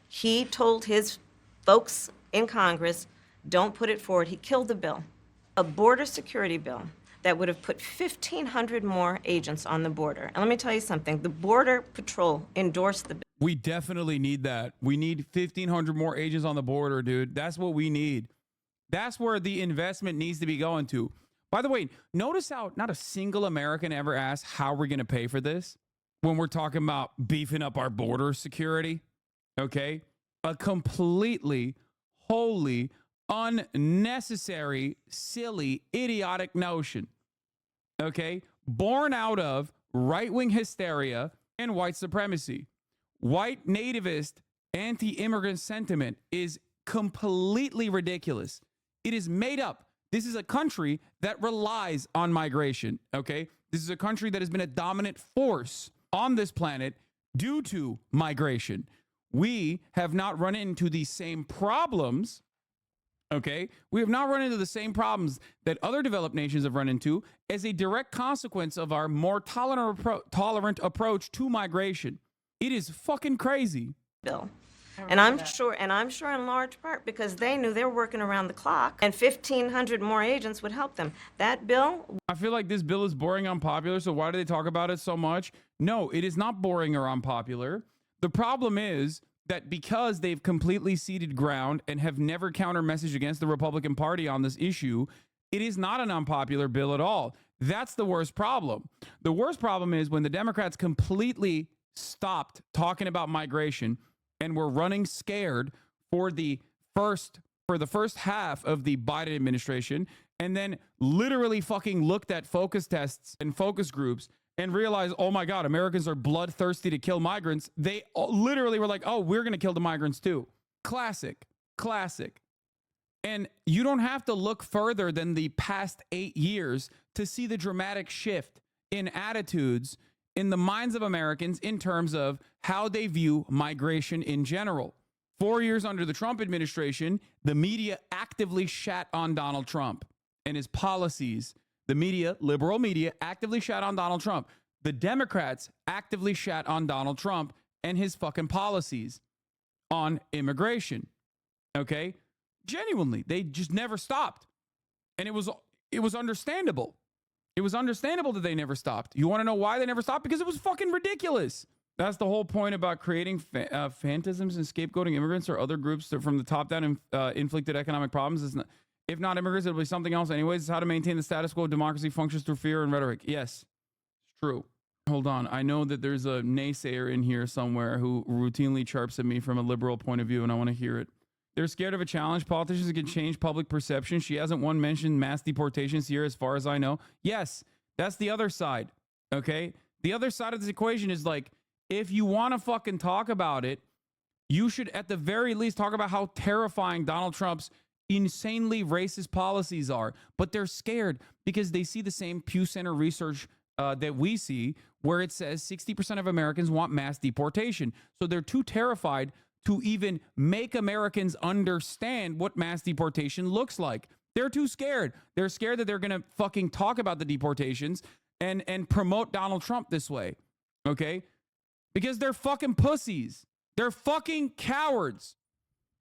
he told his folks in Congress, don't put it forward. He killed the bill, a border security bill that would have put 1,500 more agents on the border. And let me tell you something, the Border Patrol endorsed the bill. We definitely need that. We need 1,500 more agents on the border, dude. That's what we need. That's where the investment needs to be going to. By the way, notice how not a single American ever asked how we're going to pay for this when we're talking about beefing up our border security. Okay? A completely, wholly, unnecessary, silly, idiotic notion. Okay? Born out of right-wing hysteria and white supremacy. White nativist anti-immigrant sentiment is completely ridiculous. It is made up. This is a country that relies on migration, okay? This is a country that has been a dominant force on this planet due to migration. We have not run into the same problems, okay? We have not run into the same problems that other developed nations have run into as a direct consequence of our more tolerant approach to migration. It is fucking crazy. Bill. And I'm sure in large part because they knew they were working around the clock and 1,500 more agents would help them. That bill. I feel like this bill is boring and unpopular, so why do they talk about it so much? No, it is not boring or unpopular. The problem is that because they've completely ceded ground and have never counter-messaged against the Republican Party on this issue, it is not an unpopular bill at all. That's the worst problem. The worst problem is when the Democrats completely stopped talking about migration and were running scared for the first half of the Biden administration, and then literally fucking looked at focus tests and focus groups and realized, oh my God, Americans are bloodthirsty to kill migrants. They literally were like, oh, we're going to kill the migrants too. Classic. And you don't have to look further than the past 8 years to see the dramatic shift in attitudes in the minds of Americans in terms of how they view migration in general. 4 years under the Trump administration, the media actively shat on Donald Trump and his policies. The media, liberal media, actively shat on Donald Trump. The Democrats actively shat on Donald Trump and his fucking policies on immigration. Okay? Genuinely, they just never stopped. And it was understandable. It was understandable that they never stopped. You want to know why they never stopped? Because it was fucking ridiculous. That's the whole point about creating phantasms and scapegoating immigrants or other groups that from the top down inflicted economic problems. If not immigrants, it'll be something else anyways. It's how to maintain the status quo. Democracy functions through fear and rhetoric. Yes, it's true. Hold on. I know that there's a naysayer in here somewhere who routinely chirps at me from a liberal point of view, and I want to hear it. They're scared of a challenge. Politicians can change public perception. She hasn't one mentioned mass deportations here as far as I know. Yes, that's the other side, okay? The other side of this equation is like, if you want to fucking talk about it, you should at the very least talk about how terrifying Donald Trump's insanely racist policies are. But they're scared because they see the same Pew Center research that we see where it says 60% of Americans want mass deportation. So they're too terrified to even make Americans understand what mass deportation looks like. They're too scared. They're scared that they're going to fucking talk about the deportations and promote Donald Trump this way. Okay? Because they're fucking pussies. They're fucking cowards.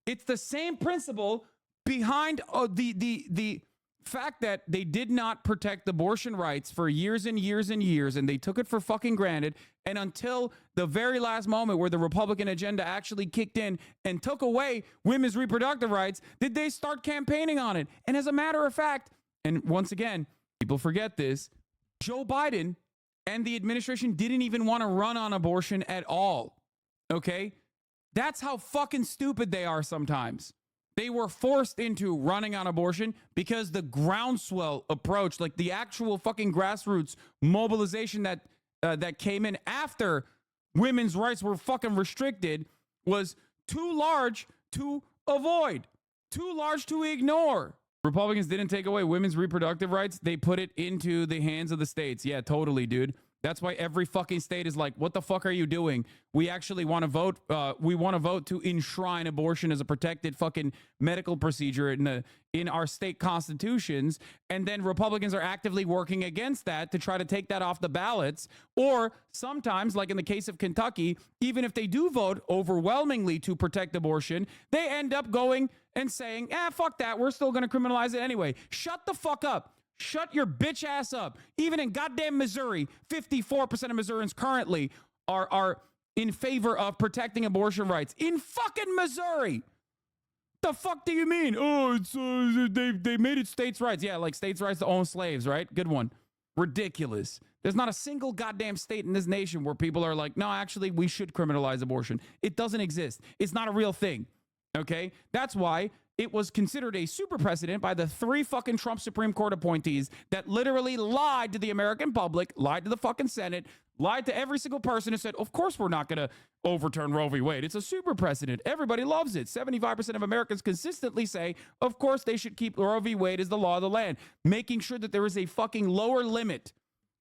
It's the same principle behind the fact that they did not protect abortion rights for years and years and years, and they took it for fucking granted. And until the very last moment where the Republican agenda actually kicked in and took away women's reproductive rights, did they start campaigning on it. And as a matter of fact, and once again, people forget this, Joe Biden and the administration didn't even want to run on abortion at all. Okay? That's how fucking stupid they are sometimes. They were forced into running on abortion because the groundswell approach, like the actual fucking grassroots mobilization that came in after women's rights were fucking restricted, was too large to avoid, too large to ignore. Republicans didn't take away women's reproductive rights. They put it into the hands of the states. Yeah, totally, dude. That's why every fucking state is like, what the fuck are you doing? We actually want to vote. We want to vote to enshrine abortion as a protected fucking medical procedure in our state constitutions. And then Republicans are actively working against that to try to take that off the ballots. Or sometimes, like in the case of Kentucky, even if they do vote overwhelmingly to protect abortion, they end up going and saying, fuck that. We're still going to criminalize it anyway. Shut the fuck up. Shut your bitch ass up. Even in goddamn Missouri, 54% of Missourians currently are in favor of protecting abortion rights. In fucking Missouri. The fuck do you mean? Oh, it's they made it states' rights. Yeah, like states' rights to own slaves, right? Good one. Ridiculous. There's not a single goddamn state in this nation where people are like, no, actually, we should criminalize abortion. It doesn't exist. It's not a real thing. Okay? That's why it was considered a super precedent by the 3 fucking Trump Supreme Court appointees that literally lied to the American public, lied to the fucking Senate, lied to every single person who said, of course we're not going to overturn Roe v. Wade. It's a super precedent. Everybody loves it. 75% of Americans consistently say, of course they should keep Roe v. Wade as the law of the land, making sure that there is a fucking lower limit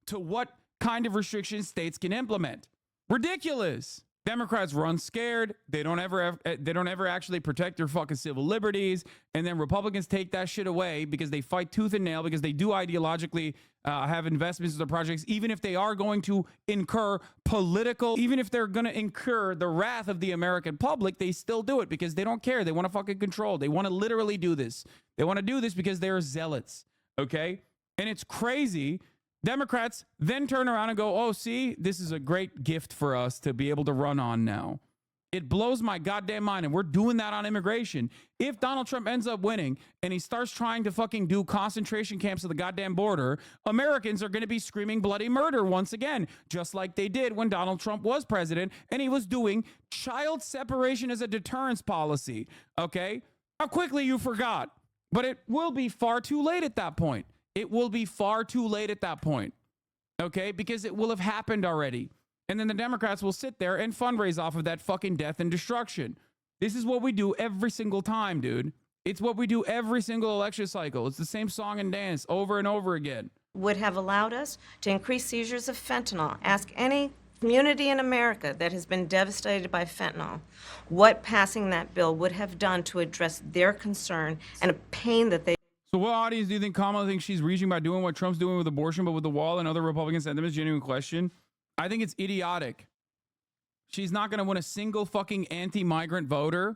to what kind of restrictions states can implement. Ridiculous. Democrats run scared. They don't ever actually protect their fucking civil liberties. And then Republicans take that shit away because they fight tooth and nail, because they do ideologically have investments in their projects, even if they are going to incur even if they're going to incur the wrath of the American public, they still do it because they don't care. They want to fucking control. They want to literally do this. They want to do this because they're zealots. Okay? And it's crazy. Democrats then turn around and go, oh, see, this is a great gift for us to be able to run on now. It blows my goddamn mind. And we're doing that on immigration. If Donald Trump ends up winning and he starts trying to fucking do concentration camps at the goddamn border, Americans are going to be screaming bloody murder once again, just like they did when Donald Trump was president and he was doing child separation as a deterrence policy. Okay? How quickly you forgot. But it will be far too late at that point. It will be far too late at that point. Okay? Because it will have happened already. And then the Democrats will sit there and fundraise off of that fucking death and destruction. This is what we do every single time, dude. It's what we do every single election cycle. It's the same song and dance over and over again. Would have allowed us to increase seizures of fentanyl. Ask any community in America that has been devastated by fentanyl what passing that bill would have done to address their concern and a pain that they. So what audience do you think Kamala thinks she's reaching by doing what Trump's doing with abortion, but with the wall and other Republican sentiments? Genuine question. I think it's idiotic. She's not going to win a single fucking anti-migrant voter.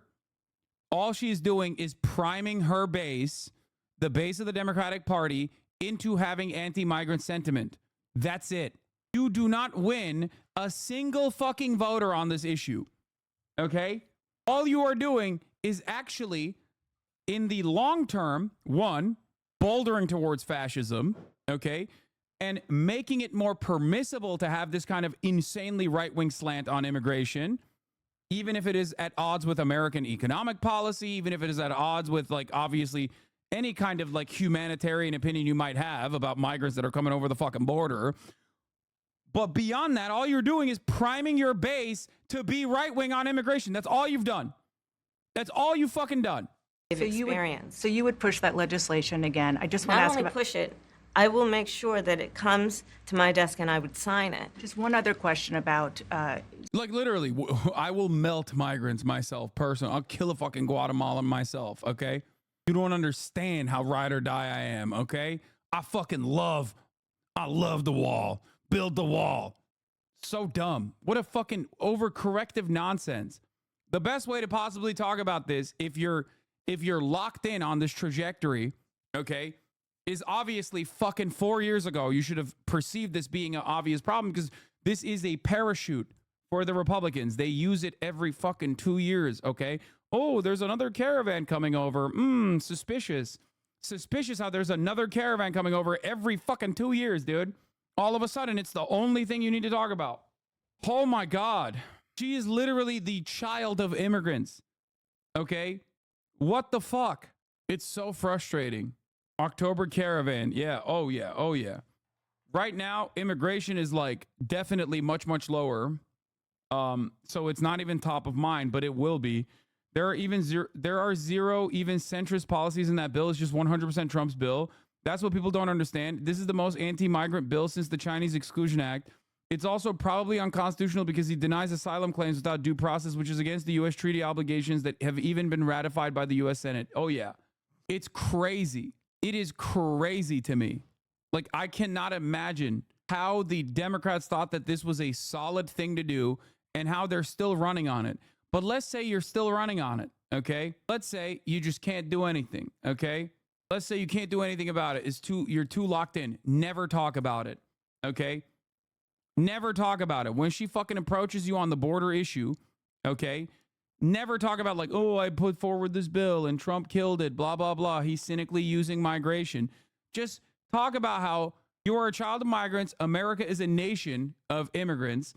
All she's doing is priming her base, the base of the Democratic Party, into having anti-migrant sentiment. That's it. You do not win a single fucking voter on this issue. Okay? All you are doing is actually, in the long term, one, bouldering towards fascism, okay? And making it more permissible to have this kind of insanely right-wing slant on immigration, even if it is at odds with American economic policy, even if it is at odds with, like, obviously any kind of, like, humanitarian opinion you might have about migrants that are coming over the fucking border. But beyond that, all you're doing is priming your base to be right-wing on immigration. That's all you've done. That's all you've fucking done. So you would push that legislation again. I just want to Not ask only about push it, I will make sure that it comes to my desk and I would sign it. just one other question about Like, literally, I will melt migrants myself, personally. I'll kill a fucking Guatemalan myself, okay? You don't understand how ride or die I am, okay? I love the wall. Build the wall. So dumb. What a fucking overcorrective nonsense. The best way to possibly talk about this, if you're locked in on this trajectory, okay, is obviously fucking 4 years ago. You should have perceived this being an obvious problem because this is a parachute for the Republicans. They use it every fucking 2 years, okay? Oh, there's another caravan coming over. Suspicious. Suspicious how there's another caravan coming over every fucking 2 years, dude. All of a sudden, it's the only thing you need to talk about. Oh my God. She is literally the child of immigrants, okay? What the fuck? It's so frustrating. October caravan. Yeah. Oh, yeah. Oh, yeah. Right now, immigration is like definitely much, much lower. So it's not even top of mind, but it will be. There are zero even centrist policies in that bill. It's just 100% Trump's bill. That's what people don't understand. This is the most anti-migrant bill since the Chinese Exclusion Act. It's also probably unconstitutional because he denies asylum claims without due process, which is against the U.S. treaty obligations that have even been ratified by the U.S. Senate. Oh, yeah. It's crazy. It is crazy to me. Like, I cannot imagine how the Democrats thought that this was a solid thing to do and how they're still running on it. But let's say you're still running on it, okay? Let's say you just can't do anything, okay? Let's say you can't do anything about it. You're too locked in. Never talk about it, okay? Never talk about it. When she fucking approaches you on the border issue, okay? Never talk about like, oh, I put forward this bill and Trump killed it, blah, blah, blah. He's cynically using migration. Just talk about how you are a child of migrants. America is a nation of immigrants.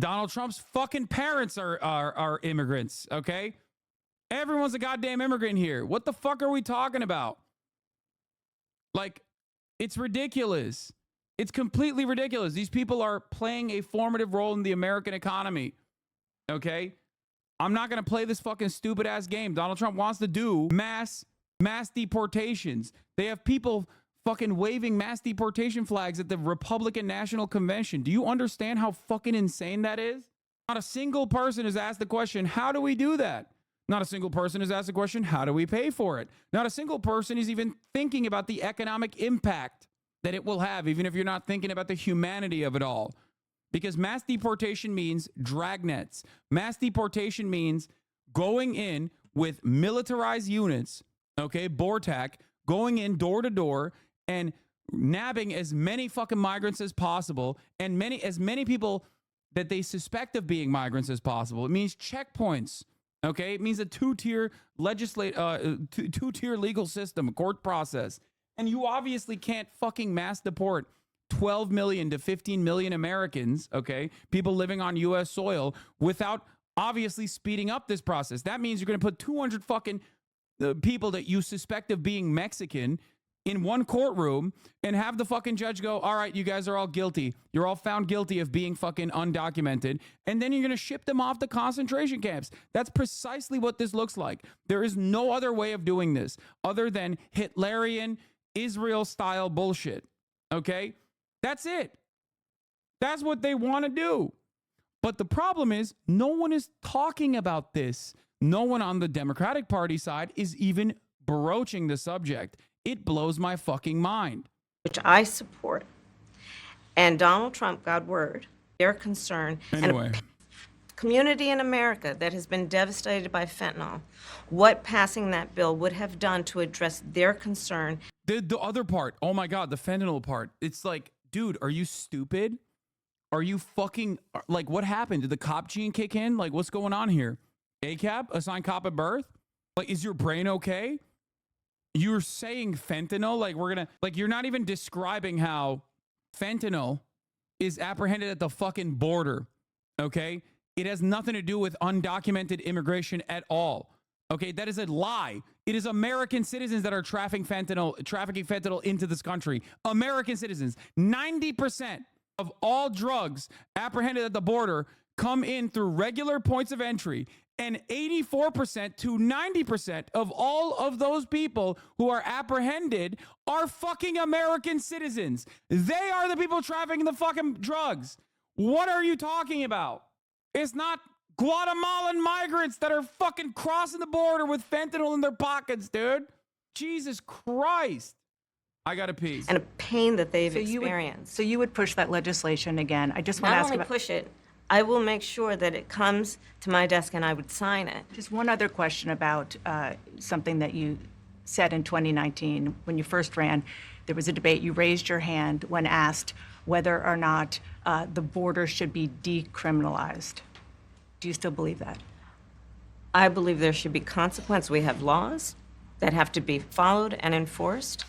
Donald Trump's fucking parents are immigrants, okay? Everyone's a goddamn immigrant here. What the fuck are we talking about? Like, it's ridiculous. It's completely ridiculous. These people are playing a formative role in the American economy, okay? I'm not going to play this fucking stupid ass game. Donald Trump wants to do mass deportations. They have people fucking waving mass deportation flags at the Republican National Convention. Do you understand how fucking insane that is? Not a single person has asked the question, how do we do that? Not a single person has asked the question, how do we pay for it? Not a single person is even thinking about the economic impact that it will have, even if you're not thinking about the humanity of it all. Because mass deportation means dragnets. Mass deportation means going in with militarized units, okay, BORTAC, going in door to door and nabbing as many fucking migrants as possible and as many people that they suspect of being migrants as possible. It means checkpoints. Okay, it means a two-tier two-tier legal system, a court process. And you obviously can't fucking mass deport 12 million to 15 million Americans, okay, people living on U.S. soil, without obviously speeding up this process. That means you're going to put 200 fucking people that you suspect of being Mexican in one courtroom and have the fucking judge go, all right, you guys are all guilty. You're all found guilty of being fucking undocumented. And then you're going to ship them off to concentration camps. That's precisely what this looks like. There is no other way of doing this other than Hitlerian Israel-style bullshit. Okay? That's it. That's what they want to do. But the problem is, no one is talking about this. No one on the Democratic Party side is even broaching the subject. It blows my fucking mind. Which I support. And Donald Trump, God word, their concern. Anyway. And a community in America that has been devastated by fentanyl, what passing that bill would have done to address their concern. The other part, oh my God, the fentanyl part. It's like, dude, are you stupid? Are you fucking, like, what happened? Did the cop gene kick in? Like, what's going on here? ACAB, assigned cop at birth? Like, is your brain okay? You're saying fentanyl? Like, we're gonna, like, you're not even describing how fentanyl is apprehended at the fucking border, okay? It has nothing to do with undocumented immigration at all, okay? That is a lie. It is American citizens that are trafficking fentanyl into this country. American citizens. 90% of all drugs apprehended at the border come in through regular points of entry. And 84% to 90% of all of those people who are apprehended are fucking American citizens. They are the people trafficking the fucking drugs. What are you talking about? It's not Guatemalan migrants that are fucking crossing the border with fentanyl in their pockets, dude. Jesus Christ. I gotta pee. And a pain that they've So experienced. you would push that legislation again. I just want to Not ask only about push it, I will make sure that it comes to my desk and I would sign it. just one other question about something that you said in 2019 when you first ran. There was a debate. You raised your hand when asked whether or not the border should be decriminalized. Do you still believe that? I believe there should be consequence. We have laws that have to be followed and enforced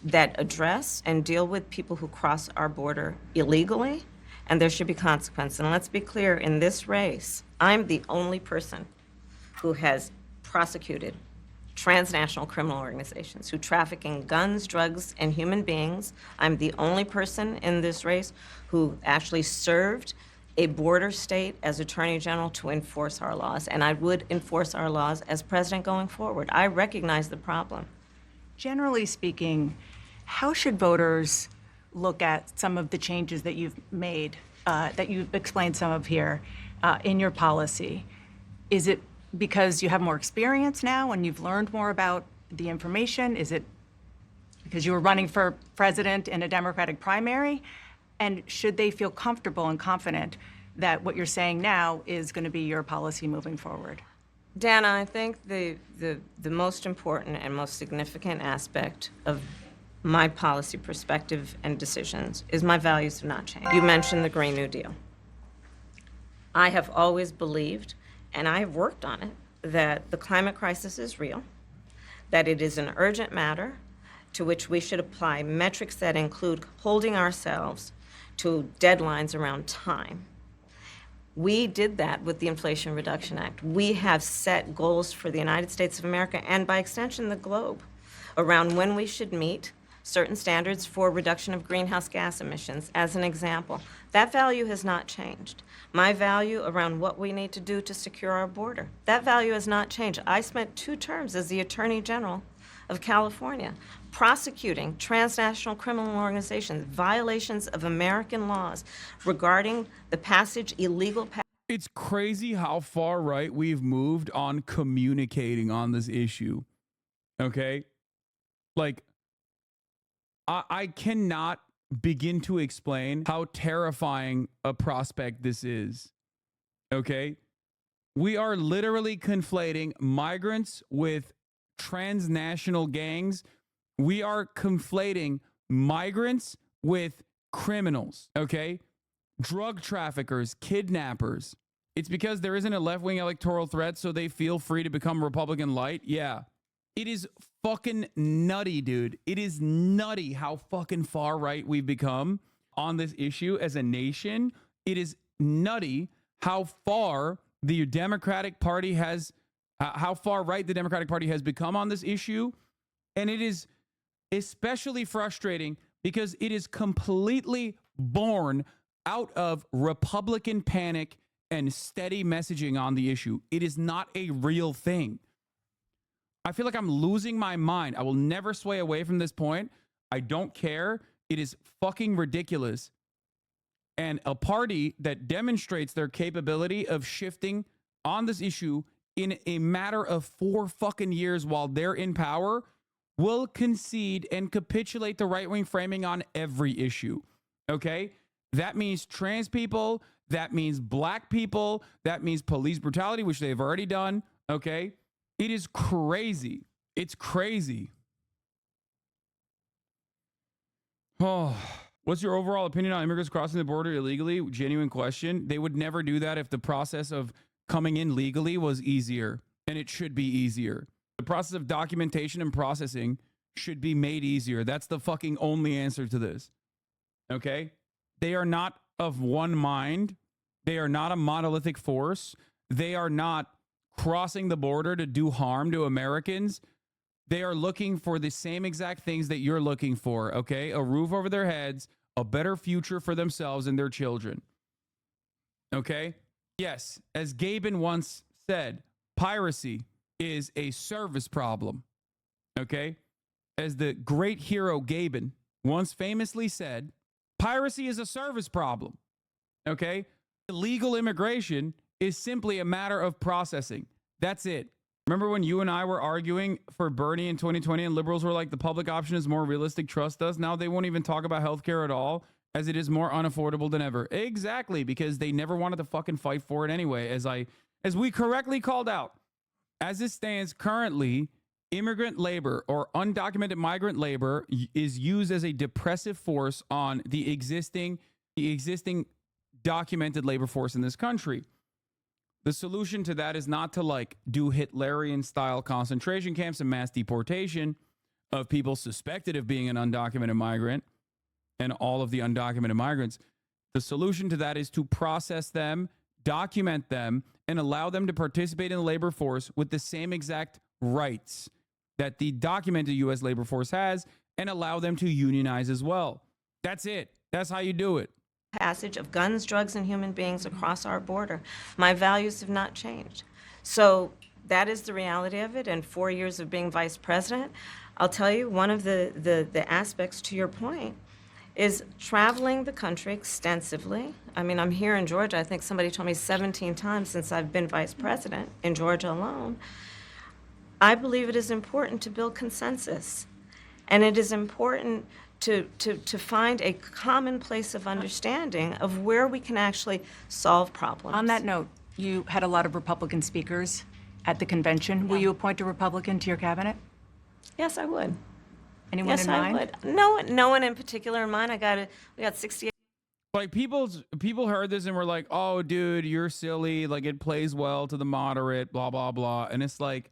that address and deal with people who cross our border illegally, and there should be consequence. And let's be clear, in this race, I'm the only person who has prosecuted transnational criminal organizations who traffic in guns, drugs, and human beings. I'm the only person in this race who actually served a border state as Attorney General to enforce our laws, and I would enforce our laws as president going forward. I recognize the problem. Generally speaking, how should voters look at some of the changes that you've made, that you've explained some of here in your policy? Is it because you have more experience now and you've learned more about the information? Is it because you were running for president in a Democratic primary? And should they feel comfortable and confident that what you're saying now is going to be your policy moving forward? Dana, I think the most important and most significant aspect of my policy perspective and decisions is my values have not changed. You mentioned the Green New Deal. I have always believed, and I have worked on it, that the climate crisis is real, that it is an urgent matter to which we should apply metrics that include holding ourselves to deadlines around time. We did that with the Inflation Reduction Act. We have set goals for the United States of America and by extension the globe around when we should meet certain standards for reduction of greenhouse gas emissions, as an example. That value has not changed. My value around what we need to do to secure our border, that value has not changed. I spent 2 terms as the Attorney General of California prosecuting transnational criminal organizations, violations of American laws regarding the illegal passage. It's crazy how far right we've moved on communicating on this issue. Okay? Like, I cannot begin to explain how terrifying a prospect this is. Okay? We are literally conflating migrants with transnational gangs. We are conflating migrants with criminals. Okay? drug traffickers, kidnappers. It's because there isn't a left-wing electoral threat, so they feel free to become Republican light. Yeah. It is fucking nutty, dude. It is nutty how fucking far right we've become on this issue as a nation. It is nutty how far the Democratic Party has, how far right the Democratic Party has become on this issue. And it is especially frustrating because it is completely born out of Republican panic and steady messaging on the issue. It is not a real thing. I feel like I'm losing my mind. I will never sway away from this point. I don't care. It is fucking ridiculous. And a party that demonstrates their capability of shifting on this issue in a matter of 4 fucking years while they're in power will concede and capitulate the right-wing framing on every issue. Okay? That means trans people. That means black people. That means police brutality, which they've already done. Okay? It is crazy. It's crazy. Oh, what's your overall opinion on immigrants crossing the border illegally? Genuine question. They would never do that if the process of coming in legally was easier, and it should be easier. The process of documentation and processing should be made easier. That's the fucking only answer to this. Okay? They are not of one mind. They are not a monolithic force. They are not crossing the border to do harm to Americans. They are looking for the same exact things that you're looking for, okay? A roof over their heads, a better future for themselves and their children. Okay? Yes, as Gaben once said, piracy is a service problem. Okay? As the great hero Gaben once famously said, piracy is a service problem. Okay? Illegal immigration is simply a matter of processing. That's it. Remember when you and I were arguing for Bernie in 2020 and liberals were like, the public option is more realistic, trust us? Now they won't even talk about healthcare at all, as it is more unaffordable than ever. Exactly, because they never wanted to fucking fight for it anyway, as we correctly called out. As it stands currently, immigrant labor or undocumented migrant labor is used as a depressive force on the existing documented labor force in this country. The solution to that is not to like do Hitlerian style concentration camps and mass deportation of people suspected of being an undocumented migrant and all of the undocumented migrants. The solution to that is to process them, document them, and allow them to participate in the labor force with the same exact rights that the documented U.S. labor force has, and allow them to unionize as well. That's it. That's how you do it. Passage of guns, drugs, and human beings across our border. My values have not changed. So that is the reality of it. And 4 years of being vice president, I'll tell you, one of the aspects to your point is traveling the country extensively. I mean, I'm here in Georgia. I think somebody told me 17 times since I've been vice president in Georgia alone. I believe it is important to build consensus. And it is important to find a common place of understanding of where we can actually solve problems. On that note, you had a lot of Republican speakers at the convention. Will you appoint a Republican to your cabinet? Yes, I would. Anyone in mind? Yes, I would. No one in particular in mind. We got 68. Like people heard this and were like, oh, dude, you're silly. Like it plays well to the moderate, blah, blah, blah. And it's like,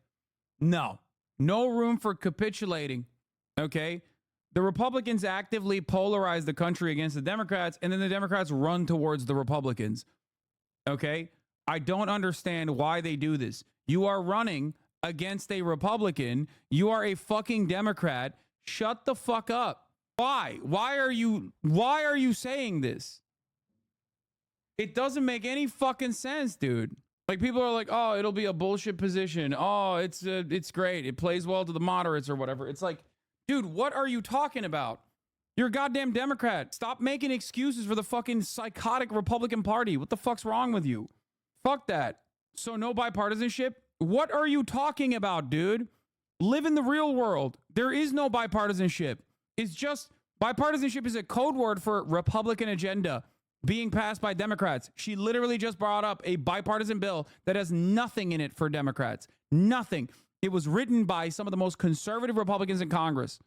no room for capitulating. Okay. The Republicans actively polarize the country against the Democrats, and then the Democrats run towards the Republicans. Okay? I don't understand why they do this. You are running against a Republican. You are a fucking Democrat. Shut the fuck up. Why? Why are you saying this? It doesn't make any fucking sense, dude. Like people are like, oh, it'll be a bullshit position. Oh, it's great. It plays well to the moderates or whatever. It's like, dude, what are you talking about? You're a goddamn Democrat. Stop making excuses for the fucking psychotic Republican Party. What the fuck's wrong with you? Fuck that. So no bipartisanship? What are you talking about, dude? Live in the real world. There is no bipartisanship. It's just bipartisanship is a code word for Republican agenda being passed by Democrats. She literally just brought up a bipartisan bill that has nothing in it for Democrats. Nothing. It was written by some of the most conservative Republicans in Congress.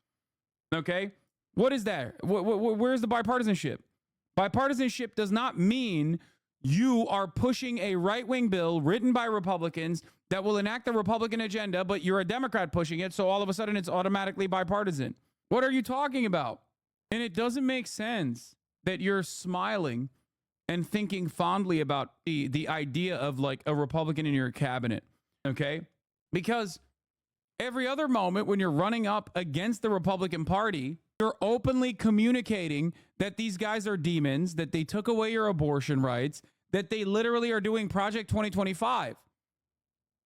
Okay? What is that? Where's the bipartisanship? Bipartisanship does not mean you are pushing a right-wing bill written by Republicans that will enact the Republican agenda, but you're a Democrat pushing it, so all of a sudden it's automatically bipartisan. What are you talking about? And it doesn't make sense that you're smiling and thinking fondly about the idea of like a Republican in your cabinet, okay? Because every other moment when you're running up against the Republican Party, you're openly communicating that these guys are demons, that they took away your abortion rights, that they literally are doing Project 2025.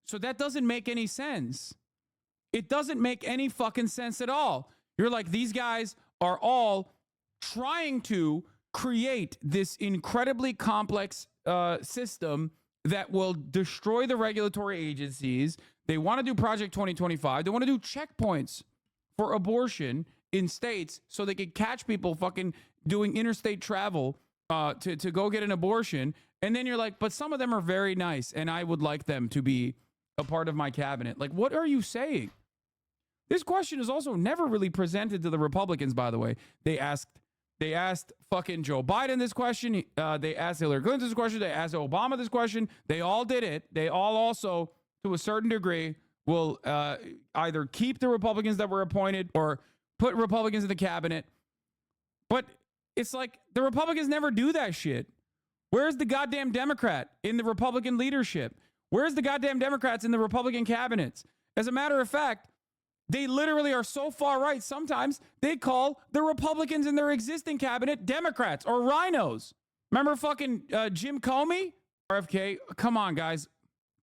So that doesn't make any sense. It doesn't make any fucking sense at all. You're like, these guys are all trying to create this incredibly complex system that will destroy the regulatory agencies. They want to do Project 2025. They want to do checkpoints for abortion in states so they can catch people fucking doing interstate travel to go get an abortion. And then you're like, but some of them are very nice and I would like them to be a part of my cabinet. Like, what are you saying? This question is also never really presented to the Republicans, by the way. They asked fucking Joe Biden this question. They asked Hillary Clinton this question. They asked Obama this question. They all did it. They all also, to a certain degree, will either keep the Republicans that were appointed or put Republicans in the cabinet. But it's like the Republicans never do that shit. Where's the goddamn Democrat in the Republican leadership? Where's the goddamn Democrats in the Republican cabinets? As a matter of fact, they literally are so far right, sometimes they call the Republicans in their existing cabinet Democrats or rhinos. Remember fucking Jim Comey? RFK, come on, guys.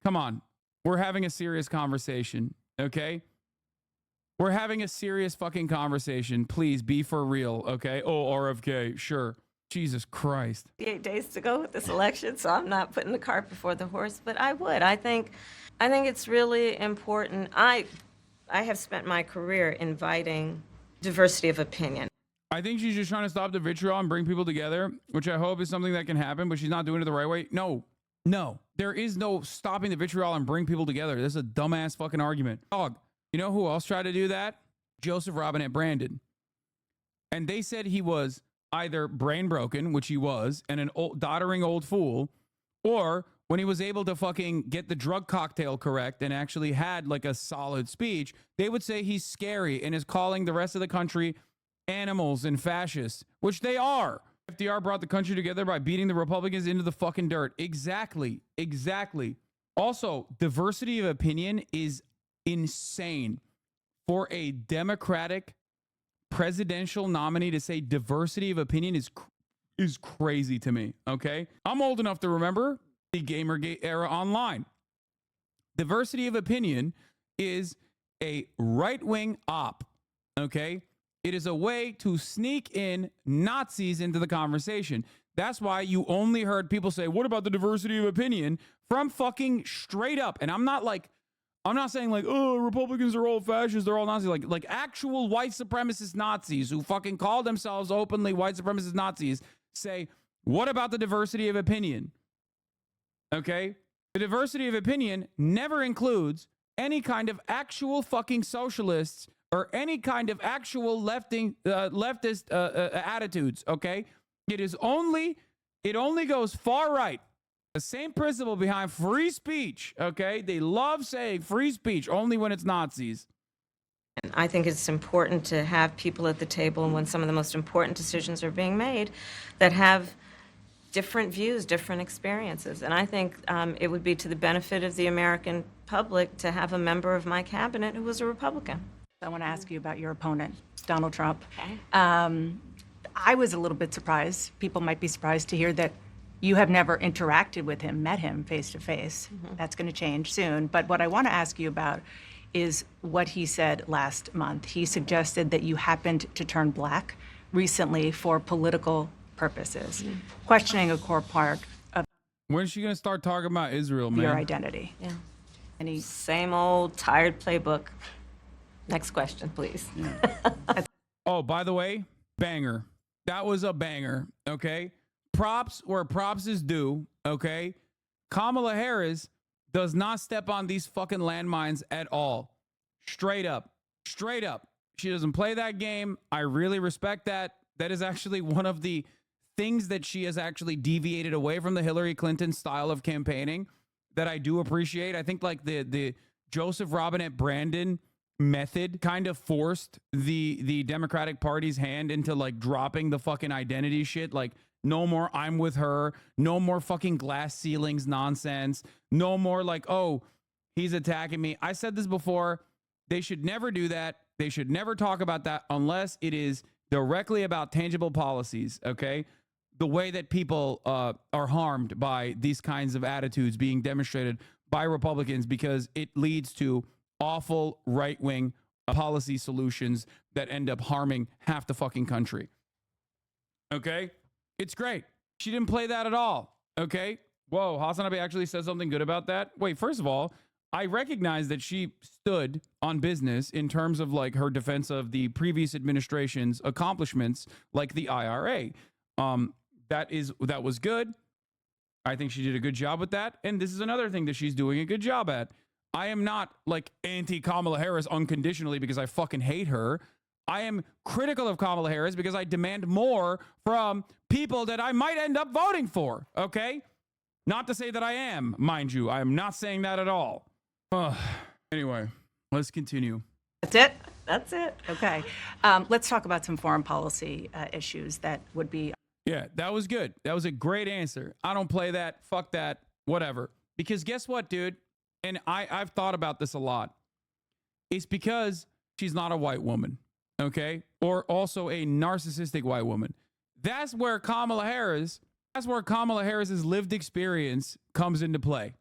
Come on. We're having a serious conversation, okay? We're having a serious fucking conversation. Please be for real, okay? Oh, RFK, sure. Jesus Christ. 8 days to go with this election, so I'm not putting the cart before the horse, but I would. I think it's really important. I have spent my career inviting diversity of opinion. I think she's just trying to stop the vitriol and bring people together, which I hope is something that can happen, but she's not doing it the right way. No. There is no stopping the vitriol and bring people together. This is a dumbass fucking argument. Dog, you know who else tried to do that? Joseph Robinette Brandon. And they said he was either brain broken, which he was, and an doddering old fool, or when he was able to fucking get the drug cocktail correct and actually had like a solid speech, they would say he's scary and is calling the rest of the country animals and fascists, which they are. FDR brought the country together by beating the Republicans into the fucking dirt. Exactly. Also, diversity of opinion is insane. For a Democratic presidential nominee to say diversity of opinion is crazy to me, okay? I'm old enough to remember the Gamergate era online. Diversity of opinion is a right-wing op, okay? It is a way to sneak in Nazis into the conversation. That's why you only heard people say, what about the diversity of opinion, from fucking straight up. And I'm not saying like, oh, Republicans are all fascists, they're all Nazis. Like actual white supremacist Nazis who fucking call themselves openly white supremacist Nazis say, what about the diversity of opinion? Okay? The diversity of opinion never includes any kind of actual fucking socialists or any kind of actual leftist attitudes, okay? It only goes far right. The same principle behind free speech, okay? They love saying free speech only when it's Nazis. And I think it's important to have people at the table when some of the most important decisions are being made that have different views, different experiences. And I think it would be to the benefit of the American public to have a member of my cabinet who was a Republican. I want to ask you about your opponent, Donald Trump. Okay. I was a little bit surprised. People might be surprised to hear that you have never interacted with him, met him face to face. That's going to change soon. But what I want to ask you about is what he said last month. He suggested that you happened to turn black recently for political purposes, questioning a core part of When's she going to start talking about Israel, man? your identity. Yeah. And he Same old tired playbook. Next question, please. Oh, by the way, banger. That was a banger, okay? Props where props is due, okay? Kamala Harris does not step on these fucking landmines at all. Straight up. She doesn't play that game. I really respect that. That is actually one of the things that she has actually deviated away from the Hillary Clinton style of campaigning that I do appreciate. I think like the Joseph Robinette Brandon method kind of forced the Democratic Party's hand into like dropping the fucking identity shit. Like, no more I'm with her, no more fucking glass ceilings nonsense, no more like, oh, he's attacking me. I said this before. They should never do that. They should never talk about that unless it is directly about tangible policies, okay? The way that people are harmed by these kinds of attitudes being demonstrated by Republicans, because it leads to awful right-wing policy solutions that end up harming half the fucking country. Okay? It's great. She didn't play that at all. Okay? Whoa, Hasanabi actually said something good about that. Wait, first of all, I recognize that she stood on business in terms of like her defense of the previous administration's accomplishments, like the IRA. That was good. I think she did a good job with that. And this is another thing that she's doing a good job at. I am not like anti-Kamala Harris unconditionally because I fucking hate her. I am critical of Kamala Harris because I demand more from people that I might end up voting for, okay? Not to say that I am, mind you. I am not saying that at all. Anyway, let's continue. That's it? That's it. Okay. Let's talk about some foreign policy issues that would be. Yeah, that was good. That was a great answer. I don't play that. Fuck that. Whatever. Because guess what, dude? And I've thought about this a lot. It's because she's not a white woman, okay? Or also a narcissistic white woman. That's where Kamala Harris's lived experience comes into play,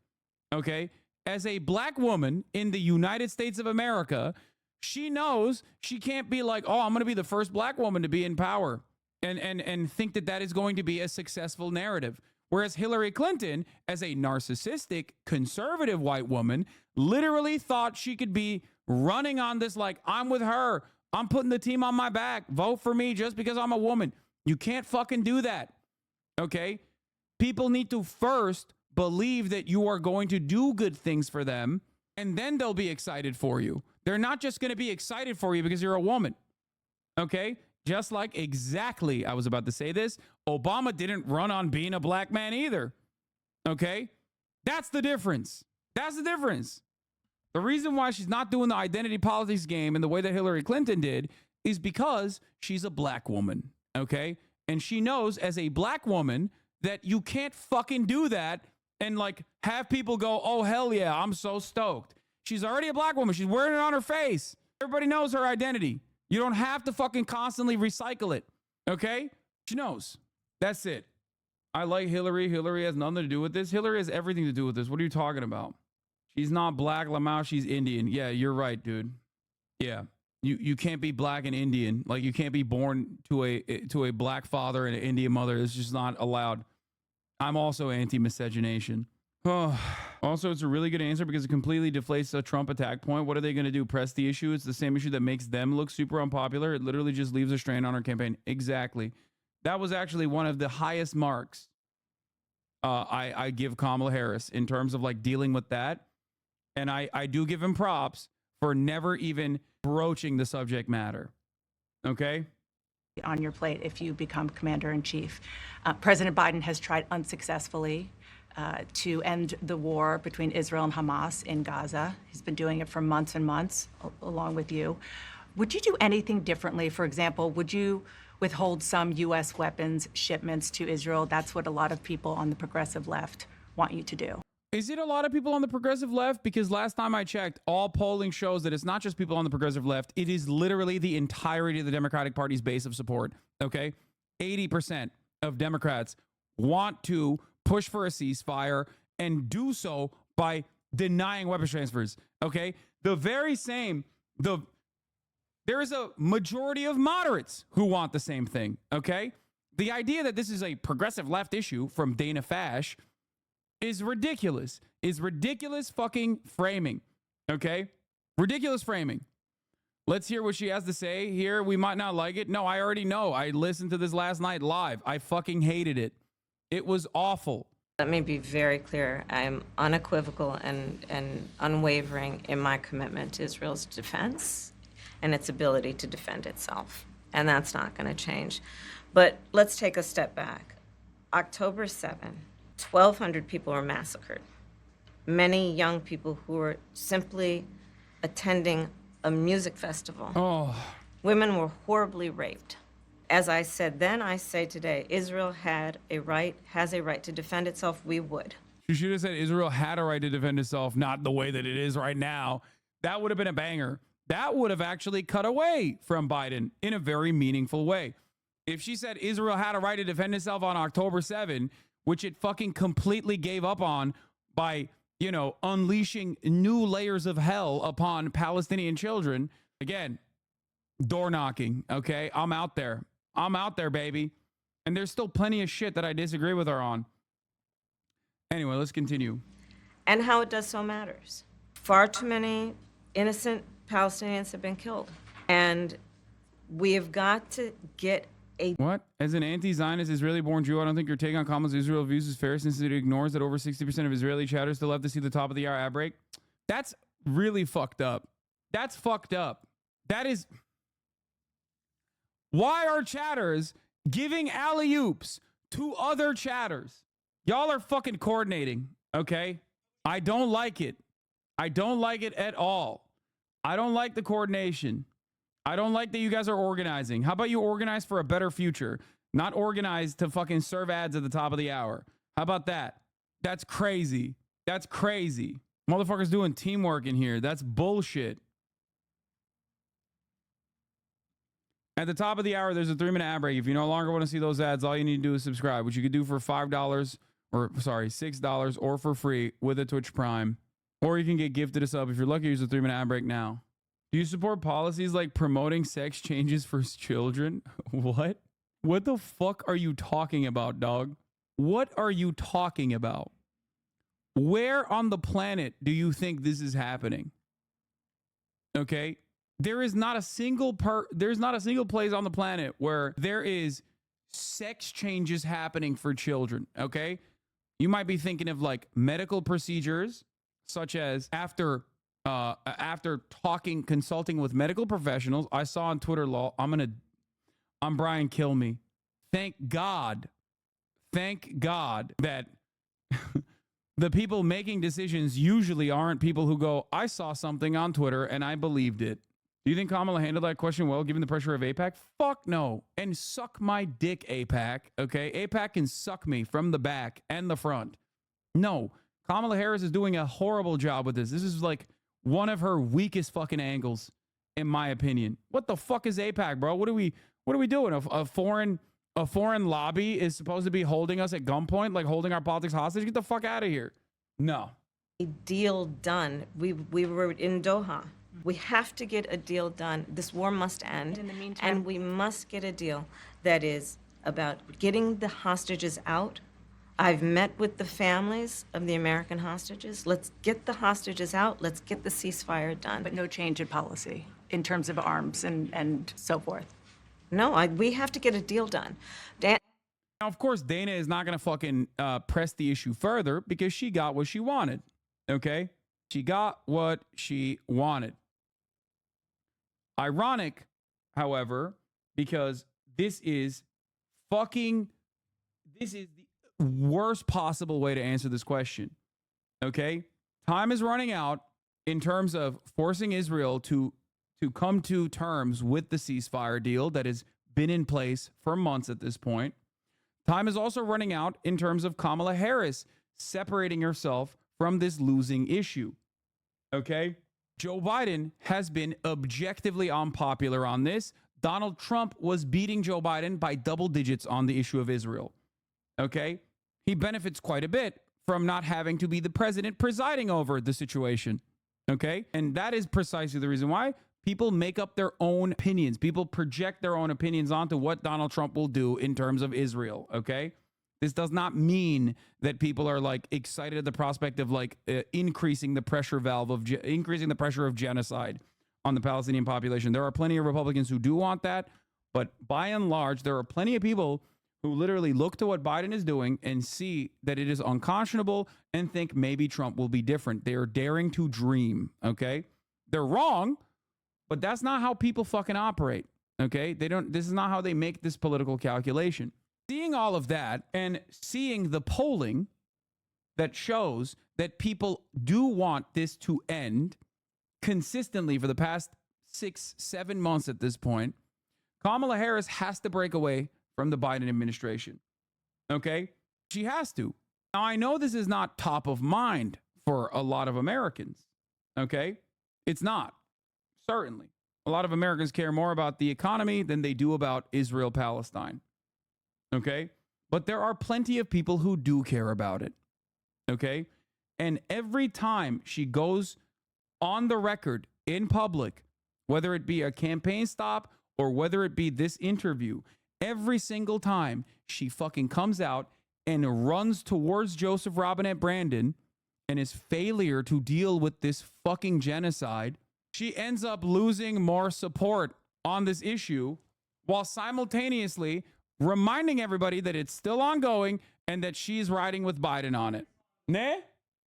okay? As a black woman in the United States of America, she knows she can't be like, oh, I'm going to be the first black woman to be in power and think that that is going to be a successful narrative. Whereas Hillary Clinton, as a narcissistic, conservative white woman, literally thought she could be running on this like, I'm with her. I'm putting the team on my back. Vote for me just because I'm a woman. You can't fucking do that, okay? People need to first believe that you are going to do good things for them, and then they'll be excited for you. They're not just going to be excited for you because you're a woman, okay? Just like exactly, I was about to say this, Obama didn't run on being a black man either, okay? That's the difference. That's the difference. The reason why she's not doing the identity politics game in the way that Hillary Clinton did is because she's a black woman, okay? And she knows as a black woman that you can't fucking do that and like have people go, oh, hell yeah, I'm so stoked. She's already a black woman. She's wearing it on her face. Everybody knows her identity. You don't have to fucking constantly recycle it, okay? She knows. That's it. I like Hillary. Hillary has nothing to do with this. Hillary has everything to do with this. What are you talking about? She's not black, Lamau. She's Indian. Yeah, you're right, dude. Yeah. You can't be black and Indian. Like, you can't be born to a black father and an Indian mother. It's just not allowed. I'm also anti-miscegenation. Also, it's a really good answer because it completely deflates a Trump attack point. What are they going to do? Press the issue? It's the same issue that makes them look super unpopular. It literally just leaves a strain on our campaign. Exactly. That was actually one of the highest marks I give Kamala Harris in terms of like dealing with that. And I do give him props for never even broaching the subject matter. Okay? On your plate if you become commander-in-chief. President Biden has tried unsuccessfully to end the war between Israel and Hamas in Gaza. He's been doing it for months and months, along with you. Would you do anything differently? For example, would you withhold some U.S. weapons shipments to Israel? That's what a lot of people on the progressive left want you to do. Is it a lot of people on the progressive left? Because last time I checked, all polling shows that it's not just people on the progressive left. It is literally the entirety of the Democratic Party's base of support. Okay? 80% of Democrats want to push for a ceasefire and do so by denying weapons transfers. Okay? There is a majority of moderates who want the same thing. Okay? The idea that this is a progressive left issue from Dana Fash is ridiculous. Is ridiculous fucking framing. Okay? Ridiculous framing. Let's hear what she has to say here. We might not like it. No, I already know. I listened to this last night live. I fucking hated it. It was awful. Let me be very clear. I'm unequivocal and unwavering in my commitment to Israel's defense and its ability to defend itself. And that's not going to change. But let's take a step back. October 7, 1,200 people were massacred. Many young people who were simply attending a music festival. Oh, Women were horribly raped. As I said then, I say today, Israel has a right to defend itself. We would. you should have said Israel had a right to defend itself, not the way that it is right now. That would have been a banger. That would have actually cut away from Biden in a very meaningful way. If she said Israel had a right to defend itself on October 7, which it fucking completely gave up on by, you know, unleashing new layers of hell upon Palestinian children, again, door knocking, okay? I'm out there. I'm out there, baby. And there's still plenty of shit that I disagree with her on. Anyway, let's continue. And how it does so matters. Far too many innocent Palestinians have been killed. And we have got to get a... What? As an anti-Zionist Israeli-born Jew, I don't think your take on Kamala's Israel views is fair since it ignores that over 60% of Israeli chatter still have to see the top of the hour ad break. That's really fucked up. That's fucked up. That is... Why are chatters giving alley-oops to other chatters? Y'all are fucking coordinating, okay? I don't like it. I don't like it at all. I don't like the coordination. I don't like that you guys are organizing. How about you organize for a better future? Not organize to fucking serve ads at the top of the hour. How about that? That's crazy. That's crazy. Motherfuckers doing teamwork in here. That's bullshit. At the top of the hour, there's a 3-minute ad break. If you no longer want to see those ads, all you need to do is subscribe, which you could do for $5 or $6 or for free with a Twitch Prime. Or you can get gifted a sub. If you're lucky, use a 3-minute ad break now. Do you support policies like promoting sex changes for children? What? What the fuck are you talking about, dog? What are you talking about? Where on the planet do you think this is happening? Okay? There's not a single place on the planet where there is sex changes happening for children, okay? You might be thinking of like medical procedures, such as after consulting with medical professionals. I saw on Twitter, I'm Brian Kill Me. Thank God that the people making decisions usually aren't people who go, I saw something on Twitter and I believed it. Do you think Kamala handled that question well, given the pressure of AIPAC? Fuck no. And suck my dick, AIPAC. Okay? AIPAC can suck me from the back and the front. No. Kamala Harris is doing a horrible job with this. This is like one of her weakest fucking angles, in my opinion. What the fuck is AIPAC, bro? What are we doing? A foreign lobby is supposed to be holding us at gunpoint, like holding our politics hostage? Get the fuck out of here. No. A deal done. We were in Doha. We have to get a deal done. This war must end. In the meantime, and we must get a deal that is about getting the hostages out. I've met with the families of the American hostages. Let's get the hostages out. Let's get the ceasefire done. but no change in policy in terms of arms and so forth. No, we have to get a deal done. Now, of course, Dana is not going to fucking press the issue further because she got what she wanted. Okay? She got what she wanted. Ironic, however, because this is the worst possible way to answer this question. Okay? Time is running out in terms of forcing Israel to come to terms with the ceasefire deal that has been in place for months at this point. Time is also running out in terms of Kamala Harris separating herself from this losing issue. Okay? Joe Biden has been objectively unpopular on this. Donald Trump was beating Joe Biden by double digits on the issue of Israel. Okay? He benefits quite a bit from not having to be the president presiding over the situation. Okay? And that is precisely the reason why people make up their own opinions. People project their own opinions onto what Donald Trump will do in terms of Israel. Okay? This does not mean that people are like excited at the prospect of like increasing the pressure valve of increasing the pressure of genocide on the Palestinian population. There are plenty of Republicans who do want that, but by and large, there are plenty of people who literally look to what Biden is doing and see that it is unconscionable and think maybe Trump will be different. They are daring to dream. Okay, they're wrong, but that's not how people fucking operate. Okay? This is not how they make this political calculation. Seeing all of that and seeing the polling that shows that people do want this to end consistently for the past 6-7 months at this point, Kamala Harris has to break away from the Biden administration. Okay? She has to. Now, I know this is not top of mind for a lot of Americans. Okay? It's not. Certainly. A lot of Americans care more about the economy than they do about Israel, Palestine. Okay? But there are plenty of people who do care about it. Okay? And every time she goes on the record in public, whether it be a campaign stop or whether it be this interview, every single time she fucking comes out and runs towards Joseph Robinette Brandon and his failure to deal with this fucking genocide, she ends up losing more support on this issue while simultaneously reminding everybody that it's still ongoing and that she's riding with Biden on it. Nah?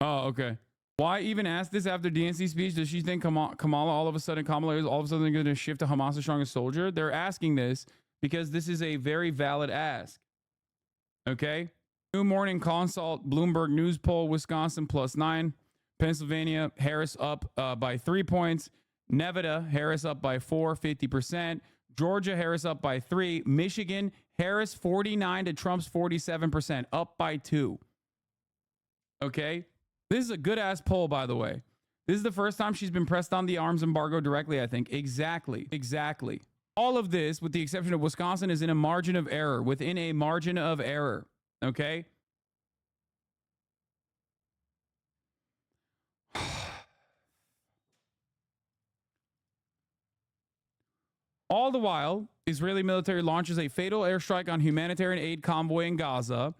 Oh, okay. Why even ask this after DNC speech? Does she think Kamala all of a sudden is going to shift to Hamas' strongest soldier? They're asking this because this is a very valid ask. Okay? New morning consult, Bloomberg News poll, Wisconsin +9, Pennsylvania, Harris up by 3 points, Nevada, Harris up by 4, 50%, Georgia, Harris up by 3, Michigan, Harris 49 to Trump's 47%, up by 2. Okay? This is a good ass poll, by the way. This is the first time she's been pressed on the arms embargo directly, I think. Exactly. All of this, with the exception of Wisconsin, is in a margin of error, within a margin of error. Okay? All the while, Israeli military launches a fatal airstrike on humanitarian aid convoy in Gaza.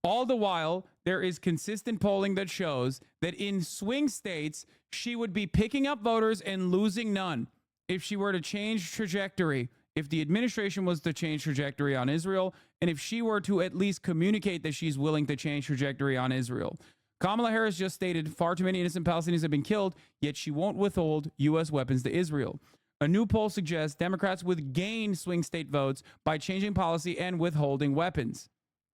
All the while, there is consistent polling that shows that in swing states, she would be picking up voters and losing none if she were to change trajectory, if the administration was to change trajectory on Israel, and if she were to at least communicate that she's willing to change trajectory on Israel. Kamala Harris just stated far too many innocent Palestinians have been killed, yet she won't withhold U.S. weapons to Israel. A new poll suggests Democrats would gain swing state votes by changing policy and withholding weapons.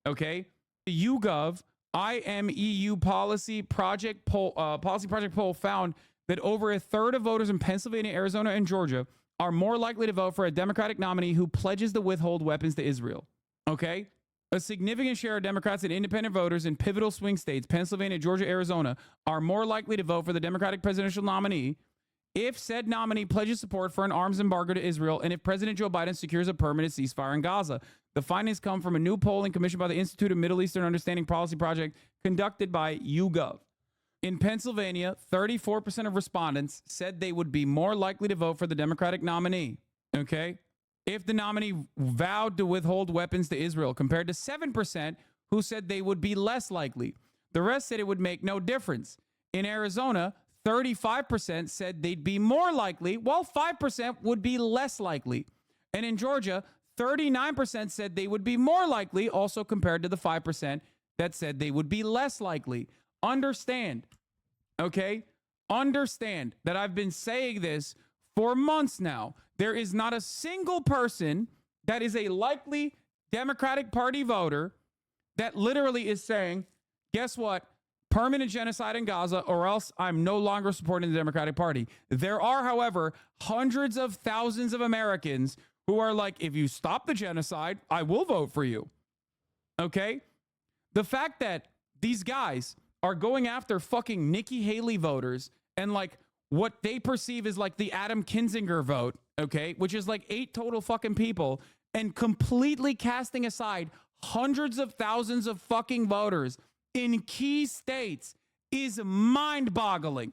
Okay? The YouGov IMEU policy project poll found that over a third of voters in Pennsylvania, Arizona, and Georgia are more likely to vote for a Democratic nominee who pledges to withhold weapons to Israel. Okay? A significant share of Democrats and independent voters in pivotal swing states, Pennsylvania, Georgia, Arizona, are more likely to vote for the Democratic presidential nominee if said nominee pledges support for an arms embargo to Israel and if President Joe Biden secures a permanent ceasefire in Gaza. The findings come from a new polling commissioned by the Institute of Middle Eastern Understanding Policy Project conducted by YouGov. In Pennsylvania, 34% of respondents said they would be more likely to vote for the Democratic nominee, okay, if the nominee vowed to withhold weapons to Israel, compared to 7% who said they would be less likely. The rest said it would make no difference. In Arizona, 35% said they'd be more likely, while 5% would be less likely. And in Georgia, 39% said they would be more likely, also compared to the 5% that said they would be less likely. Understand, okay? Understand that I've been saying this for months now. There is not a single person that is a likely Democratic Party voter that literally is saying, guess what? Permanent genocide in Gaza, or else I'm no longer supporting the Democratic Party. There are, however, hundreds of thousands of Americans who are like, if you stop the genocide, I will vote for you. Okay? The fact that these guys are going after fucking Nikki Haley voters and like what they perceive as like the Adam Kinzinger vote, okay, which is like 8 total fucking people, and completely casting aside hundreds of thousands of fucking voters in key states is mind-boggling,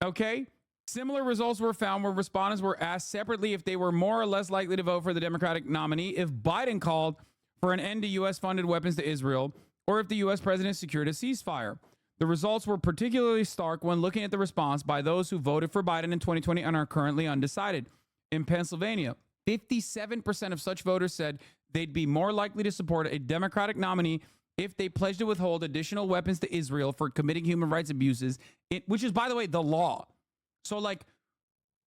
okay? Similar results were found where respondents were asked separately if they were more or less likely to vote for the Democratic nominee if Biden called for an end to U.S.-funded weapons to Israel or if the U.S. president secured a ceasefire. The results were particularly stark when looking at the response by those who voted for Biden in 2020 and are currently undecided. In Pennsylvania, 57% of such voters said they'd be more likely to support a Democratic nominee if they pledged to withhold additional weapons to Israel for committing human rights abuses, which is, by the way, the law. So, like,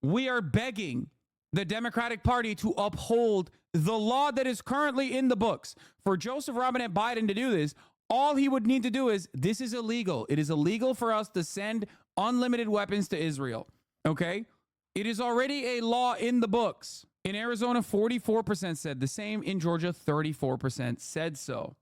we are begging the Democratic Party to uphold the law that is currently in the books. For Joseph Robinette Biden to do this, all he would need to do is, this is illegal. It is illegal for us to send unlimited weapons to Israel. Okay? It is already a law in the books. In Arizona, 44% said the same. In Georgia, 34% said so.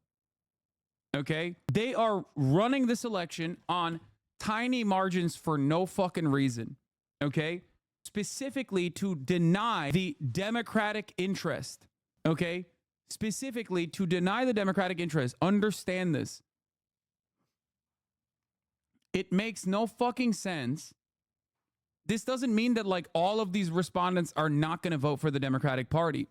Okay? They are running this election on tiny margins for no fucking reason. Okay? Specifically to deny the Democratic interest. Okay? Specifically to deny the Democratic interest. Understand this. It makes no fucking sense. This doesn't mean that like all of these respondents are not going to vote for the Democratic Party.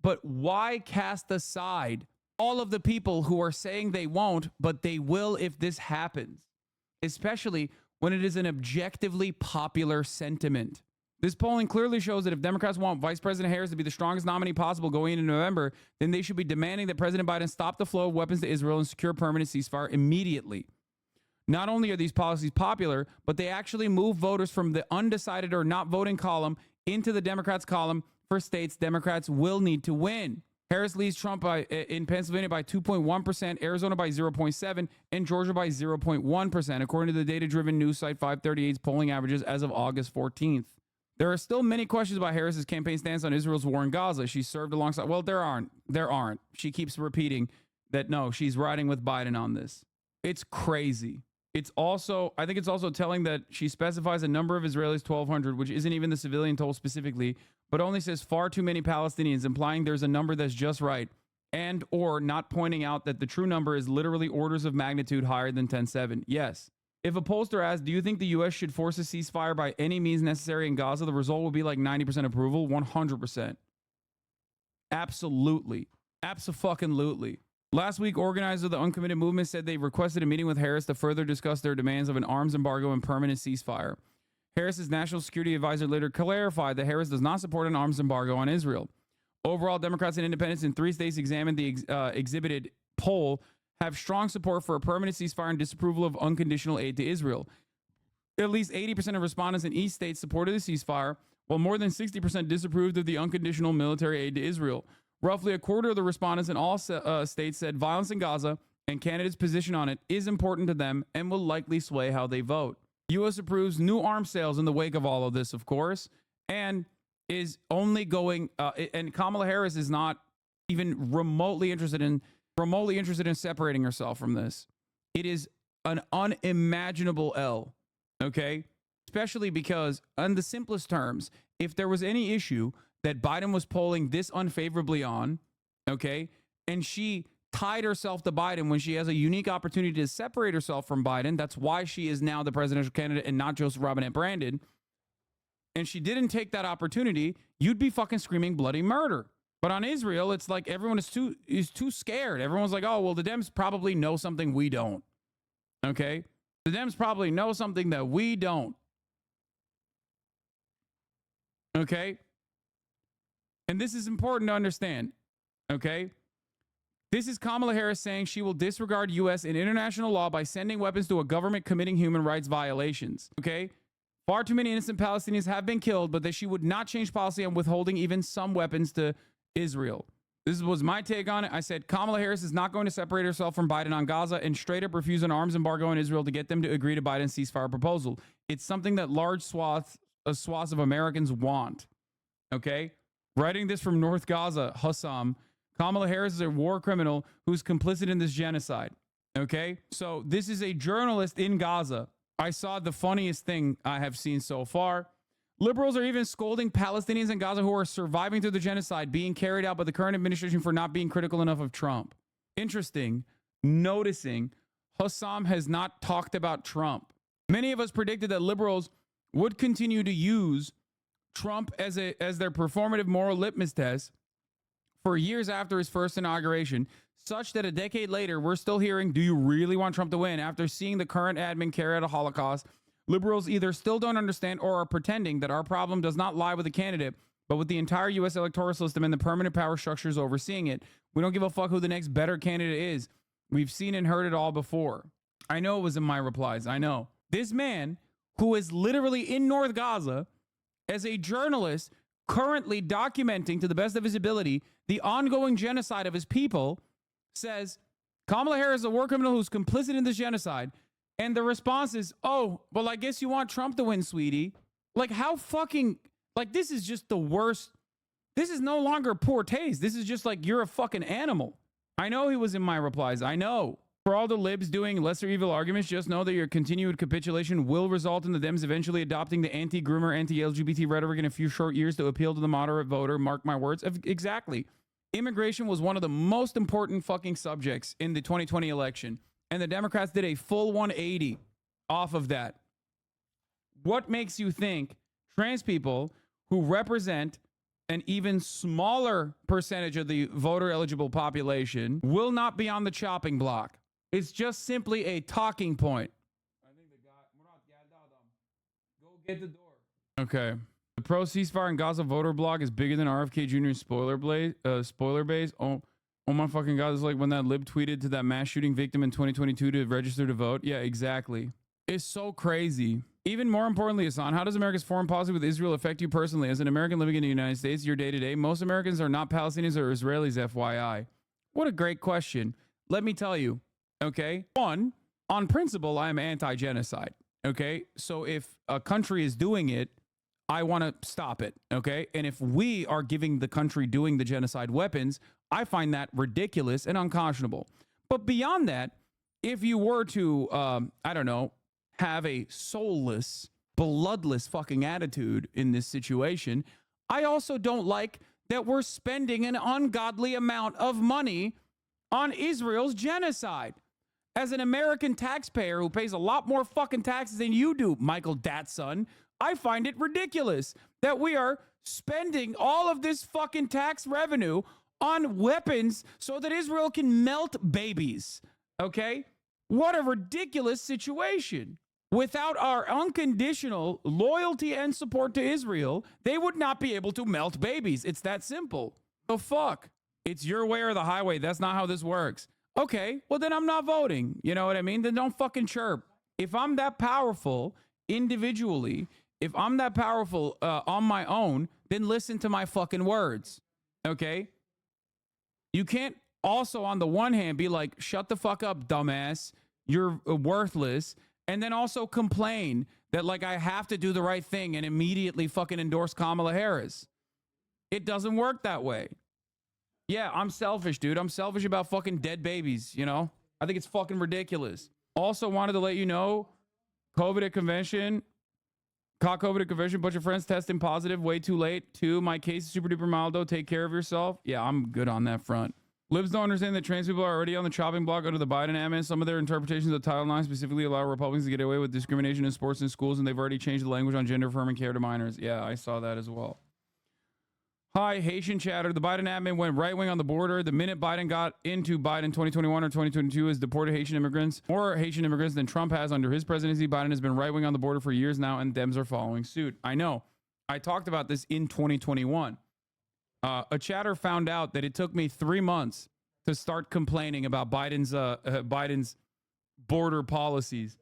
But why cast aside all of the people who are saying they won't, but they will if this happens? Especially when it is an objectively popular sentiment. This polling clearly shows that if Democrats want Vice President Harris to be the strongest nominee possible going into November, then they should be demanding that President Biden stop the flow of weapons to Israel and secure permanent ceasefire immediately. Not only are these policies popular, but they actually move voters from the undecided or not voting column into the Democrats column for states Democrats will need to win. Harris leads Trump in Pennsylvania by 2.1%, Arizona by 0.7%, and Georgia by 0.1%, according to the data-driven news site 538's polling averages as of August 14th. There are still many questions about Harris's campaign stance on Israel's war in Gaza. She served alongside, well, there aren't. She keeps repeating that, no, she's riding with Biden on this. It's crazy. I think it's also telling that she specifies a number of Israelis, 1,200, which isn't even the civilian toll specifically, but only says far too many Palestinians, implying there's a number that's just right, and or not pointing out that the true number is literally orders of magnitude higher than 10.7. Yes. If a pollster asks, do you think the U.S. should force a ceasefire by any means necessary in Gaza, the result will be like 90% approval, 100%. Absolutely. Abso-fucking-lutely. Last week, organizers of the Uncommitted Movement said they requested a meeting with Harris to further discuss their demands of an arms embargo and permanent ceasefire. Harris's national security advisor later clarified that Harris does not support an arms embargo on Israel. Overall, Democrats and independents in 3 states examined the exhibited poll have strong support for a permanent ceasefire and disapproval of unconditional aid to Israel. At least 80% of respondents in each state supported the ceasefire, while more than 60% disapproved of the unconditional military aid to Israel. Roughly a quarter of the respondents in all states said violence in Gaza and candidates' position on it is important to them and will likely sway how they vote. U.S. approves new arms sales in the wake of all of this, of course, and is only going, and Kamala Harris is not even remotely interested in separating herself from this. It is an unimaginable L, okay? Especially because, on the simplest terms, if there was any issue that Biden was polling this unfavorably on, okay, and she tied herself to Biden when she has a unique opportunity to separate herself from Biden, that's why she is now the presidential candidate and not Joseph Robinette Brandon, and she didn't take that opportunity, you'd be fucking screaming bloody murder. But on Israel, it's like everyone is too scared. Everyone's like, oh, well, the Dems probably know something we don't. Okay? The Dems probably know something that we don't. Okay? And this is important to understand. Okay? This is Kamala Harris saying she will disregard U.S. and international law by sending weapons to a government committing human rights violations. Okay? Far too many innocent Palestinians have been killed, but that she would not change policy on withholding even some weapons to Israel. This was my take on it. I said Kamala Harris is not going to separate herself from Biden on Gaza and straight up refuse an arms embargo on Israel to get them to agree to Biden's ceasefire proposal. It's something that large swaths of Americans want. Okay? Writing this from North Gaza, Hassam, Kamala Harris is a war criminal who's complicit in this genocide. Okay? So this is a journalist in Gaza. I saw the funniest thing I have seen so far. Liberals are even scolding Palestinians in Gaza who are surviving through the genocide being carried out by the current administration for not being critical enough of Trump. Interesting, noticing Hassam has not talked about Trump. Many of us predicted that liberals would continue to use Trump as their performative moral litmus test for years after his first inauguration, such that a decade later, we're still hearing, do you really want Trump to win? After seeing the current admin carry out a Holocaust, liberals either still don't understand or are pretending that our problem does not lie with the candidate, but with the entire U.S. electoral system and the permanent power structures overseeing it. We don't give a fuck who the next better candidate is. We've seen and heard it all before. I know it was in my replies. I know. This man, who is literally in North Gaza, as a journalist, currently documenting to the best of his ability the ongoing genocide of his people, says Kamala Harris is a war criminal who's complicit in this genocide. And the response is, oh, well, I guess you want Trump to win, sweetie. Like, how fucking, like, this is just the worst. This is no longer poor taste. This is just like, you're a fucking animal. I know he was in my replies. I know. For all the libs doing lesser evil arguments, just know that your continued capitulation will result in the Dems eventually adopting the anti-groomer, anti-LGBT rhetoric in a few short years to appeal to the moderate voter. Mark my words. Exactly. Immigration was one of the most important fucking subjects in the 2020 election. And the Democrats did a full 180 off of that. What makes you think trans people who represent an even smaller percentage of the voter eligible population will not be on the chopping block? It's just simply a talking point. I think the guy, go get the door. Okay. The pro ceasefire and Gaza voter blog is bigger than RFK Jr.'s spoiler base. Oh my fucking God. It's like when that lib tweeted to that mass shooting victim in 2022 to register to vote. Yeah, exactly. It's so crazy. Even more importantly, Hassan, how does America's foreign policy with Israel affect you personally? As an American living in the United States, your day-to-day, most Americans are not Palestinians or Israelis, FYI. What a great question. Let me tell you. Okay. One, on principle, I am anti-genocide. Okay. So if a country is doing it, I want to stop it. Okay. And if we are giving the country doing the genocide weapons, I find that ridiculous and unconscionable. But beyond that, if you were to, I don't know, have a soulless, bloodless fucking attitude in this situation, I also don't like that we're spending an ungodly amount of money on Israel's genocide. As an American taxpayer who pays a lot more fucking taxes than you do, Michael Datsun, I find it ridiculous that we are spending all of this fucking tax revenue on weapons so that Israel can melt babies. Okay? What a ridiculous situation. Without our unconditional loyalty and support to Israel, they would not be able to melt babies. It's that simple. The fuck? It's your way or the highway. That's not how this works. Okay, well then I'm not voting. You know what I mean? Then don't fucking chirp. If I'm that powerful individually, if I'm that powerful on my own, then listen to my fucking words. Okay? You can't also on the one hand be like, shut the fuck up, dumbass. You're worthless. And then also complain that like I have to do the right thing and immediately fucking endorse Kamala Harris. It doesn't work that way. Yeah, I'm selfish, dude. I'm selfish about fucking dead babies, you know? I think it's fucking ridiculous. Also wanted to let you know, COVID at convention, caught COVID at convention, bunch of friends testing positive, way too late. 2, my case is super duper mild though, take care of yourself. Yeah, I'm good on that front. Libs don't understand that trans people are already on the chopping block under the Biden admin. Some of their interpretations of Title IX specifically allow Republicans to get away with discrimination in sports and schools, and they've already changed the language on gender-affirming care to minors. Yeah, I saw that as well. Hi, Haitian chatter. The Biden admin went right-wing on the border. The minute Biden got into Biden 2021 or 2022 has deported Haitian immigrants, more Haitian immigrants than Trump has under his presidency. Biden has been right-wing on the border for years now, and Dems are following suit. I know. I talked about this in 2021. A chatter found out that it took me 3 months to start complaining about Biden's border policies.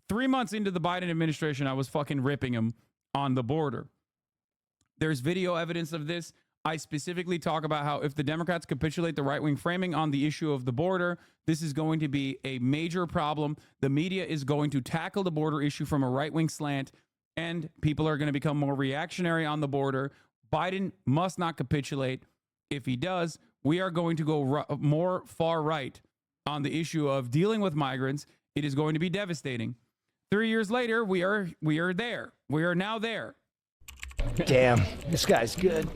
3 months into the Biden administration, I was fucking ripping him on the border. There's video evidence of this. I specifically talk about how if the Democrats capitulate the right-wing framing on the issue of the border, this is going to be a major problem. The media is going to tackle the border issue from a right-wing slant, and people are going to become more reactionary on the border. Biden must not capitulate. If he does, we are going to go more far right on the issue of dealing with migrants. It is going to be devastating. 3 years later, we are there. We are now there. Damn, this guy's good.